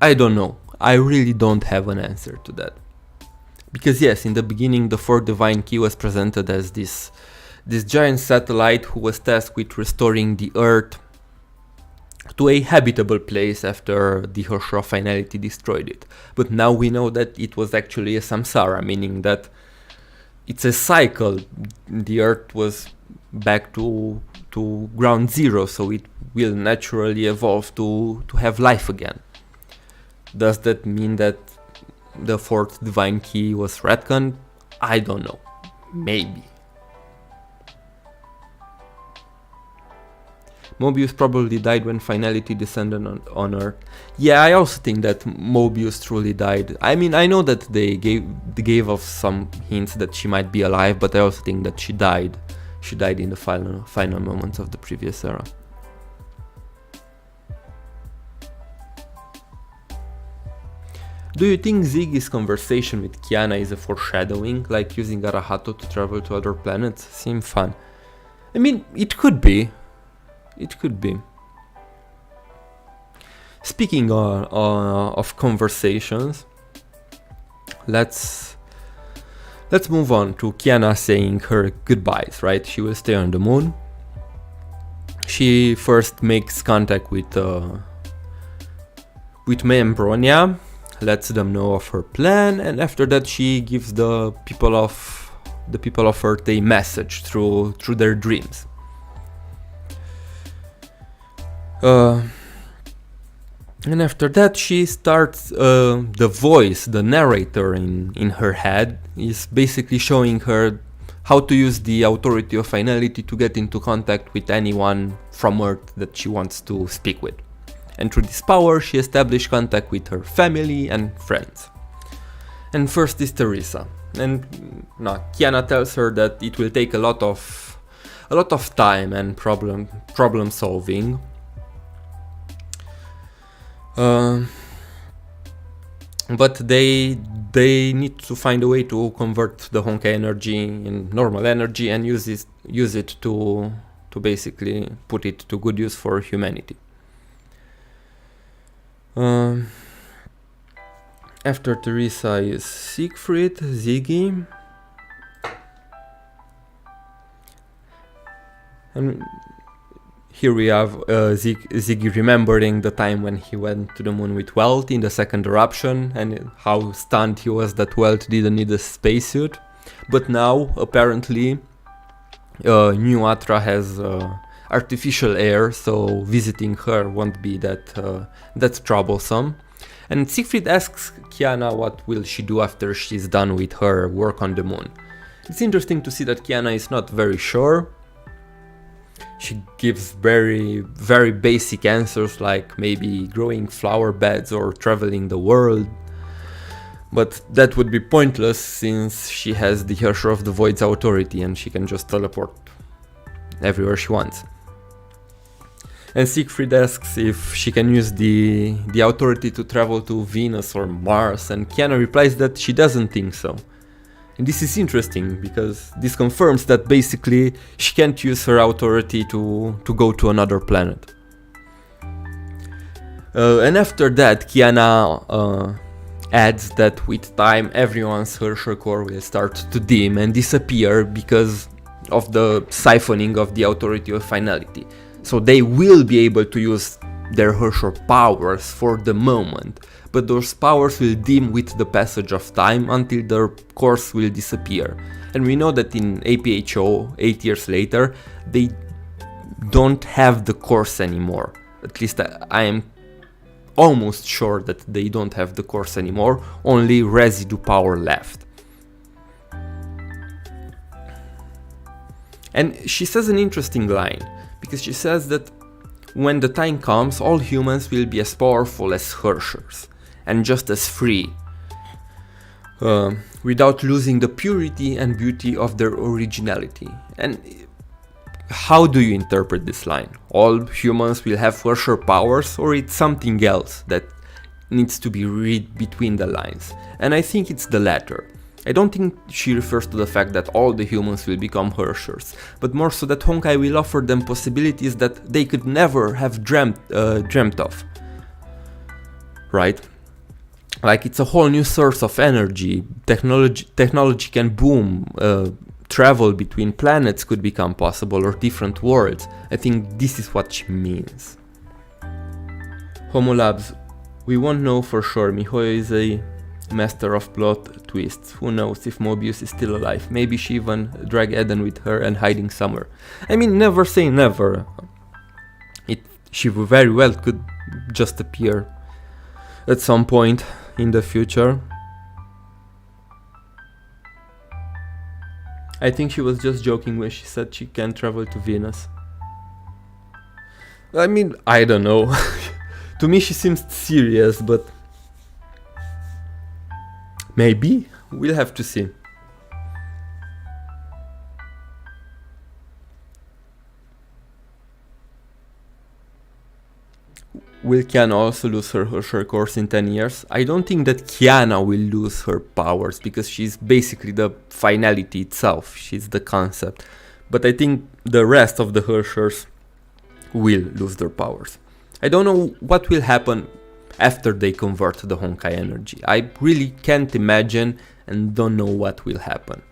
I don't know. I really don't have an answer to that. Because yes, in the beginning the fourth divine key was presented as this giant satellite who was tasked with restoring the Earth to a habitable place after the Herrscher of Finality destroyed it. But now we know that it was actually a samsara, meaning that it's a cycle. The Earth was back to ground zero, so it will naturally evolve to have life again. Does that mean that the fourth divine key was retconned? I don't know. Maybe. Mobius probably died when Finality descended on Earth. Yeah, I also think that Mobius truly died. I mean, I know that they gave off some hints that she might be alive, but I also think that she died. She died in the final moments of the previous era. Do you think Ziggy's conversation with Kiana is a foreshadowing, like using Arahato to travel to other planets? Seems fun. I mean, it could be. It could be. Speaking of conversations, let's move on to Kiana saying her goodbyes, right? She will stay on the moon. She first makes contact with Membronia, lets them know of her plan, and after that she gives the people of Earth a message through their dreams. And after that she starts, the voice, the narrator in her head is basically showing her how to use the authority of finality to get into contact with anyone from Earth that she wants to speak with. And through this power she established contact with her family and friends. And first is Teresa. And Kiana tells her that it will take a lot of time and problem solving. But they need to find a way to convert the Honkai energy in normal energy and use it to basically put it to good use for humanity. After Teresa is Siegfried, Ziggy, and here we have Ziggy remembering the time when he went to the moon with Welt in the second eruption and how stunned he was that Welt didn't need a spacesuit. But now, apparently, New Atra has artificial air, so visiting her won't be that troublesome. And Siegfried asks Kiana what will she do after she's done with her work on the moon. It's interesting to see that Kiana is not very sure. She gives very, very basic answers like maybe growing flower beds or traveling the world. But that would be pointless since she has the Herrscher of the Void's authority and she can just teleport everywhere she wants. And Siegfried asks if she can use the authority to travel to Venus or Mars, and Kiana replies that she doesn't think so. And this is interesting because this confirms that basically she can't use her authority to go to another planet. And after that, Kiana adds that with time everyone's Herrscher core will start to dim and disappear because of the siphoning of the authority of finality. So they will be able to use their Herrscher powers for the moment, but those powers will dim with the passage of time until their course will disappear. And we know that in APHO, 8 years later, they don't have the course anymore. At least I am almost sure that they don't have the course anymore, only residue power left. And she says an interesting line, because she says that when the time comes, all humans will be as powerful as Herrschers, and just as free, without losing the purity and beauty of their originality. And how do you interpret this line? All humans will have harsher powers, or it's something else that needs to be read between the lines? And I think it's the latter. I don't think she refers to the fact that all the humans will become Hershers, but more so that Honkai will offer them possibilities that they could never have dreamt of. Right? Like, it's a whole new source of energy. Technology can boom. Travel between planets could become possible, or different worlds. I think this is what she means. Homo Labs, we won't know for sure. Mihoyo is a master of plot twists. Who knows if Mobius is still alive? Maybe she even dragged Eden with her and hiding somewhere. I mean, never say never. She very well could just appear at some point in the future. I think she was just joking when she said she can travel to Venus. I mean, I don't know. To me she seems serious, but maybe? We'll have to see. Will Kiana also lose her course in 10 years? I don't think that Kiana will lose her powers, because she's basically the finality itself. She's the concept. But I think the rest of the Hershers will lose their powers. I don't know what will happen after they convert the Honkai energy. I really can't imagine and don't know what will happen.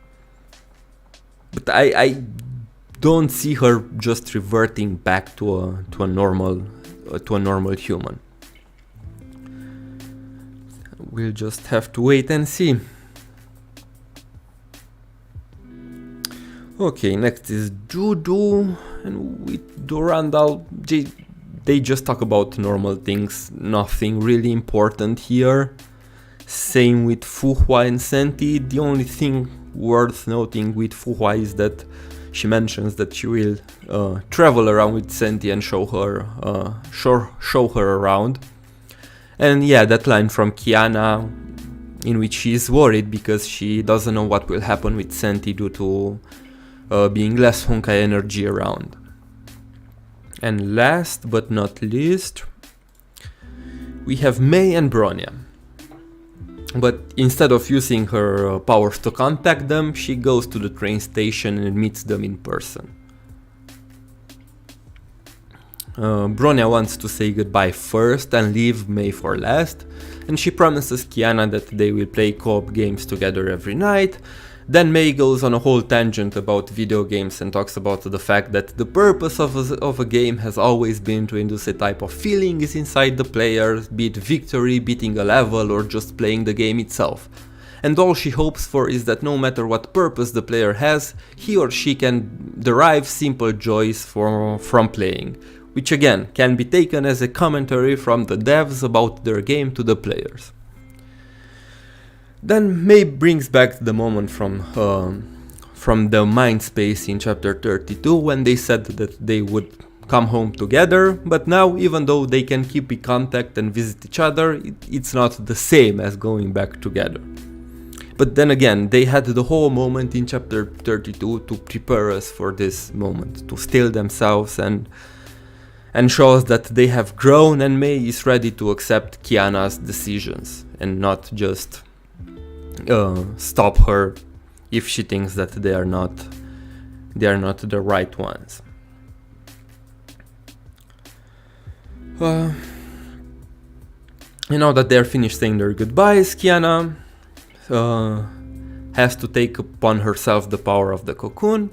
But I don't see her just reverting back to a normal human. We'll just have to wait and see. Okay, next is Judo, and with Durandal, they just talk about normal things, nothing really important here. Same with Fuhua and Senti. The only thing worth noting with Fuhua is that she mentions that she will travel around with Senti and show her around. And yeah, that line from Kiana, in which she is worried because she doesn't know what will happen with Senti due to being less Honkai energy around. And last but not least, we have Mei and Bronya. But instead of using her powers to contact them, she goes to the train station and meets them in person. Bronya wants to say goodbye first and leave Mei for last, and she promises Kiana that they will play co-op games together every night. Then Mei goes on a whole tangent about video games and talks about the fact that the purpose of a game has always been to induce a type of feelings inside the player, be it victory, beating a level, or just playing the game itself. And all she hopes for is that no matter what purpose the player has, he or she can derive simple joys from playing, which again can be taken as a commentary from the devs about their game to the players. Then Mei brings back the moment from the mind space in chapter 32 when they said that they would come home together, but now even though they can keep in contact and visit each other, it's not the same as going back together. But then again, they had the whole moment in chapter 32 to prepare us for this moment, to still themselves and show us that they have grown, and Mei is ready to accept Kiana's decisions and not just stop her if she thinks that they are not the right ones. Now that they're finished saying their goodbyes, Kiana has to take upon herself the power of the cocoon,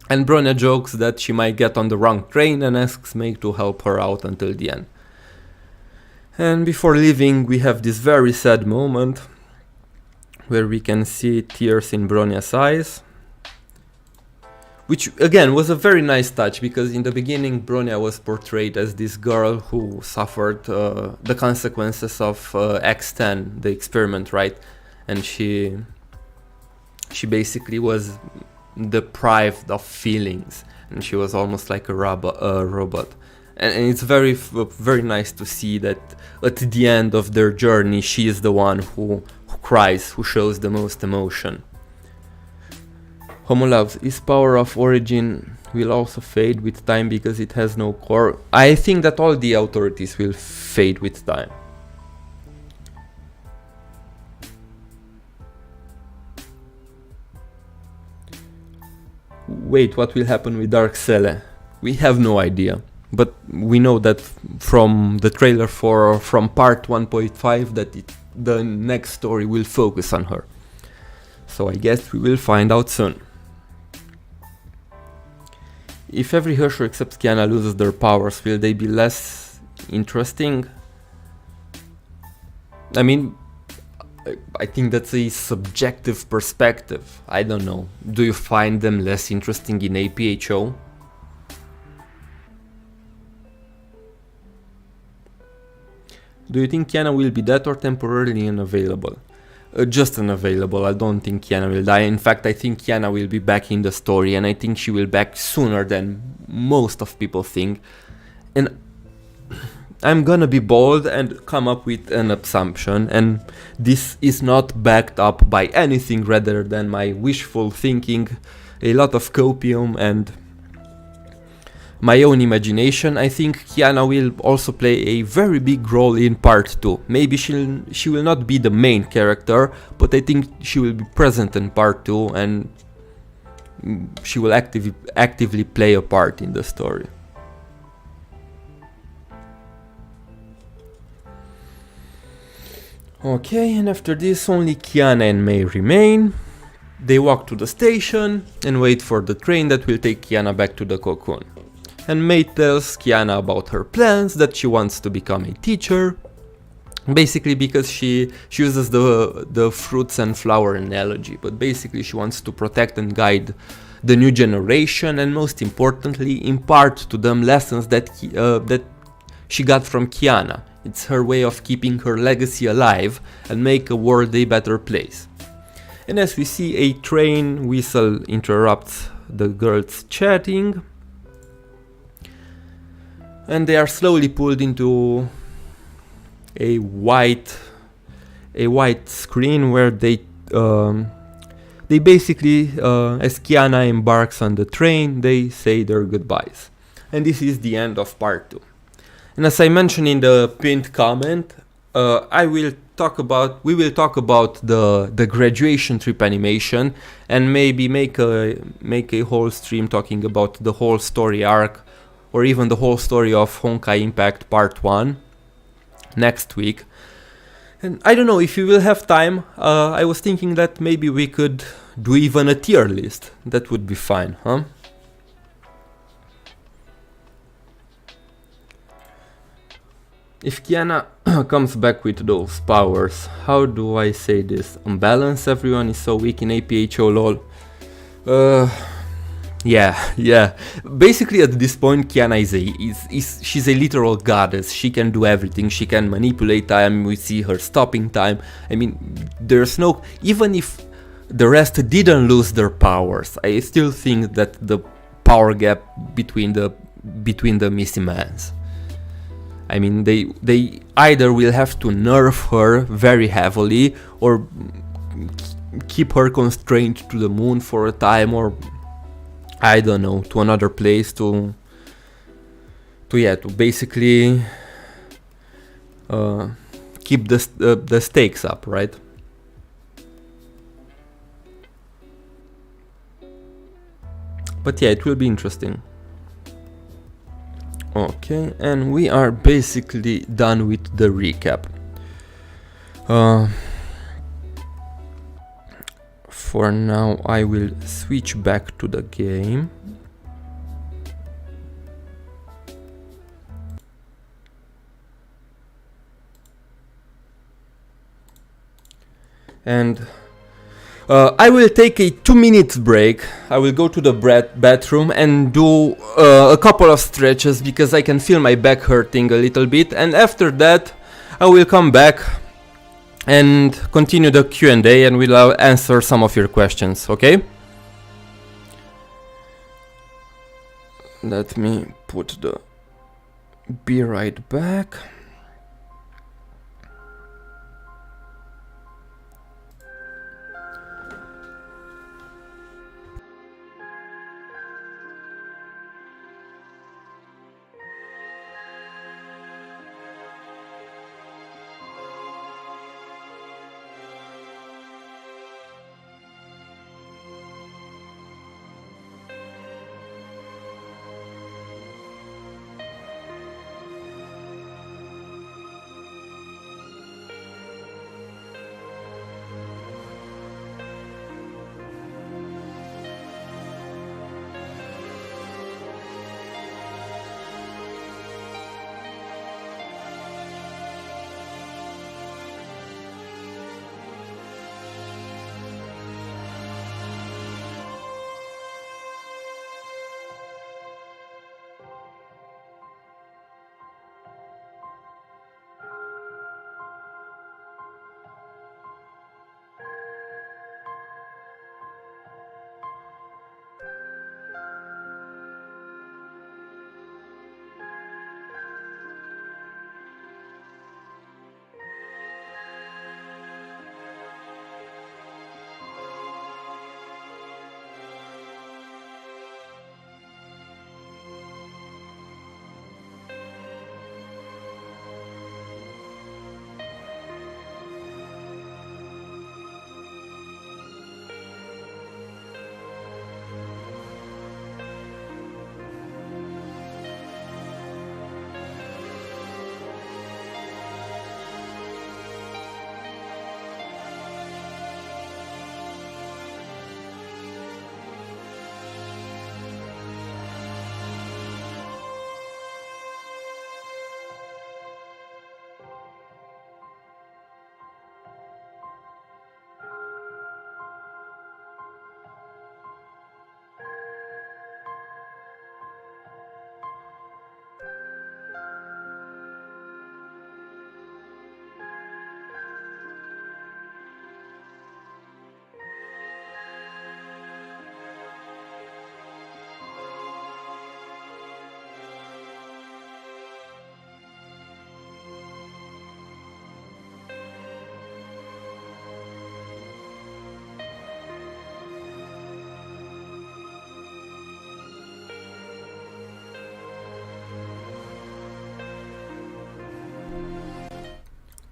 and Bronya jokes that she might get on the wrong train and asks Mei to help her out until the end. And before leaving, we have this very sad moment where we can see tears in Bronya's eyes, which again was a very nice touch, because in the beginning Bronya was portrayed as this girl who suffered the consequences of X10, the experiment, right? And she basically was deprived of feelings, and she was almost like a robot. And it's very nice to see that at the end of their journey, she is the one who cries, who shows the most emotion. Homo loves. Its power of origin will also fade with time because it has no core. I think that all the authorities will fade with time. Wait, what will happen with Dark Cele? We have no idea. But we know that from the trailer from part 1.5 that the next story will focus on her. So I guess we will find out soon. If every Herrscher except Kiana loses their powers, will they be less interesting? I mean, I think that's a subjective perspective. I don't know. Do you find them less interesting in APHO? Do you think Kiana will be dead or temporarily unavailable? Just unavailable. I don't think Kiana will die. In fact, I think Kiana will be back in the story, and I think she will back sooner than most of people think. And I'm gonna be bold and come up with an assumption, and this is not backed up by anything rather than my wishful thinking, a lot of copium, and my own imagination. I think Kiana will also play a very big role in part 2. Maybe she will not be the main character, but I think she will be present in part 2 and she will actively play a part in the story. Okay, and after this only Kiana and Mei remain. They walk to the station and wait for the train that will take Kiana back to the cocoon. And Mei tells Kiana about her plans, that she wants to become a teacher, basically because she uses the fruits and flower analogy, but basically she wants to protect and guide the new generation, and most importantly impart to them lessons that she got from Kiana. It's her way of keeping her legacy alive and make a world a better place. And as we see, a train whistle interrupts the girls chatting, and they are slowly pulled into a white screen where they basically, as Kiana embarks on the train, they say their goodbyes. And this is the end of part 2. And as I mentioned in the pinned comment, we will talk about the graduation trip animation, and maybe make a whole stream talking about the whole story arc, or even the whole story of Honkai Impact Part 1 next week. And I don't know if you will have time. I was thinking that maybe we could do even a tier list. That would be fine, huh? If Kiana comes back with those powers, how do I say this? Unbalanced, everyone is so weak in APHO, lol. Yeah. Basically, at this point, Kiana she's a literal goddess. She can do everything. She can manipulate time. We see her stopping time. I mean, there's no. Even if the rest didn't lose their powers, I still think that the power gap between the missing mans. I mean, they either will have to nerf her very heavily, or keep her constrained to the moon for a time, or I don't know, to another place to basically keep the stakes up, right? But yeah, it will be interesting. Okay, and we are basically done with the recap. For now, I will switch back to the game. And I will take a 2-minute break. I will go to the bathroom and do a couple of stretches because I can feel my back hurting a little bit. And after that, I will come back and continue the Q&A, and we'll answer some of your questions, okay? Let me put be right back.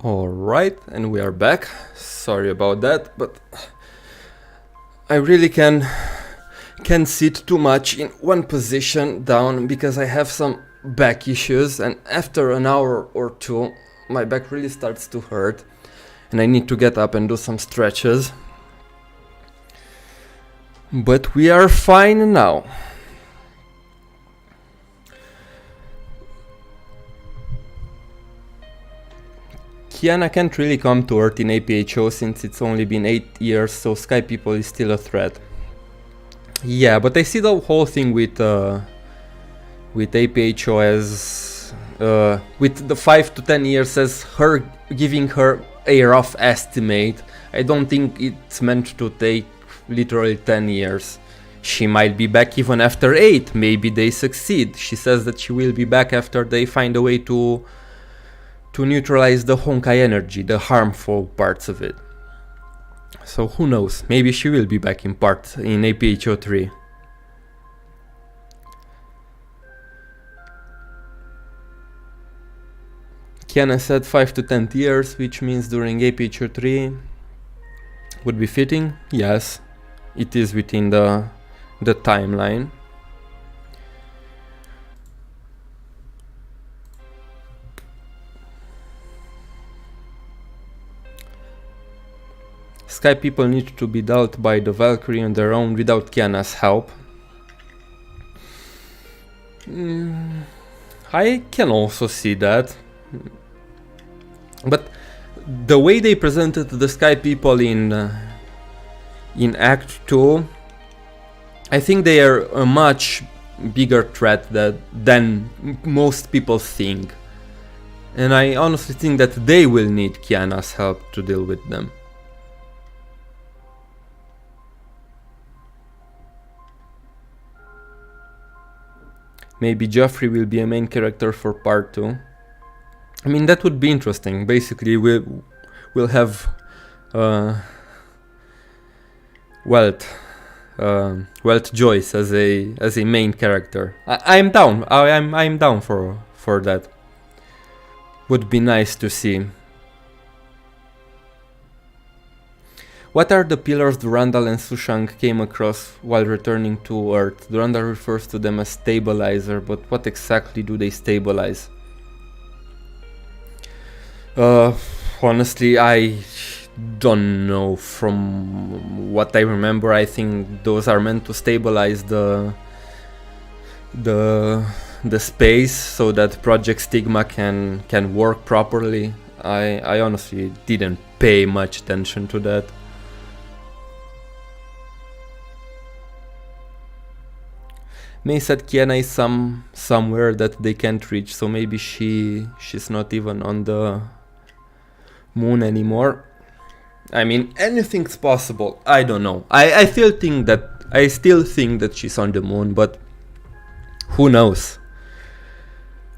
Alright, and we are back. Sorry about that, but I really can't sit too much in one position down because I have some back issues, and after an hour or two my back really starts to hurt and I need to get up and do some stretches. But we are fine now. Kiana can't really come to Earth in APHO since it's only been 8 years, so Sky People is still a threat. Yeah, but I see the whole thing with APHO as with the 5 to 10 years as her giving her a rough estimate. I don't think it's meant to take literally 10 years. She might be back even after 8, maybe they succeed. She says that she will be back after they find a way to neutralize the Honkai energy, the harmful parts of it. So who knows, maybe she will be back in APHO 3. Kiana said 5 to 10 years, which means during APHO 3 would be fitting. Yes, it is within the timeline. Sky People need to be dealt by the Valkyrie on their own without Kiana's help. I can also see that. But the way they presented the Sky People in Act 2, I think they are a much bigger threat than most people think. And I honestly think that they will need Kiana's help to deal with them. Maybe Joffrey will be a main character for part 2. I mean, that would be interesting. Basically, we'll have Welt Joyce as a main character. I'm down. I'm down for that. Would be nice to see. What are the pillars Durandal and Sushang came across while returning to Earth? Durandal refers to them as stabilizer, but what exactly do they stabilize? Honestly, I don't know. From what I remember, I think those are meant to stabilize the space so that Project Stigma can work properly. I honestly didn't pay much attention to that. May said Kiana is somewhere that they can't reach, so maybe she's not even on the moon anymore. I mean, anything's possible. I don't know. I still think that she's on the moon, but who knows?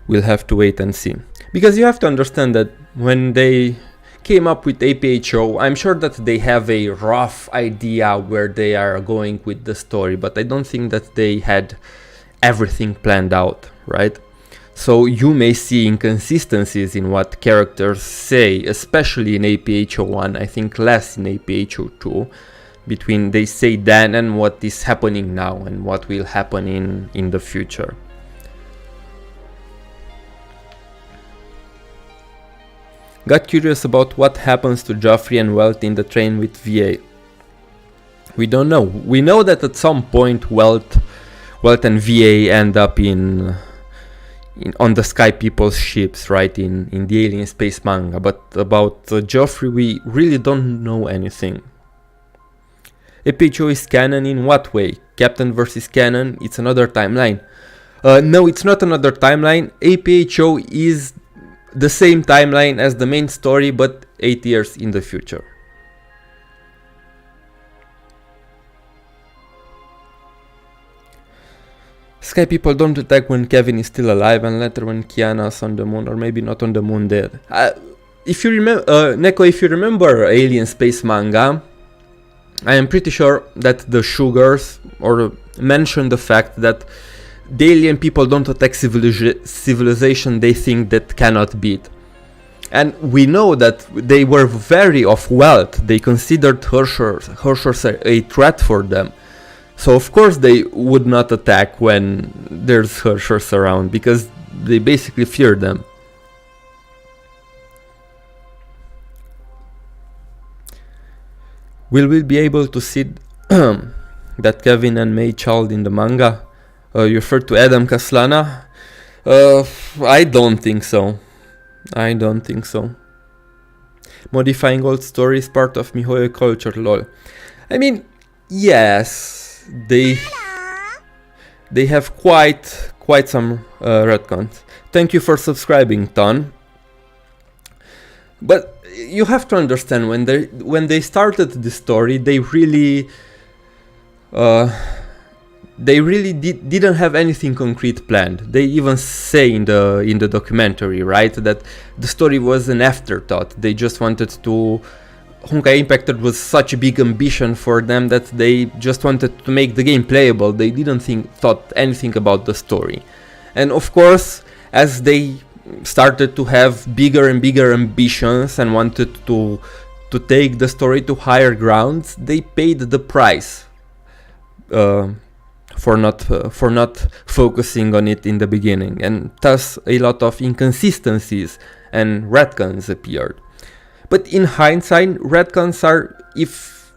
We'll have to wait and see. Because you have to understand that when they came up with APHO, I'm sure that they have a rough idea where they are going with the story, but I don't think that they had everything planned out, right? So you may see inconsistencies in what characters say, especially in APHO 1, I think less in APHO 2, between they say then and what is happening now and what will happen in the future. Got curious about what happens to Joffrey and Welt in the train with VA. We don't know. We know that at some point Welt and VA end up on the Sky People's ships, right, in the Alien Space manga, but about Joffrey we really don't know anything. APHO is canon in what way? Captain versus canon, it's another timeline. No, it's not another timeline. APHO is the same timeline as the main story, but 8 years in the future. Sky People don't attack when Kevin is still alive, and later when Kiana's on the moon, or maybe not on the moon dead. If you remember, Neko, if you remember Alien Space manga, I am pretty sure that the Sugars mentioned the fact that the alien people don't attack civilization they think that cannot beat. And we know that they were very of wealth. They considered Hershers a threat for them. So of course they would not attack when there's Hershers around, because they basically fear them. Will we be able to see that Kevin and May child in the manga? You refer to Adam Kaslana? I don't think so. I don't think so. Modifying old stories part of Mihoyo culture, lol. I mean, yes, they have quite some retcons. Thank you for subscribing, Ton. But you have to understand, when they started the story, they really didn't have anything concrete planned. They even say in the documentary, right, that the story was an afterthought. They just wanted to. Honkai Impactor was such a big ambition for them that they just wanted to make the game playable. They didn't thought anything about the story. And of course, as they started to have bigger and bigger ambitions and wanted to take the story to higher grounds, they paid the price for not focusing on it in the beginning, and thus a lot of inconsistencies and retcons appeared. But in hindsight, retcons are, if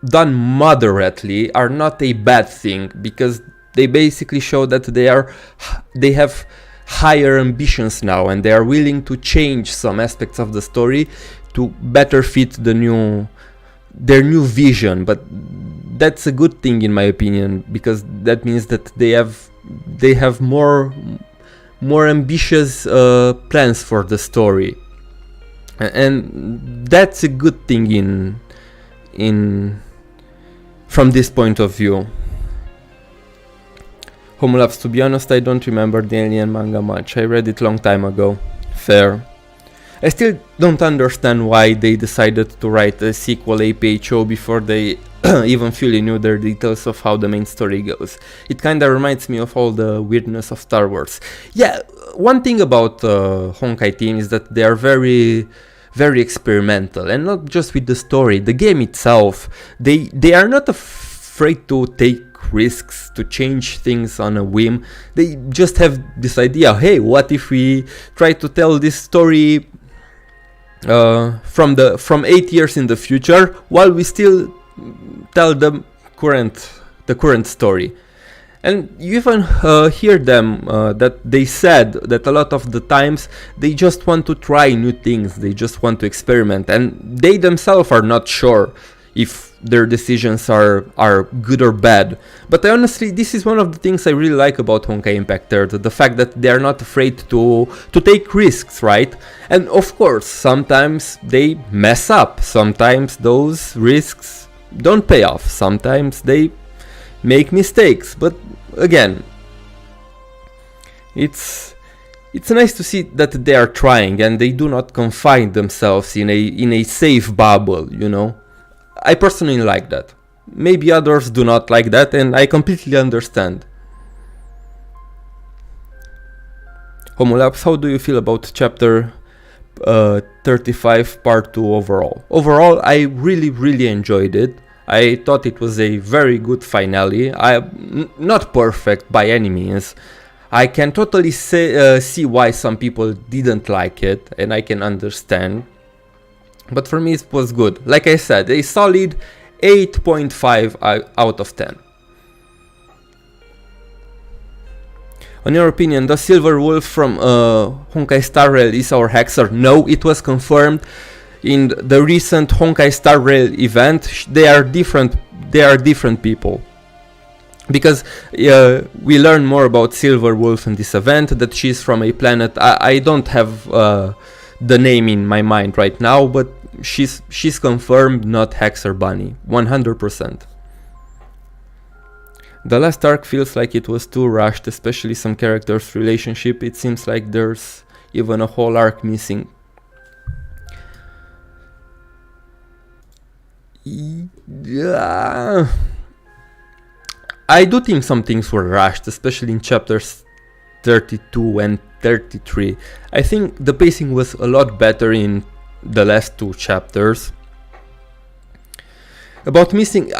done moderately, are not a bad thing, because they basically show that they have higher ambitions now, and they are willing to change some aspects of the story to better fit their new vision. But that's a good thing in my opinion, because that means that they have more ambitious plans for the story, and that's a good thing in from this point of view. Homolabs, to be honest, I don't remember the Alien manga much. I read it long time ago. Fair. I still don't understand why they decided to write a sequel APHO before they even fully knew their details of how the main story goes. It kinda reminds me of all the weirdness of Star Wars. Yeah, one thing about Honkai team is that they are very experimental, and not just with the story. The game itself, they are not afraid to take risks, to change things on a whim. They just have this idea, hey, what if we try to tell this story from 8 years in the future, while we still tell the current story. And you even hear them that they said that a lot of the times they just want to try new things, they just want to experiment, and they themselves are not sure if their decisions are good or bad. But honestly, this is one of the things I really like about Honkai Impact 3, the fact that they are not afraid to take risks, right? And of course, sometimes they mess up, sometimes those risks don't pay off, sometimes they make mistakes, but again, it's nice to see that they are trying and they do not confine themselves in a safe bubble, you know? I personally like that. Maybe others do not like that, and I completely understand. Homolabs, how do you feel about chapter 35 part 2 overall? Overall, I really enjoyed it. I thought it was a very good finale. Not perfect by any means. I can totally see why some people didn't like it, and I can understand. But for me it was good. Like I said, a solid 8.5 out of 10. On your opinion, does Silver Wolf from Honkai Star Rail is our Hexer? No, it was confirmed in the recent Honkai Star Rail event. They are different people. Because we learn more about Silver Wolf in this event, that she's from a planet. I don't have the name in my mind right now, but she's confirmed not Hexer Bunny, 100%. The last arc feels like it was too rushed, especially some characters' relationship. It seems like there's even a whole arc missing. Yeah, I do think some things were rushed, especially in chapters 32 and 33. I think the pacing was a lot better in the last two chapters. About missing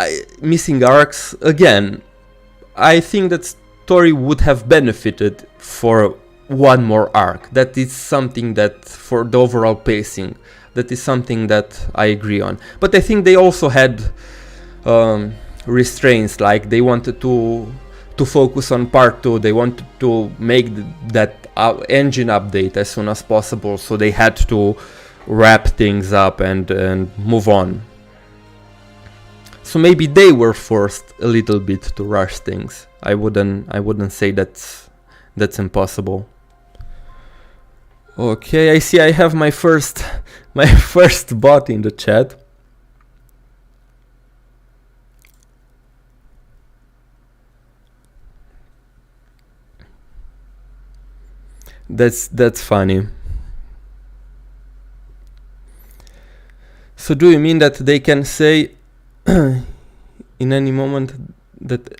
arcs, again, I think that story would have benefited for one more arc. That is something that, for the overall pacing, that is something that I agree on. But I think they also had restraints, like they wanted to focus on part 2, they wanted to make that engine update as soon as possible, so they had to wrap things up and move on. So maybe they were forced a little bit to rush things. I wouldn't say that's impossible. Okay, I see I have my first bot in the chat. That's funny. So do you mean that they can say in any moment that...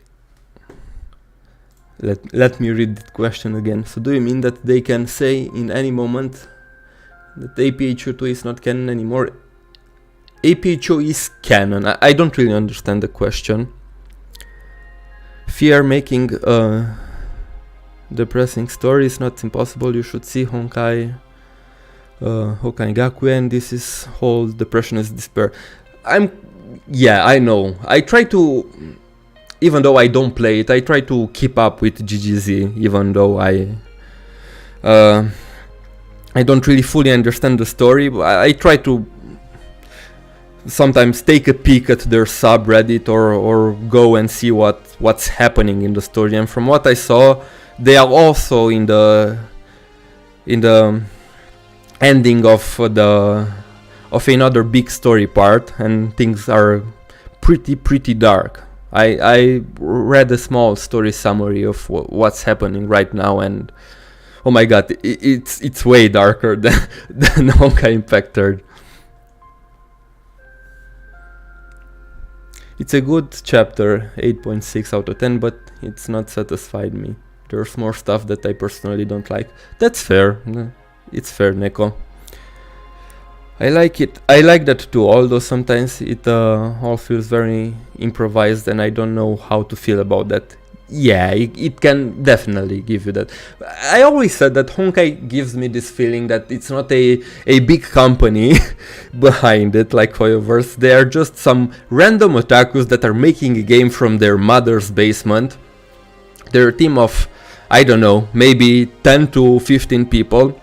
Let me read the question again. So do you mean that they can say in any moment that APHO2 is not canon anymore? APHO is canon. I don't really understand the question. Fear making depressing story is not impossible. You should see Honkai Gaku, and this is whole depression is despair. Yeah, I know. I try to, even though I don't play it, I try to keep up with GGZ, even though I don't really fully understand the story. But I try to sometimes take a peek at their subreddit or go and see what's happening in the story. And from what I saw, they are also in the ending of another big story part, and things are pretty dark. I read a small story summary of what's happening right now, and oh my god, it's way darker than Honkai Impact 3rd. It's a good chapter, 8.6 out of 10, but it's not satisfied me. There's more stuff that I personally don't like. That's fair. It's fair, Neko. I like it. I like that too, although sometimes it all feels very improvised and I don't know how to feel about that. Yeah, it can definitely give you that. I always said that Honkai gives me this feeling that it's not a big company behind it, like Hoyoverse. They are just some random otakus that are making a game from their mother's basement. They're a team of, I don't know, maybe 10 to 15 people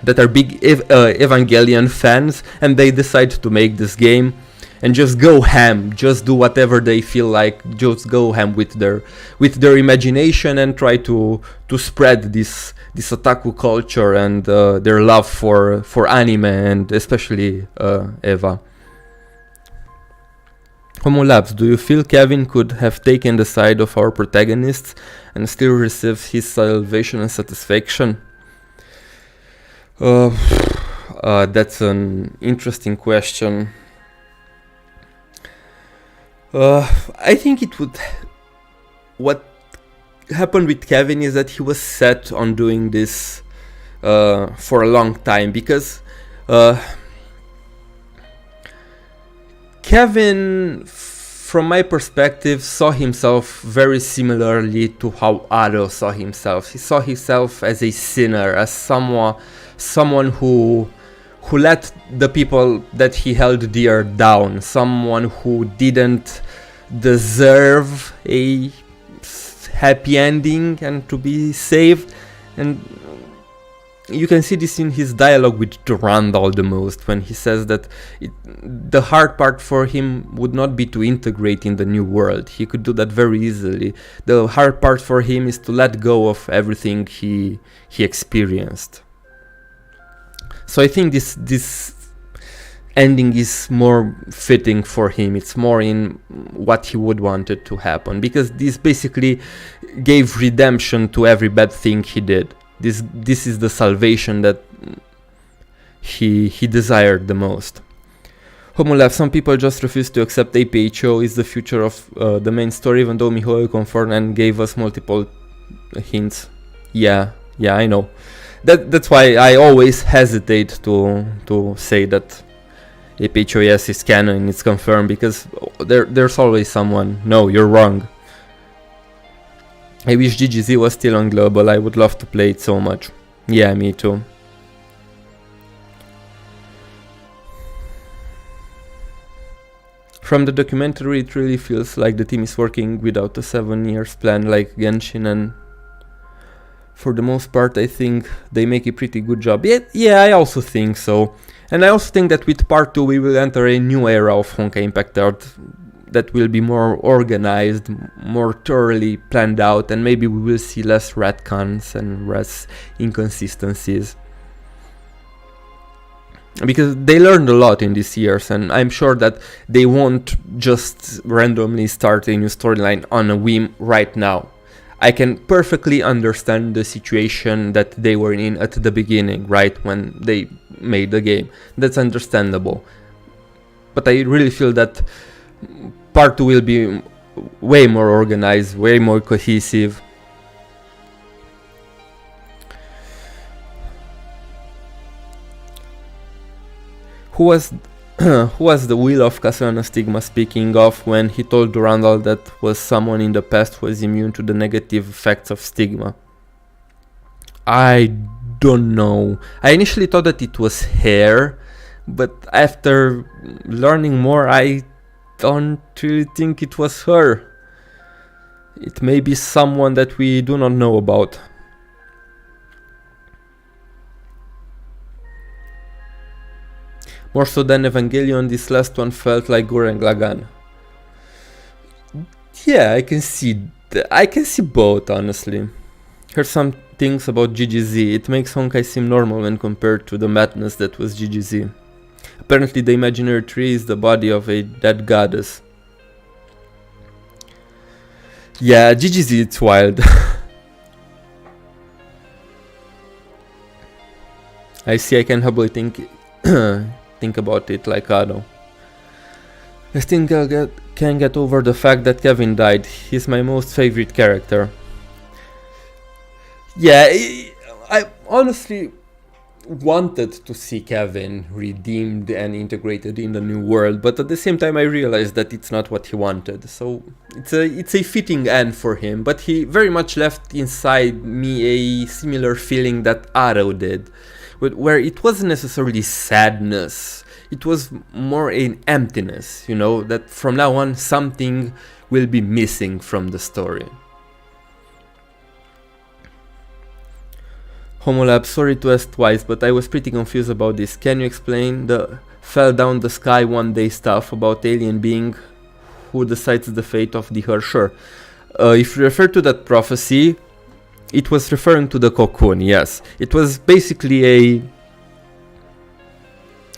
that are big Evangelion fans, and they decide to make this game and just go ham, just do whatever they feel like, just go ham with their imagination and try to spread this otaku culture and their love for anime and especially Eva. Homo Labs, do you feel Kevin could have taken the side of our protagonists and still receive his salvation and satisfaction? That's an interesting question. I think it would... What happened with Kevin is that he was set on doing this for a long time, because Kevin, from my perspective, saw himself very similarly to how Aro saw himself. He saw himself as a sinner, as someone who let the people that he held dear down, someone who didn't deserve a happy ending and to be saved. And you can see this in his dialogue with Durandal the most, when he says that the hard part for him would not be to integrate in the new world. He could do that very easily. The hard part for him is to let go of everything he experienced. So I think this ending is more fitting for him. It's more in what he would want it to happen, because this basically gave redemption to every bad thing he did. This is the salvation that he desired the most. Homolab, some people just refuse to accept APHO is the future of the main story, even though Mihoyo confirmed and gave us multiple hints. Yeah, I know. That's why I always hesitate to say that APHOS is canon, it's confirmed, because there's always someone, no, you're wrong. I wish GGZ was still on global, I would love to play it so much. Yeah, me too. From the documentary, it really feels like the team is working without a 7 years plan like Genshin, and for the most part I think they make a pretty good job. Yeah, I also think so. And I also think that with part 2 we will enter a new era of Honkai Impact Art that will be more organized, more thoroughly planned out, and maybe we will see less retcons and less inconsistencies. Because they learned a lot in these years, and I'm sure that they won't just randomly start a new storyline on a whim right now. I can perfectly understand the situation that they were in at the beginning, right, when they made the game. That's understandable. But I really feel that part 2 will be way more organized, way more cohesive. Who was the Will of Castlevania Stigma speaking of when he told Durandal that was someone in the past who was immune to the negative effects of Stigma? I don't know. I initially thought that it was Hair, but after learning more I don't really think it was her. It may be someone that we do not know about. More so than Evangelion, this last one felt like Gurren Lagann. Yeah, I can see both, honestly. Here's some things about GGZ. It makes Honkai seem normal when compared to the madness that was GGZ. Apparently the imaginary tree is the body of a dead goddess. Yeah, GGZ, it's wild. I see I can humbly think about it like Ado. I think I can get over the fact that Kevin died. He's my most favorite character. Yeah, I honestly wanted to see Kevin redeemed and integrated in the new world, but at the same time I realized that it's not what he wanted. So it's a fitting end for him, but he very much left inside me a similar feeling that Aro did, where it wasn't necessarily sadness, it was more an emptiness, you know, that from now on something will be missing from the story. Homolab, sorry to ask twice, but I was pretty confused about this. Can you explain the fell down the sky one day stuff about alien being who decides the fate of the her? Sure. If you refer to that prophecy, it was referring to the cocoon, yes. It was basically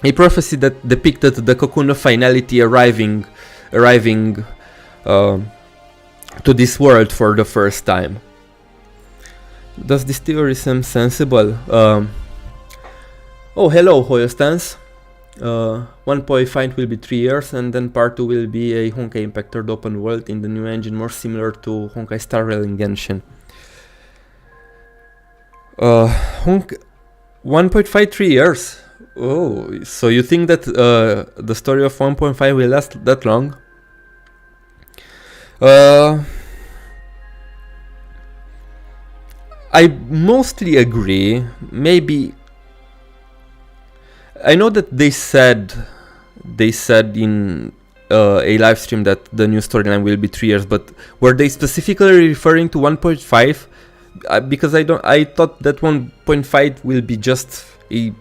a prophecy that depicted the cocoon of finality arriving to this world for the first time. Does this theory seem sensible? Oh, hello, Hoyostans. 1.5 will be 3 years, and then part 2 will be a Honkai Impact Third open world in the new engine, more similar to Honkai Star Rail in Genshin. 1.5 3 years. Oh, so you think that the story of 1.5 will last that long? I mostly agree. Maybe I know that they said in a live stream that the new storyline will be 3 years, but were they specifically referring to 1.5? Because I thought that 1.5 will be just a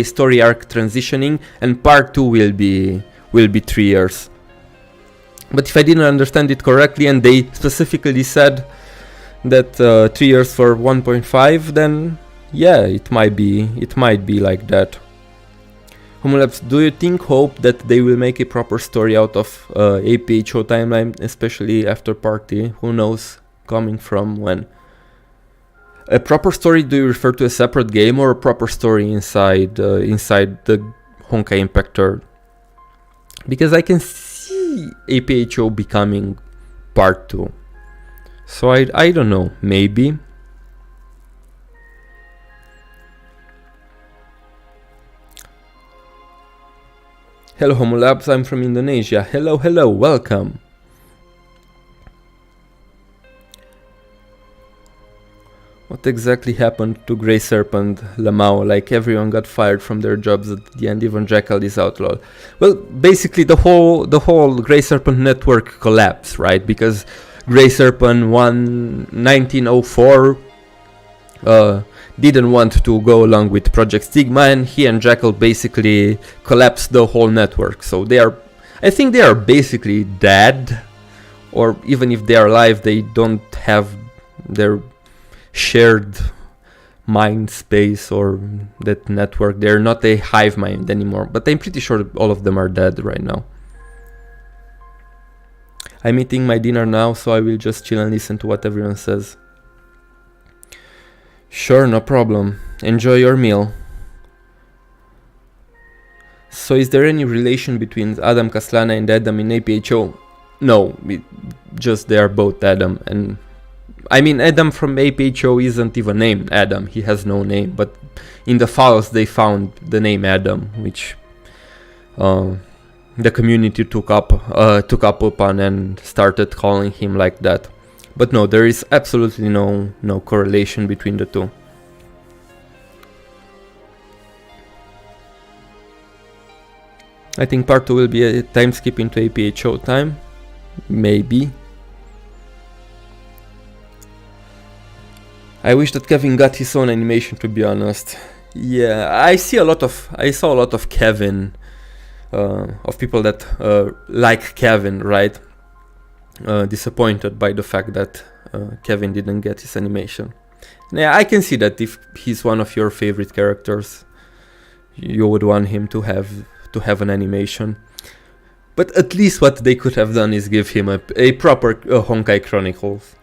story arc transitioning, and part 2 will be 3 years. But if I didn't understand it correctly, and they specifically said that 3 years for 1.5, then yeah, it might be like that. Homolabs, do you hope that they will make a proper story out of APHO timeline, especially after party? Who knows, coming from when? A proper story, do you refer to a separate game or a proper story inside the Honkai Impact Third? Because I can see APHO becoming part 2. So I don't know, maybe. Hello Homo Labs, I'm from Indonesia. Hello, hello, welcome. What exactly happened to Grey Serpent Lamau? Like everyone got fired from their jobs at the end, even Jackal is outlawed. Well, basically the whole Grey Serpent network collapsed, right? Because Grey Serpent 1904 didn't want to go along with Project Stigma, and he and Jackal basically collapsed the whole network. So I think they are basically dead, or even if they are alive, they don't have their shared mind space or that network. They're not a hive mind anymore, but I'm pretty sure all of them are dead right now. I'm eating my dinner now, so I will just chill and listen to what everyone says. Sure, no problem. Enjoy your meal. So is there any relation between Adam Kaslana and Adam in APHO? No, just they are both Adam. And I mean, Adam from APHO isn't even named Adam. He has no name, but in the files they found the name Adam, which the community took up upon and started calling him like that. But no, there is absolutely no correlation between the two. I think part 2 will be a time skip into APHO time. Maybe. I wish that Kevin got his own animation, to be honest. Yeah, I saw a lot of Kevin, of people that like Kevin, right? Disappointed by the fact that Kevin didn't get his animation. Yeah, I can see that if he's one of your favorite characters, you would want him to have an animation. But at least what they could have done is give him a proper Honkai Chronicles.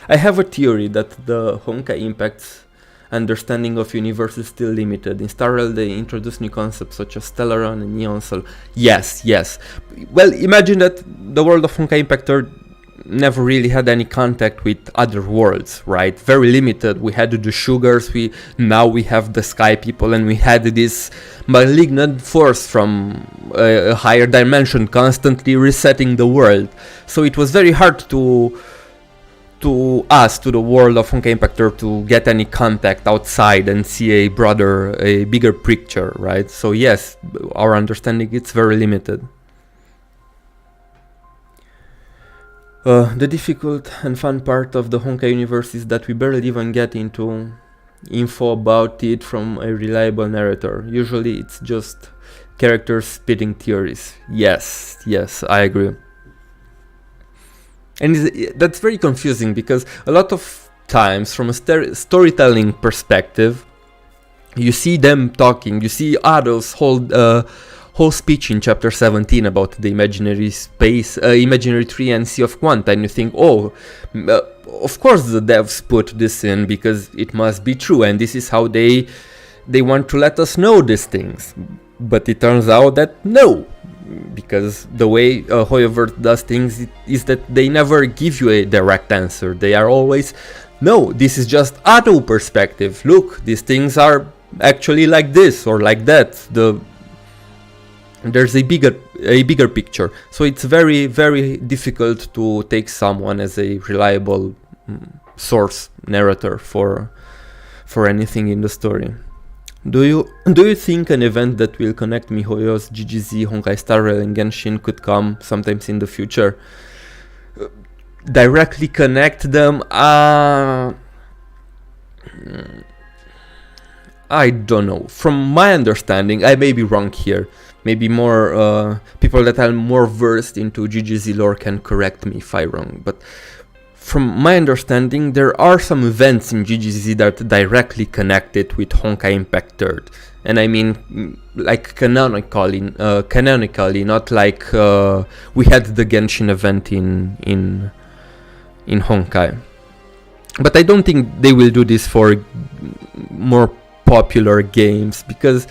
I have a theory that the Honkai Impact's understanding of universe is still limited. In Star Rail they introduce new concepts such as Stellaron and Neon Soul. Yes. Well, imagine that the world of Honkai Impact Earth never really had any contact with other worlds, right? Very limited. We had the Sugars, now we have the Sky People, and we had this malignant force from a higher dimension constantly resetting the world. So it was very hard to the world of Honkai Impact Earth to get any contact outside and see a bigger picture, right? So yes, our understanding is very limited. The difficult and fun part of the Honkai universe is that we barely even get into info about it from a reliable narrator. Usually it's just characters spitting theories. Yes, I agree. And that's very confusing because a lot of times from a storytelling perspective, you see them talking, you see Ado's whole speech in chapter 17 about the imaginary space, imaginary tree and sea of Quanta, and you think, of course the devs put this in because it must be true and this is how they want to let us know these things. But it turns out that no, because the way Hoyoverse does things is that they never give you a direct answer. They are always, no, this is just Ado perspective. Look, these things are actually like this or like that. There's a bigger picture. So it's very, very difficult to take someone as a reliable source narrator for anything in the story. Do you think an event that will connect MiHoYo's GGZ, Honkai Star Rail and Genshin could come sometimes in the future? Directly connect them? I don't know. From my understanding, I may be wrong here. Maybe more people that are more versed into GGZ lore can correct me if I'm wrong. But from my understanding, there are some events in GGZ that directly connected with Honkai Impact Third. And I mean, like canonically, not like we had the Genshin event in Honkai. But I don't think they will do this for more popular games, because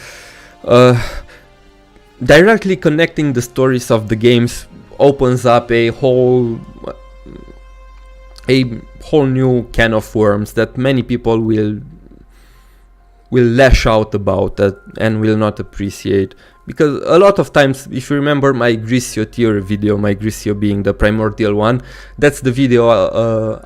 directly connecting the stories of the games opens up a whole new can of worms that many people will will lash out about that and will not appreciate. Because a lot of times, if you remember my Grisio tier video, my Grisio being the primordial one, that's the video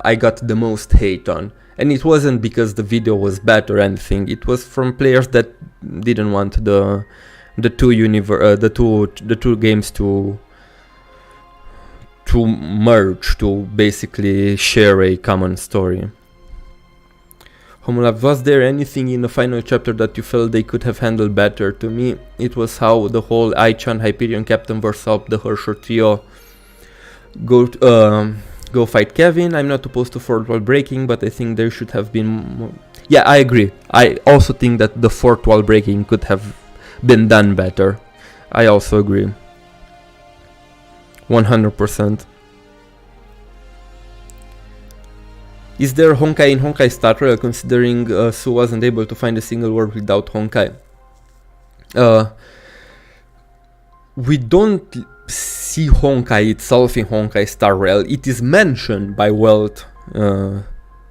I got the most hate on. And it wasn't because the video was bad or anything. It was from players that didn't want the two games to merge, to basically share a common story. Homolab, was there anything in the final chapter that you felt they could have handled better? To me, it was how the whole Aichan, Hyperion Captain vs. the Herrscher trio go fight Kevin. I'm not opposed to fourth wall breaking, but I think there should have been more. Yeah, I agree. I also think that the fourth wall breaking could have been done better. I also agree. 100%. Is there Honkai in Honkai Star Rail, considering Sue wasn't able to find a single word without Honkai? We don't see Honkai itself in Honkai Star Rail. It is mentioned by Welt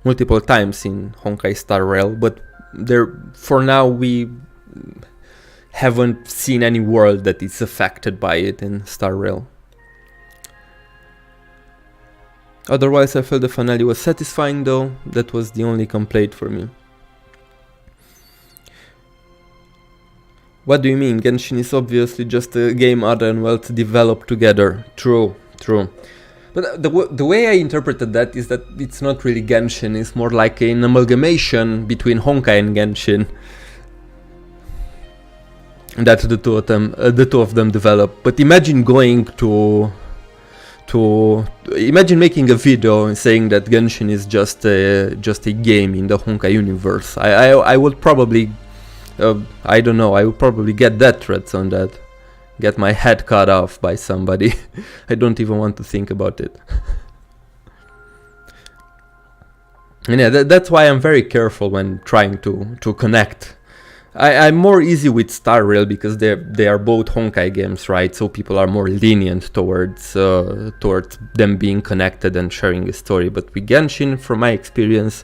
multiple times in Honkai Star Rail, but for now we haven't seen any world that is affected by it in Star Rail. Otherwise, I felt the finale was satisfying, though. That was the only complaint for me. What do you mean? Genshin is obviously just a game Ada and Welt developed together. True. But the way I interpreted that is that it's not really Genshin, it's more like an amalgamation between Honkai and Genshin. That the two of them developed. But imagine going imagine making a video and saying that Genshin is just a game in the Honkai universe. I would probably I don't know, I would probably get death threats on that. Get my head cut off by somebody. I don't even want to think about it. And yeah, that's why I'm very careful when trying to connect. I'm more easy with Star Rail because they are both Honkai games, right? So people are more lenient towards them being connected and sharing a story. But with Genshin, from my experience,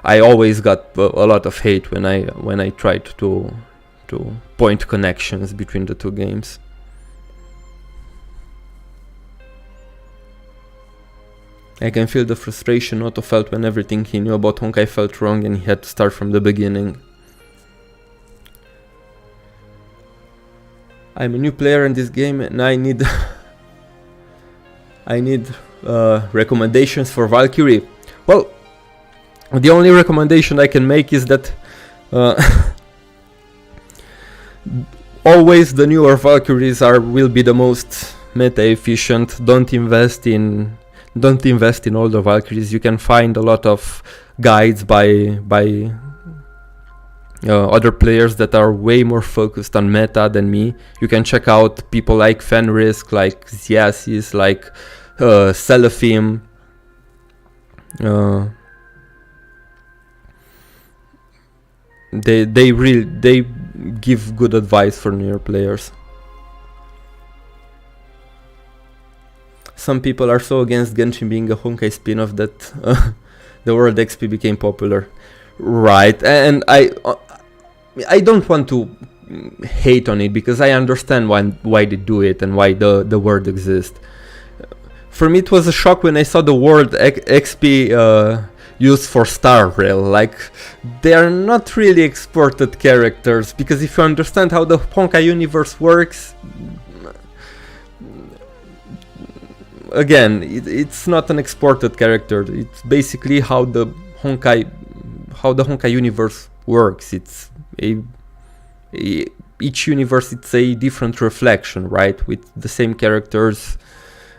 I always got a lot of hate when I tried to point connections between the two games. I can feel the frustration Otto felt when everything he knew about Honkai felt wrong and he had to start from the beginning. I'm a new player in this game and I need recommendations for Valkyrie. Well, the only recommendation I can make is that always the newer Valkyries will be the most meta efficient. Don't invest in older Valkyries. You can find a lot of guides by other players that are way more focused on meta than me. You can check out people like Fenrisk, like Ziasis, like Seraphim. They give good advice for newer players. Some people are so against Genshin being a Honkai spin-off that the World XP became popular. Right, and I don't want to hate on it because I understand why they do it and why the word exists. For me, it was a shock when I saw the word XP used for Star Rail. Like, they are not really exported characters, because if you understand how the Honkai universe works, again, it's not an exported character. It's basically how the Honkai universe works. It's each universe, it's a different reflection, right, with the same characters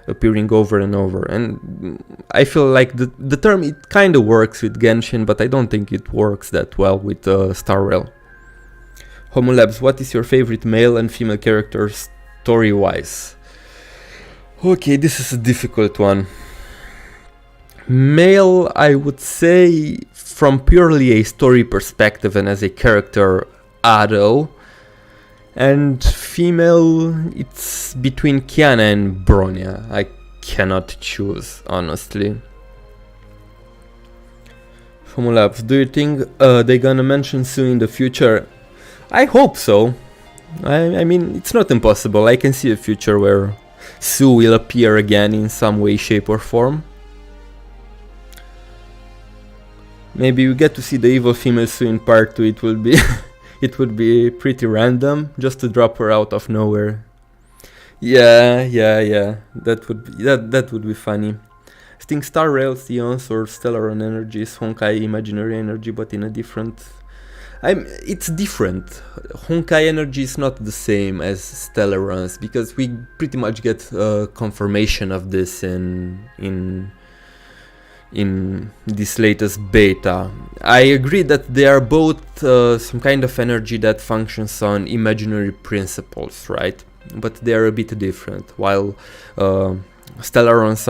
appearing over and over. And I feel like the term, it kind of works with Genshin, but I don't think it works that well with Star Rail. Homolabs, what is your favorite male and female character story-wise? Okay, this is a difficult one. Male, I would say, from purely a story perspective and as a character, Ado. And female, it's between Kiana and Bronya. I cannot choose, honestly. Homolabs, do you think they gonna mention Sue in the future? I hope so. I mean, it's not impossible. I can see a future where Sue will appear again in some way, shape or form. Maybe we get to see the evil female Sue in part 2. It will be it would be pretty random just to drop her out of nowhere. Yeah. That would be funny. I think Star Rails, Eons, or Stellar on Energy is Honkai imaginary energy, but in a different. It's different. Honkai energy is not the same as Stellar runs because we pretty much get confirmation of this in this latest beta. I agree that they are both some kind of energy that functions on imaginary principles, right? But they are a bit different. While Stellarons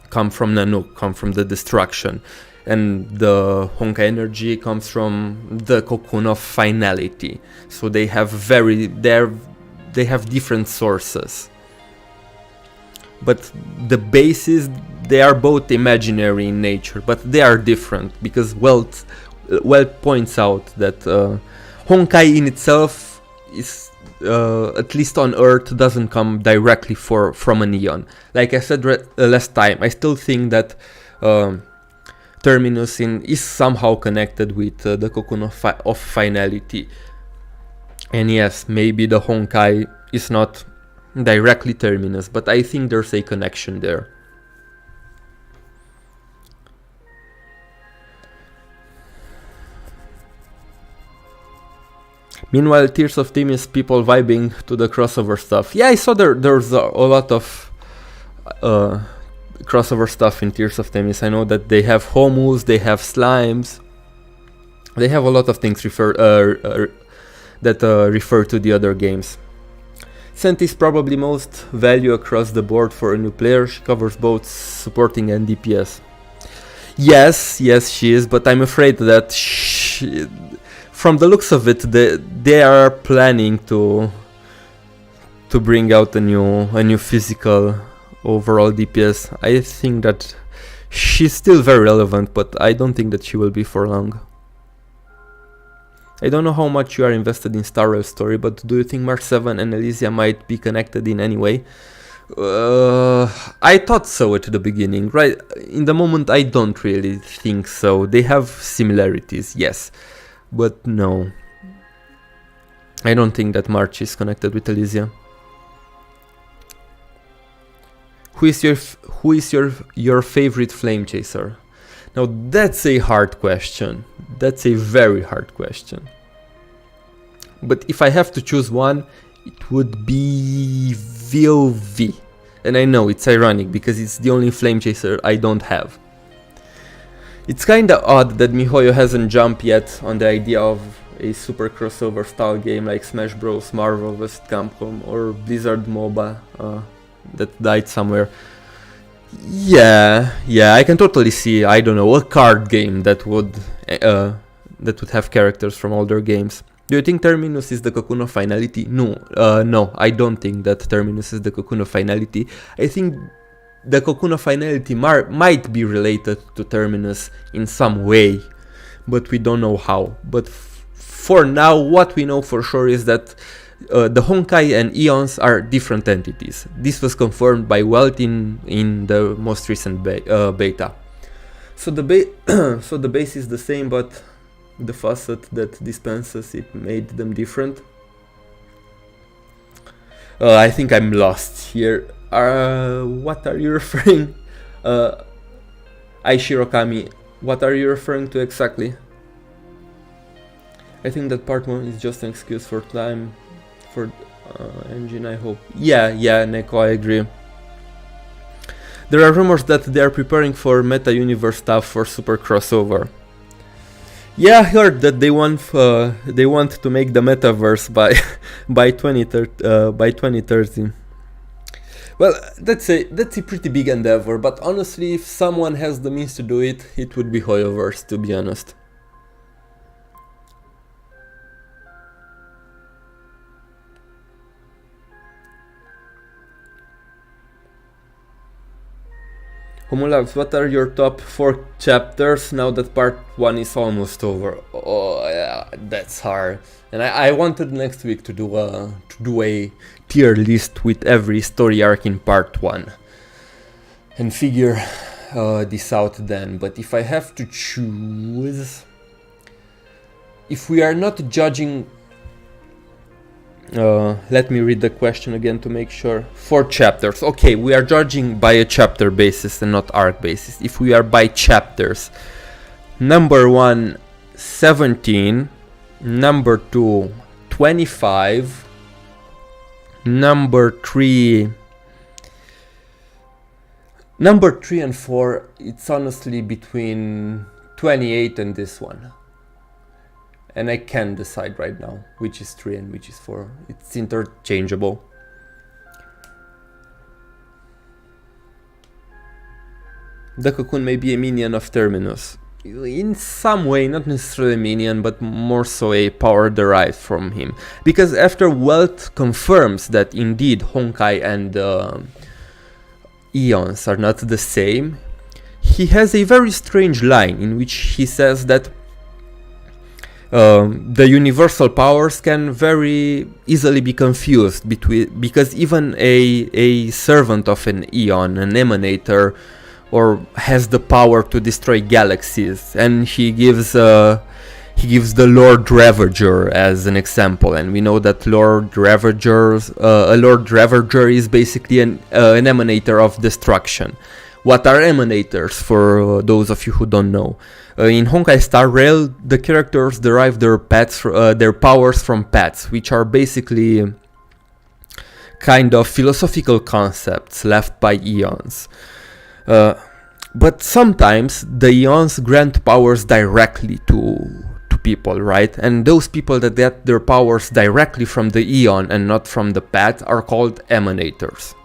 come from Nanook, come from the destruction, and the Honkai energy comes from the cocoon of finality. So they have different sources. But the basis, they are both imaginary in nature, but they are different because Welt points out that Honkai in itself is, at least on Earth, doesn't come directly from an Eon. Like I said last time, I still think that Terminus is somehow connected with the cocoon of finality. And yes, maybe the Honkai is not directly Terminus, but I think there's a connection there. Meanwhile, Tears of Themis people vibing to the crossover stuff. Yeah, I saw there's a lot of crossover stuff in Tears of Themis. I know that they have Homus, they have Slimes, they have a lot of things refer to the other games. Cent is probably most value across the board for a new player. She covers both supporting and DPS. Yes, she is, but I'm afraid that from the looks of it, they are planning to bring out a new physical overall DPS. I think that she's still very relevant, but I don't think that she will be for long. I don't know how much you are invested in Star Rail's story, but do you think Mark 7 and Elysia might be connected in any way? I thought so at the beginning, right? In the moment, I don't really think so. They have similarities, yes, but no. I don't think that March is connected with Elysia. Who is your favorite flame chaser? Now that's a hard question. That's a very hard question. But if I have to choose one, it would be VOV. And I know it's ironic because it's the only flame chaser I don't have. It's kinda odd that MiHoYo hasn't jumped yet on the idea of a super crossover style game like Smash Bros, Marvel vs Capcom or Blizzard MOBA that died somewhere. Yeah, I can totally see, I don't know, a card game that would have characters from older games. Do you think Terminus is the cocoon of finality? No, I don't think that Terminus is the cocoon of finality. I think the cocoon of finality might be related to Terminus in some way, but we don't know how. But for now, what we know for sure is that the Honkai and Eons are different entities. This was confirmed by Welt in the most recent beta. So the base is the same, but the facet that dispenses it made them different. I think I'm lost here. What are you referring? Aishirokami, what are you referring to exactly? I think that part 1 is just an excuse for time for engine, I hope. Yeah, Neko, I agree. There are rumors that they are preparing for meta universe stuff for super crossover. Yeah, I heard that they want to make the metaverse by 2030. Well, that's a pretty big endeavor, but honestly, if someone has the means to do it, it would be Hoyoverse, to be honest. Homolabs, what are your top 4 chapters now that part 1 is almost over? Oh yeah, that's hard. And I wanted next week to do a tier list with every story arc in part 1 and figure this out then. But if I have to choose, if we are not judging, let me read the question again to make sure. 4 chapters. Okay, we are judging by a chapter basis and not arc basis. If we are by chapters, number 1, 17, number 2, 25, number 3 and 4, it's honestly between 28 and this one. And I can't decide right now which is 3 and which is 4. It's interchangeable. The cocoon may be a minion of Terminus. In some way, not necessarily a minion, but more so a power derived from him. Because after Wealth confirms that indeed Honkai and Eons are not the same, he has a very strange line in which he says that the universal powers can very easily be confused because even a servant of an Eon, an emanator, or has the power to destroy galaxies, and he gives the Lord Ravager as an example, and we know that a Lord Ravager is basically an emanator of destruction. What are emanators, for those of you who don't know? In Honkai Star Rail, the characters derive their powers from pets, which are basically kind of philosophical concepts left by Eons. But sometimes the Eons grant powers directly to people, right? And those people that get their powers directly from the Eon and not from the pet are called emanators.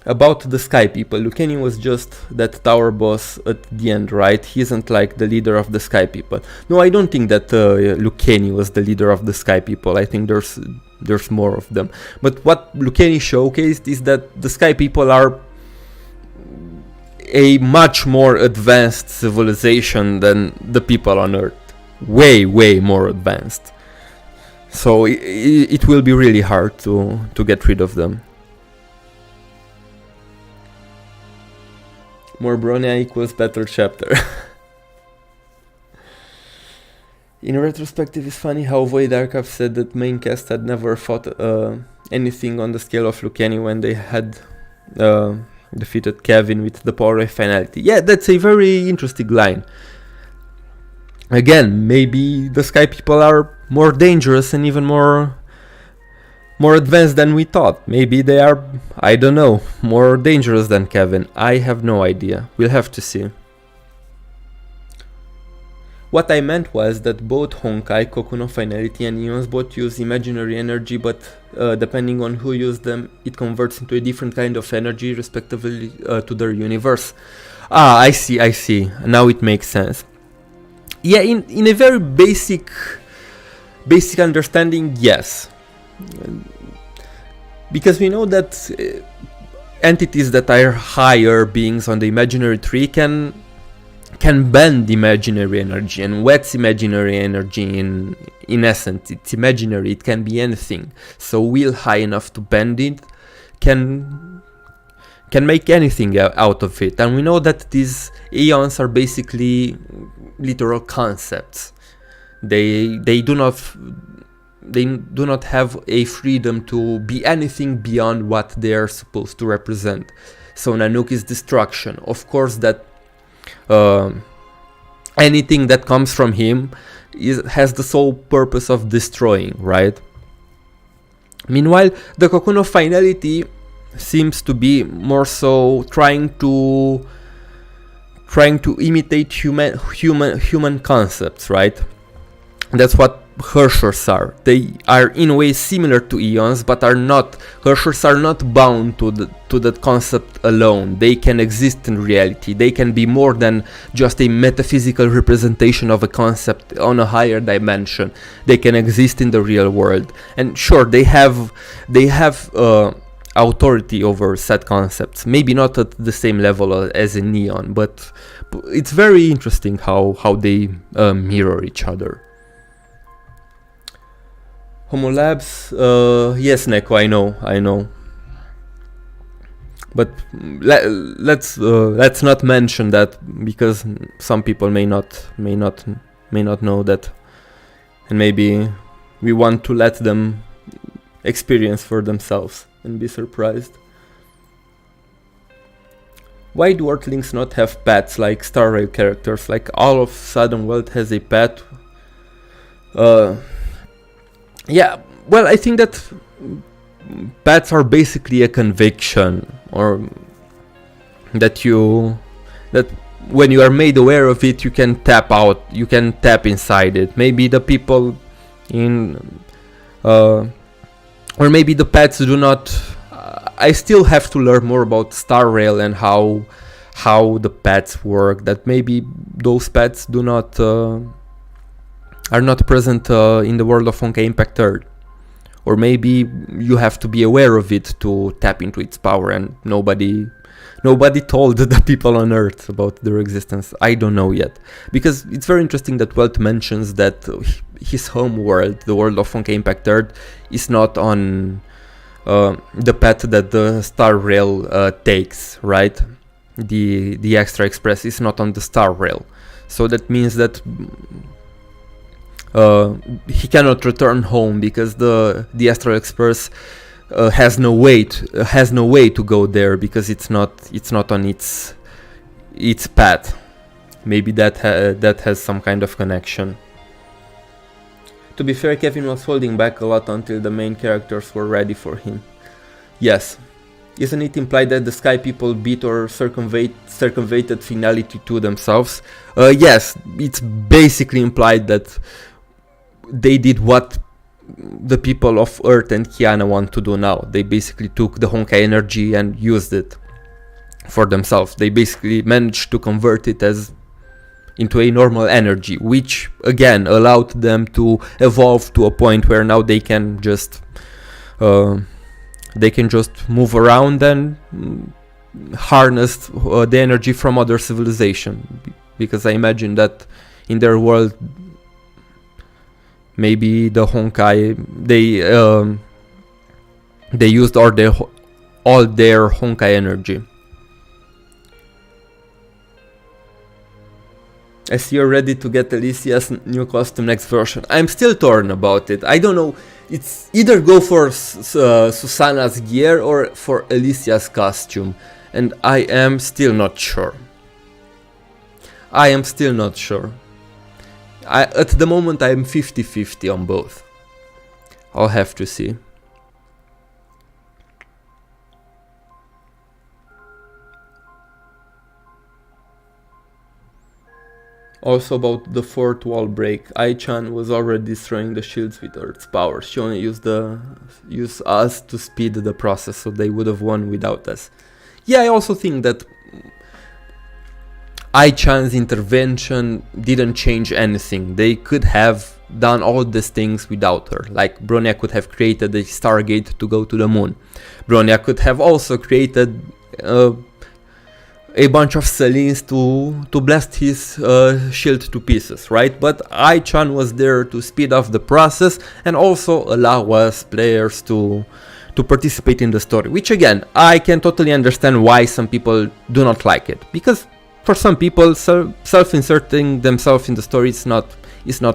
About the Sky People, Lucani was just that tower boss at the end, right? He isn't like the leader of the Sky People. No, I don't think that Lucani was the leader of the Sky People. I think there's more of them. But what Lucani showcased is that the Sky People are a much more advanced civilization than the people on Earth. Way, way more advanced. So it will be really hard to get rid of them. More Bronia equals better chapter. In retrospective, it's funny how Void Archive said that main cast had never fought anything on the scale of Lucani when they had defeated Kevin with the power of finality. Yeah, that's a very interesting line. Again, maybe the Sky People are more dangerous and even more advanced than we thought. Maybe they are, I don't know, more dangerous than Kevin. I have no idea. We'll have to see. What I meant was that both Honkai, Cocoon of Finality and Eons both use imaginary energy, but depending on who uses them, it converts into a different kind of energy, respectively to their universe. Ah, I see. Now it makes sense. Yeah, in a very basic understanding, yes. Because we know that entities that are higher beings on the imaginary tree can bend imaginary energy, and what's imaginary energy in essence? It's imaginary, it can be anything. So will high enough to bend it can make anything out of it. And we know that these eons are basically literal concepts. They do not have a freedom to be anything beyond what they are supposed to represent. So Nanook is destruction. Of course that anything that comes from him has the sole purpose of destroying, right? Meanwhile, the Cocoon of Finality seems to be more so trying to imitate human concepts, right? That's what Hershers are. They are in a way similar to Eons, but Hershers are not bound to that concept alone. They can exist in reality. They can be more than just a metaphysical representation of a concept on a higher dimension. They can exist in the real world. And sure, they have authority over set concepts. Maybe not at the same level as in Neon, but it's very interesting how they mirror each other. Homo Labs, yes, Neko, I know. But let's not mention that, because some people may not know that, and maybe we want to let them experience for themselves and be surprised. Why do Earthlings not have pets like Star Rail characters? Like all of Southern World has a pet. Yeah, well, I think that pets are basically a conviction, or that when you are made aware of it, you can tap out, you can tap inside it. Maybe the people in or maybe the pets do not. I still have to learn more about Star Rail and how the pets work. That maybe those pets do not are not present in the world of Honkai Impact 3rd. Or maybe you have to be aware of it to tap into its power, and nobody told the people on Earth about their existence. I don't know yet, because it's very interesting that Welt mentions that his home world, the world of Honkai Impact 3rd, is not on the path that the Star Rail takes, right? The Extra Express is not on the Star Rail, so that means that he cannot return home, because the Astral Express has no way to go there, because it's not on its path. Maybe that has some kind of connection. To be fair, Kevin was holding back a lot until the main characters were ready for him. Yes. Isn't it implied that the Sky People beat or circumvented Finality 2 themselves? Yes, it's basically implied that they did what the people of Earth and Kiana want to do now. They basically took the Honkai energy and used it for themselves. They basically managed to convert it into a normal energy, which again allowed them to evolve to a point where now they can just move around and harness the energy from other civilization. Because I imagine that in their world, maybe the Honkai they used all their Honkai energy. I see you're ready to get Alicia's new costume next version. I'm still torn about it. I don't know. It's either go for Susanna's gear or for Alicia's costume, and I am still not sure. At the moment I'm 50-50 on both. I'll have to see. Also about the fourth wall break, Ai-chan was already destroying the shields with Earth's power. She only used us to speed the process, so they would have won without us. Yeah, I also think that Ai-chan's intervention didn't change anything. They could have done all these things without her. Like Bronya could have created a Stargate to go to the moon. Bronya could have also created a bunch of Selines to blast his shield to pieces, right? But Ai-chan was there to speed up the process and also allow us players to participate in the story, which again, I can totally understand why some people do not like it, because for some people self-inserting themselves in the story is not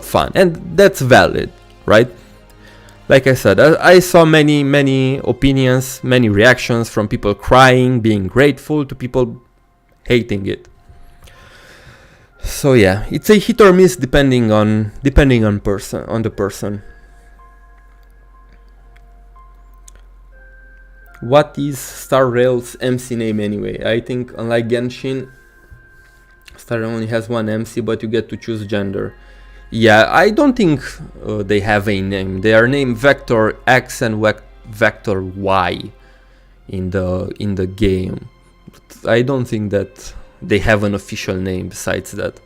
fun, and that's valid, right? Like I said, I saw many opinions, many reactions, from people crying, being grateful, to people hating it. So yeah, it's a hit or miss depending on the person. What is Star Rail's MC name anyway? I think unlike Genshin, Star Rail only has one MC, but you get to choose gender. Yeah, I don't think they have a name. They are named Vector X and Vector Y in the game. But I don't think that they have an official name besides that.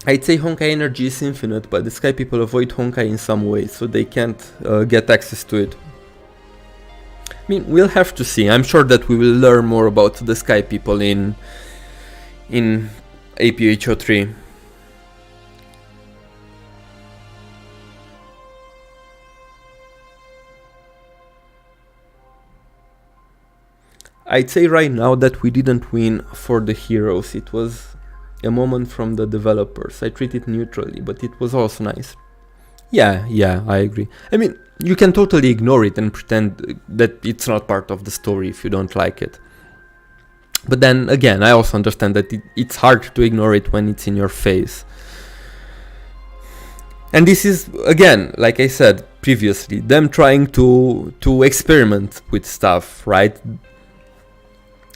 I'd say Honkai energy is infinite, but the Sky people avoid Honkai in some way, so they can't get access to it. I mean, we'll have to see. I'm sure that we will learn more about the Sky people in APHO3. I'd say right now that we didn't win for the heroes. It was a moment from the developers. I treat it neutrally, but it was also nice. Yeah, I agree. I mean, you can totally ignore it and pretend that it's not part of the story if you don't like it. But then again, I also understand that it's hard to ignore it when it's in your face. And this is, again, like I said previously, them trying to experiment with stuff, right?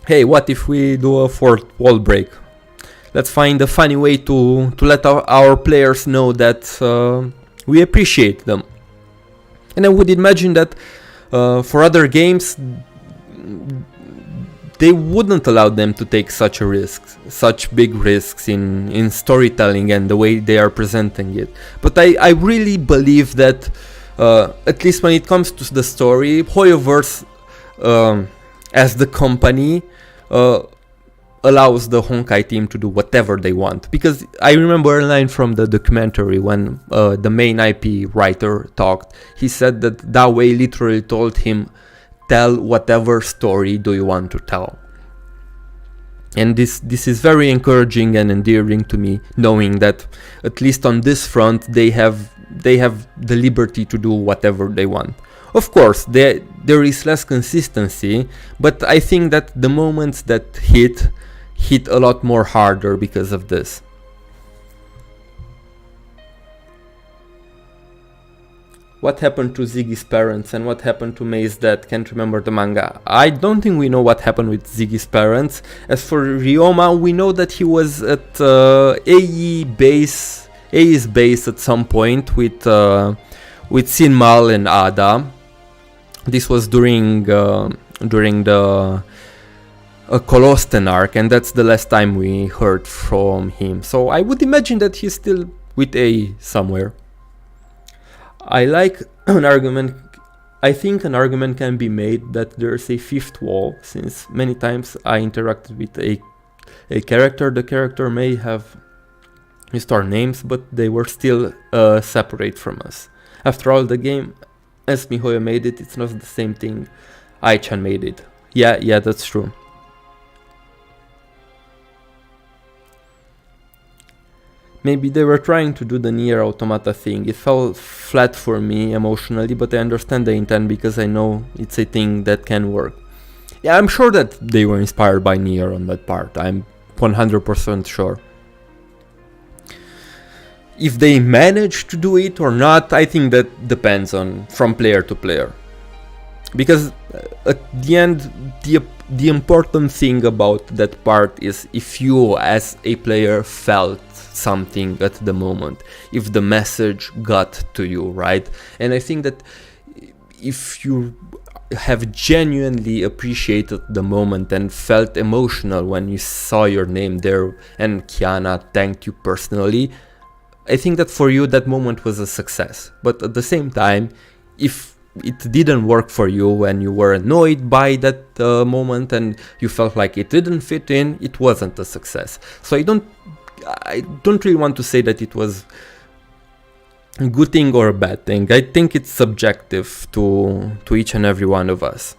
Hey, what if we do a fourth wall break? Let's find a funny way to let our players know that we appreciate them. And I would imagine that for other games, they wouldn't allow them to take such a risk, such big risks in storytelling and the way they are presenting it. But I really believe that, at least when it comes to the story, Hoyoverse as the company allows the Honkai team to do whatever they want. Because I remember a line from the documentary when the main IP writer talked. He said that Dawei literally told him, tell whatever story do you want to tell. And this is very encouraging and endearing to me, knowing that at least on this front they have the liberty to do whatever they want. Of course, there is less consistency, but I think that the moments that hit a lot more harder because of this. What happened to Ziggy's parents and what happened to Mei's dad? Can't remember the manga. I don't think we know what happened with Ziggy's parents. As for Ryoma, we know that he was at AE's base at some point with Sinmal and Ada. This was during the Colosten arc, and that's the last time we heard from him. So I would imagine that he's still with A somewhere. I think an argument can be made that there's a fifth wall, since many times I interacted with a character. The character may have used our names, but they were still separate from us. After all, the game, as MiHoYo made it, it's not the same thing Ai-chan made it. Yeah, that's true. Maybe they were trying to do the Nier Automata thing. It fell flat for me emotionally, but I understand the intent because I know it's a thing that can work. Yeah, I'm sure that they were inspired by Nier on that part. I'm 100% sure. If they managed to do it or not, I think that depends from player to player. Because at the end, the important thing about that part is if you as a player felt something at the moment, if the message got to you, right? And I think that if you have genuinely appreciated the moment and felt emotional when you saw your name there and Kiana thanked you personally, I think that for you that moment was a success. But at the same time, if it didn't work for you and you were annoyed by that moment and you felt like it didn't fit in, it wasn't a success. So I don't really want to say that it was a good thing or a bad thing. I think it's subjective to each and every one of us.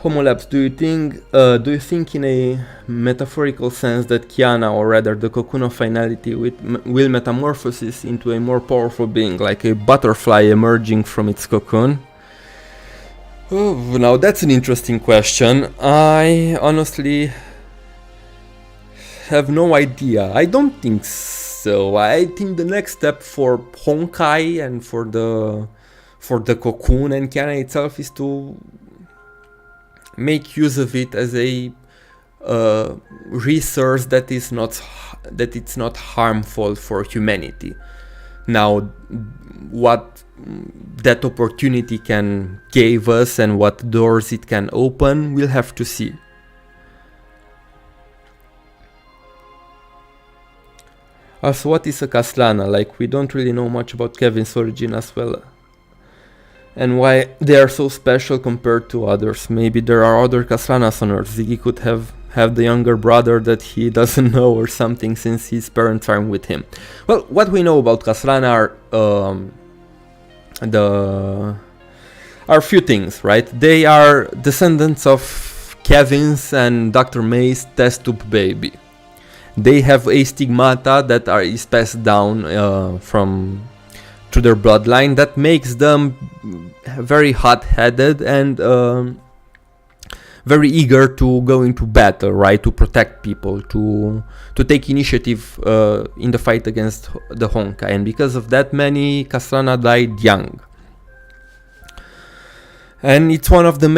Homolabs, do you think in a metaphorical sense that Kiana, or rather the cocoon of finality, will metamorphose into a more powerful being, like a butterfly emerging from its cocoon? Oh, now that's an interesting question. I honestly have no idea. I don't think so. I think the next step for Honkai and for the cocoon and Kiana itself is to make use of it as a resource that it's not harmful for humanity. Now, what that opportunity can give us and what doors it can open, we'll have to see. Also, what is a Kaslana? Like, we don't really know much about Kevin's origin as well. And why they are so special compared to others. Maybe there are other Kaslanas on Earth. Ziggy could have the younger brother that he doesn't know or something, since his parents aren't with him. Well, what we know about Kaslana are few things, right? They are descendants of Kevin's and Dr. May's test tube baby. They have a stigmata that is passed down through their bloodline, that makes them very hot-headed and very eager to go into battle, right? To protect people, to take initiative in the fight against the Honkai. And because of that, many Kaslana died young. And it's one of the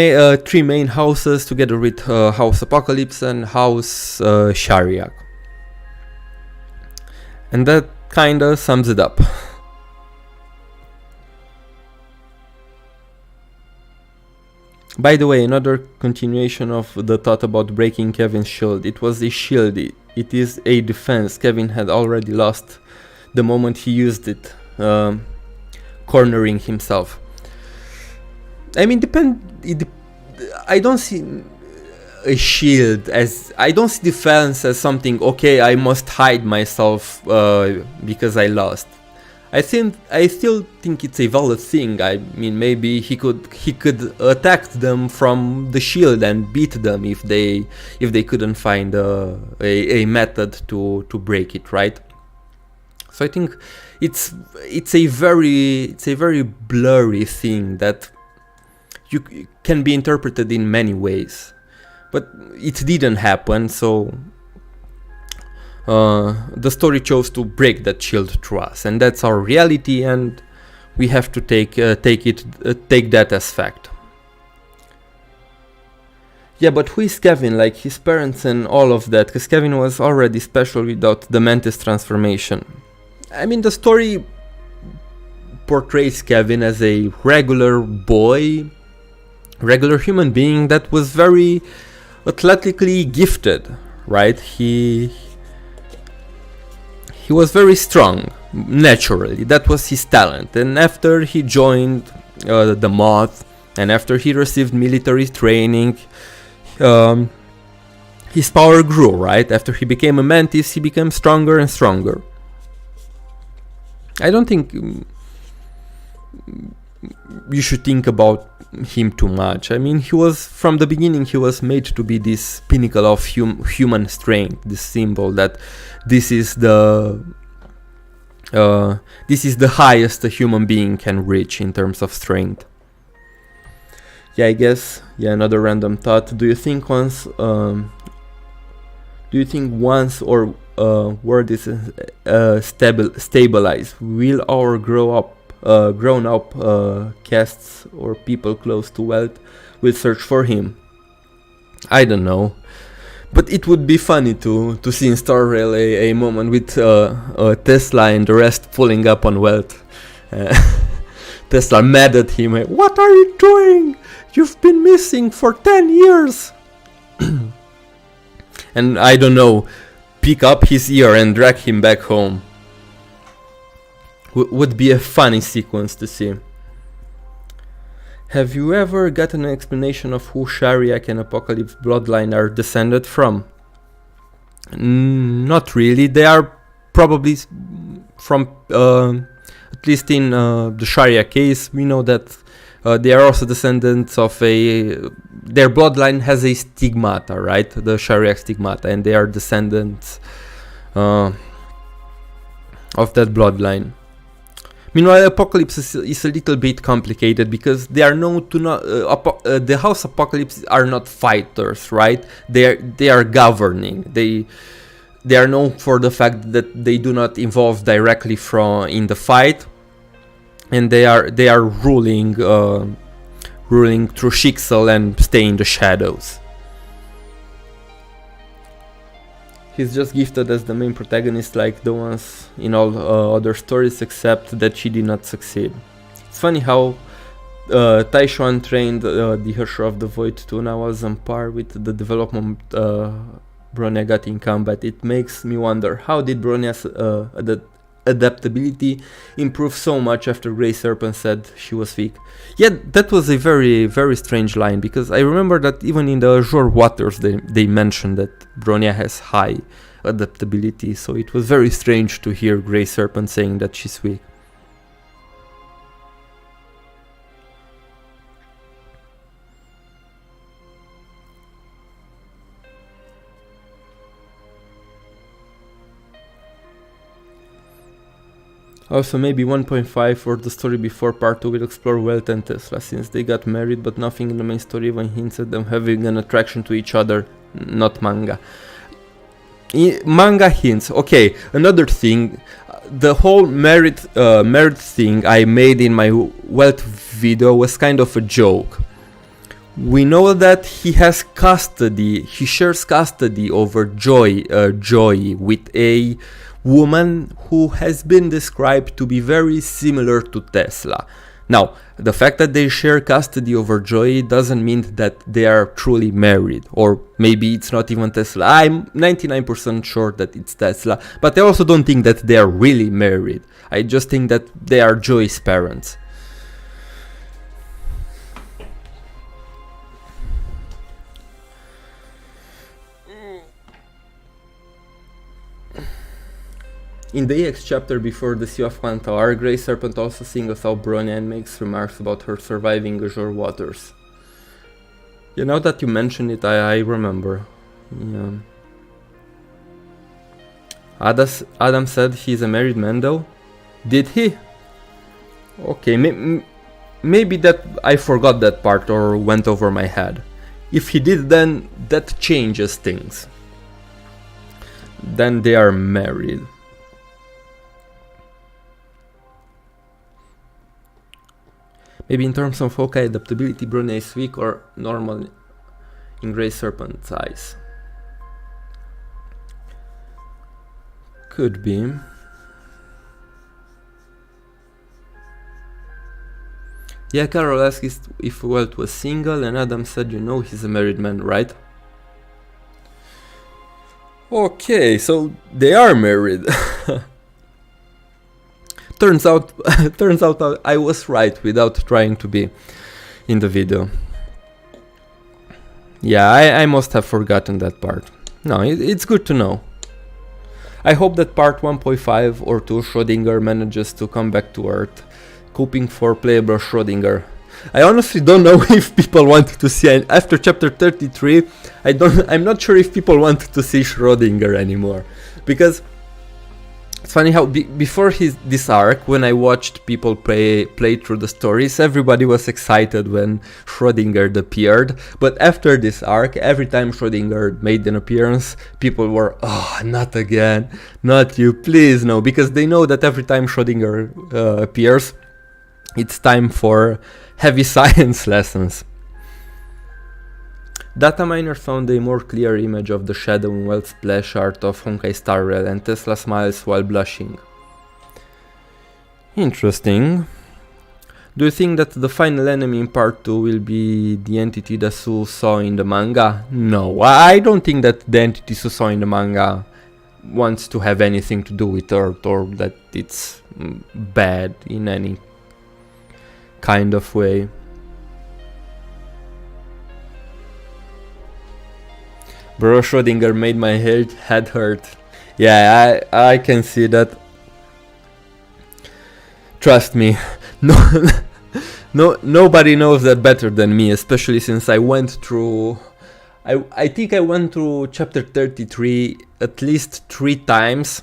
three main houses, together with House Apocalypse and House Shariak. And that kinda sums it up. By the way, another continuation of the thought about breaking Kevin's shield. It was a shield, it is a defense. Kevin had already lost the moment he used it, cornering himself. I mean, I don't see a shield as... I don't see defense as something, okay, I must hide myself because I lost. I still think it's a valid thing. I mean, maybe he could attack them from the shield and beat them if they couldn't find a method to break it, right? So I think it's a very blurry thing that can be interpreted in many ways, but it didn't happen. So the story chose to break that shield through us, and that's our reality, and we have to take that as fact. Yeah, but who is Kevin? Like, his parents and all of that, because Kevin was already special without the Mantis transformation. I mean, the story portrays Kevin as a regular boy, regular human being that was very athletically gifted, right? He was very strong, naturally. That was his talent. And after he joined the Moth, and after he received military training, his power grew, right? After he became a Mantis, he became stronger and stronger. I don't think you should think about him too much. I mean, from the beginning he was made to be this pinnacle of human strength, this symbol that this is the highest a human being can reach in terms of strength. Yeah, I guess. Yeah, another random thought. Do you think once or word is stabilized, will our grown up casts or people close to wealth will search for him? I don't know, but it would be funny to see in Star Rail a moment with Tesla and the rest pulling up on wealth. Tesla mad at him. What are you doing? You've been missing for 10 years. And I don't know, pick up his ear and drag him back home. Would be a funny sequence to see. Have you ever gotten an explanation of who Shariak and Apocalypse bloodline are descended from? Not really. They are probably from, at least in the Shariak case, we know that they are also descendants of their bloodline has a stigmata, right? The Shariak stigmata, and they are descendants of that bloodline. Meanwhile, Apocalypse is a little bit complicated because they are known to not. The House Apocalypse are not fighters, right? They are governing. They are known for the fact that they do not involve directly in the fight, and they are ruling through Shixel and stay in the shadows. He's just gifted as the main protagonist like the ones in all other stories, except that she did not succeed. It's funny how Taishuan trained the Hersher of the Void too, and I was on par with the development Bronya got in combat. It makes me wonder, how did Bronya's adaptability improved so much after Grey Serpent said she was weak? Yeah, that was a very, very strange line, because I remember that even in the Azure Waters they mentioned that Bronya has high adaptability, so it was very strange to hear Grey Serpent saying that she's weak. Also, maybe 1.5 for the story before part 2 will explore Welt and Tesla, since they got married, but nothing in the main story even hints at them having an attraction to each other. Not manga. Manga hints. Okay, another thing, the whole married thing I made in my Welt video was kind of a joke. We know that he has custody, he shares custody over Joy with a woman who has been described to be very similar to Tesla. Now, the fact that they share custody over Joy doesn't mean that they are truly married, or maybe it's not even Tesla. I'm 99% sure that it's Tesla, but I also don't think that they are really married. I just think that they are Joy's parents. In the EX chapter before the Sea of Kwantar, Grey Serpent also singles out Bronya and makes remarks about her surviving Azure Waters. Yeah, now that you mention it, I remember. Yeah. Adam said he's a married man though? Did he? Okay, maybe that I forgot that part or went over my head. If he did, then that changes things. Then they are married. Maybe in terms of Honkai adaptability, Bronya is weak or normal in Grey Serpent's eyes. Could be. Yeah, Carol asked if Welt was single, and Adam said, you know, he's a married man, right? Okay, so they are married. Turns out I was right without trying to be in the video. Yeah, I must have forgotten that part. No, it's good to know. I hope that part 1.5 or 2 Schrödinger manages to come back to Earth, coping for playable Schrödinger. I honestly don't know if people want to see, after chapter 33, I'm not sure if people want to see Schrödinger anymore, because it's funny how before this arc, when I watched people play through the stories, everybody was excited when Schrödinger appeared. But after this arc, every time Schrödinger made an appearance, people were, oh, not again, not you, please no, because they know that every time Schrödinger appears, it's time for heavy science lessons. Data miner found a more clear image of the shadow in Welt's splash art of Honkai Star Rail, and Tesla smiles while blushing. Interesting. Do you think that the final enemy in part 2 will be the entity that Sue saw in the manga? No, I don't think that the entity Sue saw in the manga wants to have anything to do with Earth, or that it's bad in any kind of way. Bro, Schrödinger made my head hurt. Yeah, I can see that. Trust me, nobody knows that better than me, especially since I went through... I think I went through chapter 33 at least 3 times.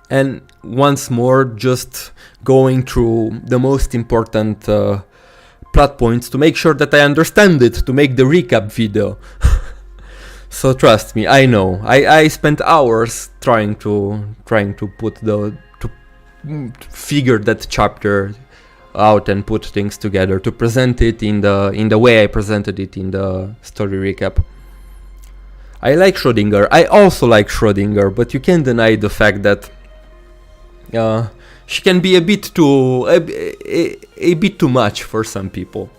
And once more, just going through the most important plot points to make sure that I understand it, to make the recap video. So trust me, I know. I spent hours trying to figure that chapter out and put things together, to present it in the way I presented it in the story recap. I like Schrödinger. I also like Schrödinger, but you can't deny the fact that she can be a bit too much for some people.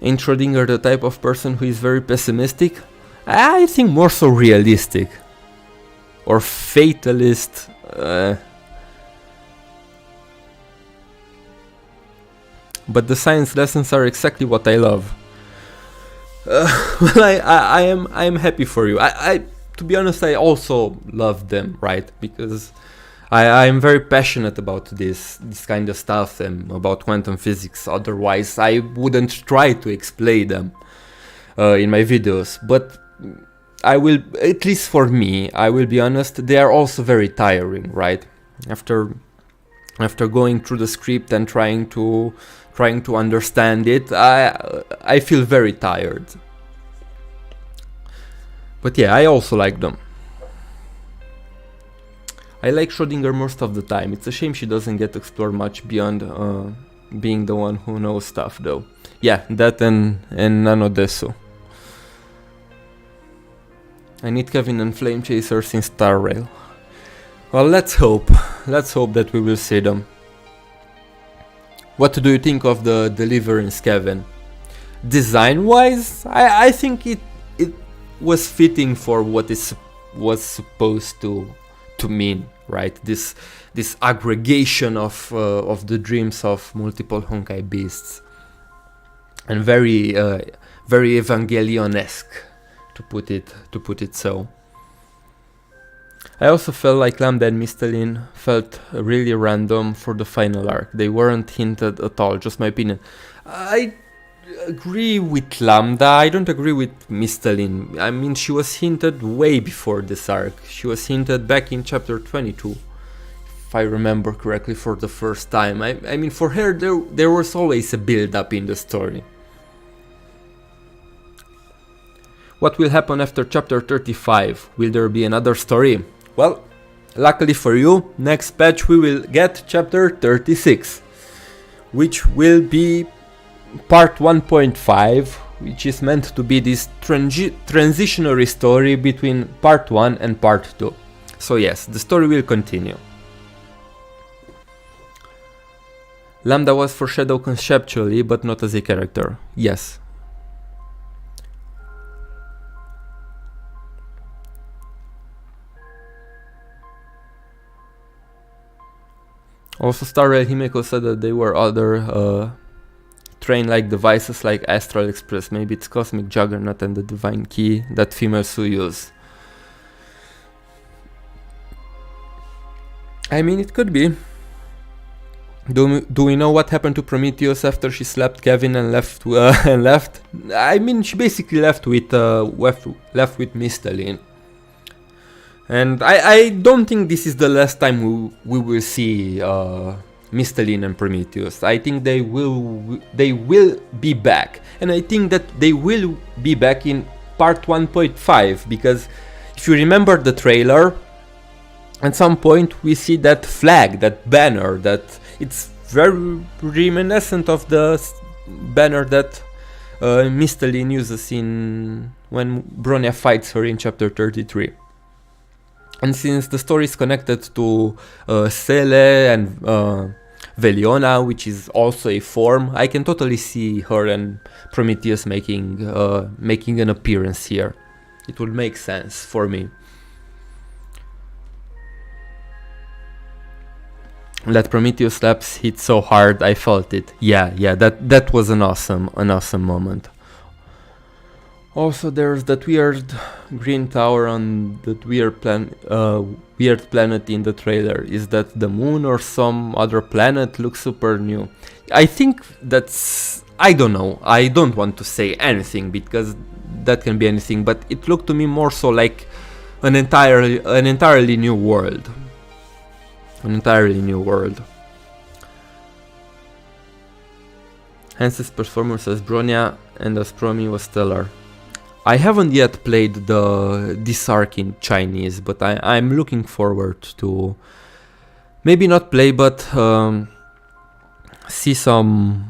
Ain't Schrödinger the type of person who is very pessimistic? I think more so realistic. Or fatalist. But the science lessons are exactly what I love. Well, I am happy for you. To be honest, I also love them, right? Because I am very passionate about this kind of stuff and about quantum physics. Otherwise, I wouldn't try to explain them in my videos. But I will, at least for me, I will be honest, they are also very tiring, right? After going through the script and trying to understand it, I feel very tired. But yeah, I also like them. I like Schrödinger most of the time. It's a shame she doesn't get explored much beyond being the one who knows stuff, though. Yeah, that and Nano Desu. I need Kevin and Flame Chasers in Star Rail. Well, let's hope. Let's hope that we will see them. What do you think of the Deliverance, Kevin? Design-wise, I think it was fitting for what it was supposed to mean, right? This aggregation of the dreams of multiple Honkai beasts, and very Evangelion-esque, to put it so. I also felt like Lambda and Mistalin felt really random for the final arc. They weren't hinted at all, just my opinion. I agree with Lambda, I don't agree with Mistalin. I mean, she was hinted way before this arc. She was hinted back in chapter 22, if I remember correctly, for the first time. I mean, for her there was always a build-up in the story. What will happen after chapter 35? Will there be another story? Well, luckily for you, next patch we will get chapter 36, which will be part 1.5, which is meant to be this transitionary story between part 1 and part 2. So yes, the story will continue. Lambda was foreshadowed conceptually, but not as a character. Yes. Also, Star Rail Himeko said that they were other train-like devices like Astral Express. Maybe it's Cosmic Juggernaut and the Divine Key that females will use. I mean, it could be. Do we know what happened to Prometheus after she slapped Kevin and left? I mean, she basically left with Mistalin. And I don't think this is the last time we will see Mistalin and Prometheus. I think they will be back, and I think that they will be back in part 1.5, because if you remember the trailer, at some point we see that flag, that banner, that it's very reminiscent of the banner that Mistalin uses when Bronya fights her in chapter 33. And since the story is connected to Sele and Veliona, which is also a form, I can totally see her and Prometheus making an appearance here. It would make sense for me. That Prometheus slaps hit so hard, I felt it. Yeah, that was an awesome moment. Also, there's that weird green tower on that weird planet in the trailer. Is that the moon or some other planet? Looks super new. I think that's... I don't know. I don't want to say anything because that can be anything. But it looked to me more so like an entirely new world. An entirely new world. Hansen's performance as Bronya and as Promi was stellar. I haven't yet played this arc in Chinese, but I'm looking forward to maybe not play, but see some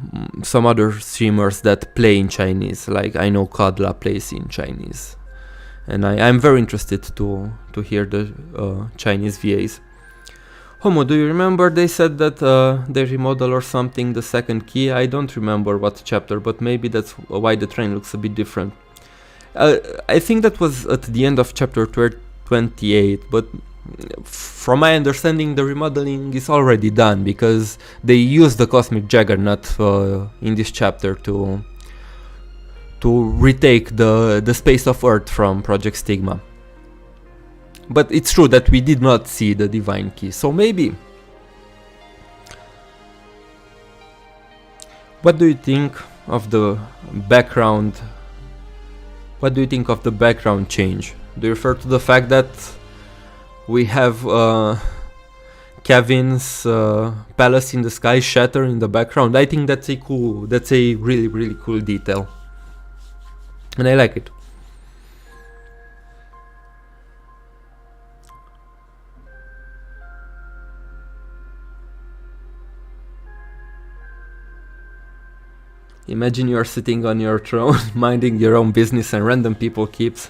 other streamers that play in Chinese. Like I know Kadla plays in Chinese, and I'm very interested to hear the Chinese VAs. Homo, do you remember they said that they remodel or something the second key? I don't remember what chapter, but maybe that's why the train looks a bit different. I think that was at the end of chapter 28, but from my understanding the remodeling is already done, because they used the cosmic juggernaut in this chapter to retake the space of Earth from Project Stigma. But it's true that we did not see the divine key, so maybe. What do you think of the background? What do you think of the background change? Do you refer to the fact that we have Kevin's palace in the sky shatter in the background? I think that's a really cool detail, and I like it. Imagine you're sitting on your throne, minding your own business, and random people keeps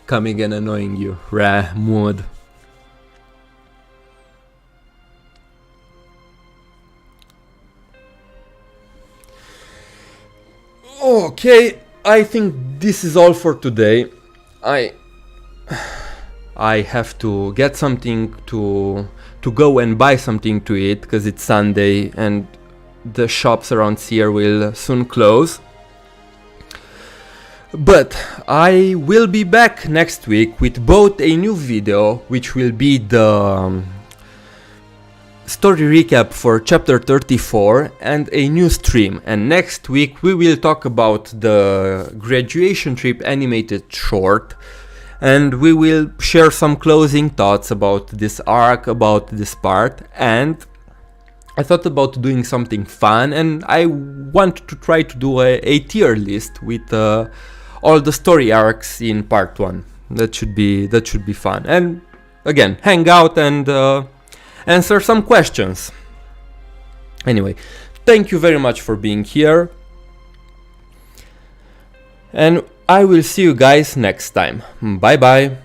coming and annoying you. Rah, mood. Okay, I think this is all for today. I have to get something to go and buy something to eat, because it's Sunday and the shops around here will soon close. But I will be back next week with both a new video, which will be the story recap for chapter 34, and a new stream. And next week we will talk about the graduation trip animated short, and we will share some closing thoughts about this arc, about this part. And I thought about doing something fun, and I want to try to do a tier list with all the story arcs in part 1. That should be fun. And again, hang out and answer some questions. Anyway, thank you very much for being here, and I will see you guys next time. Bye bye.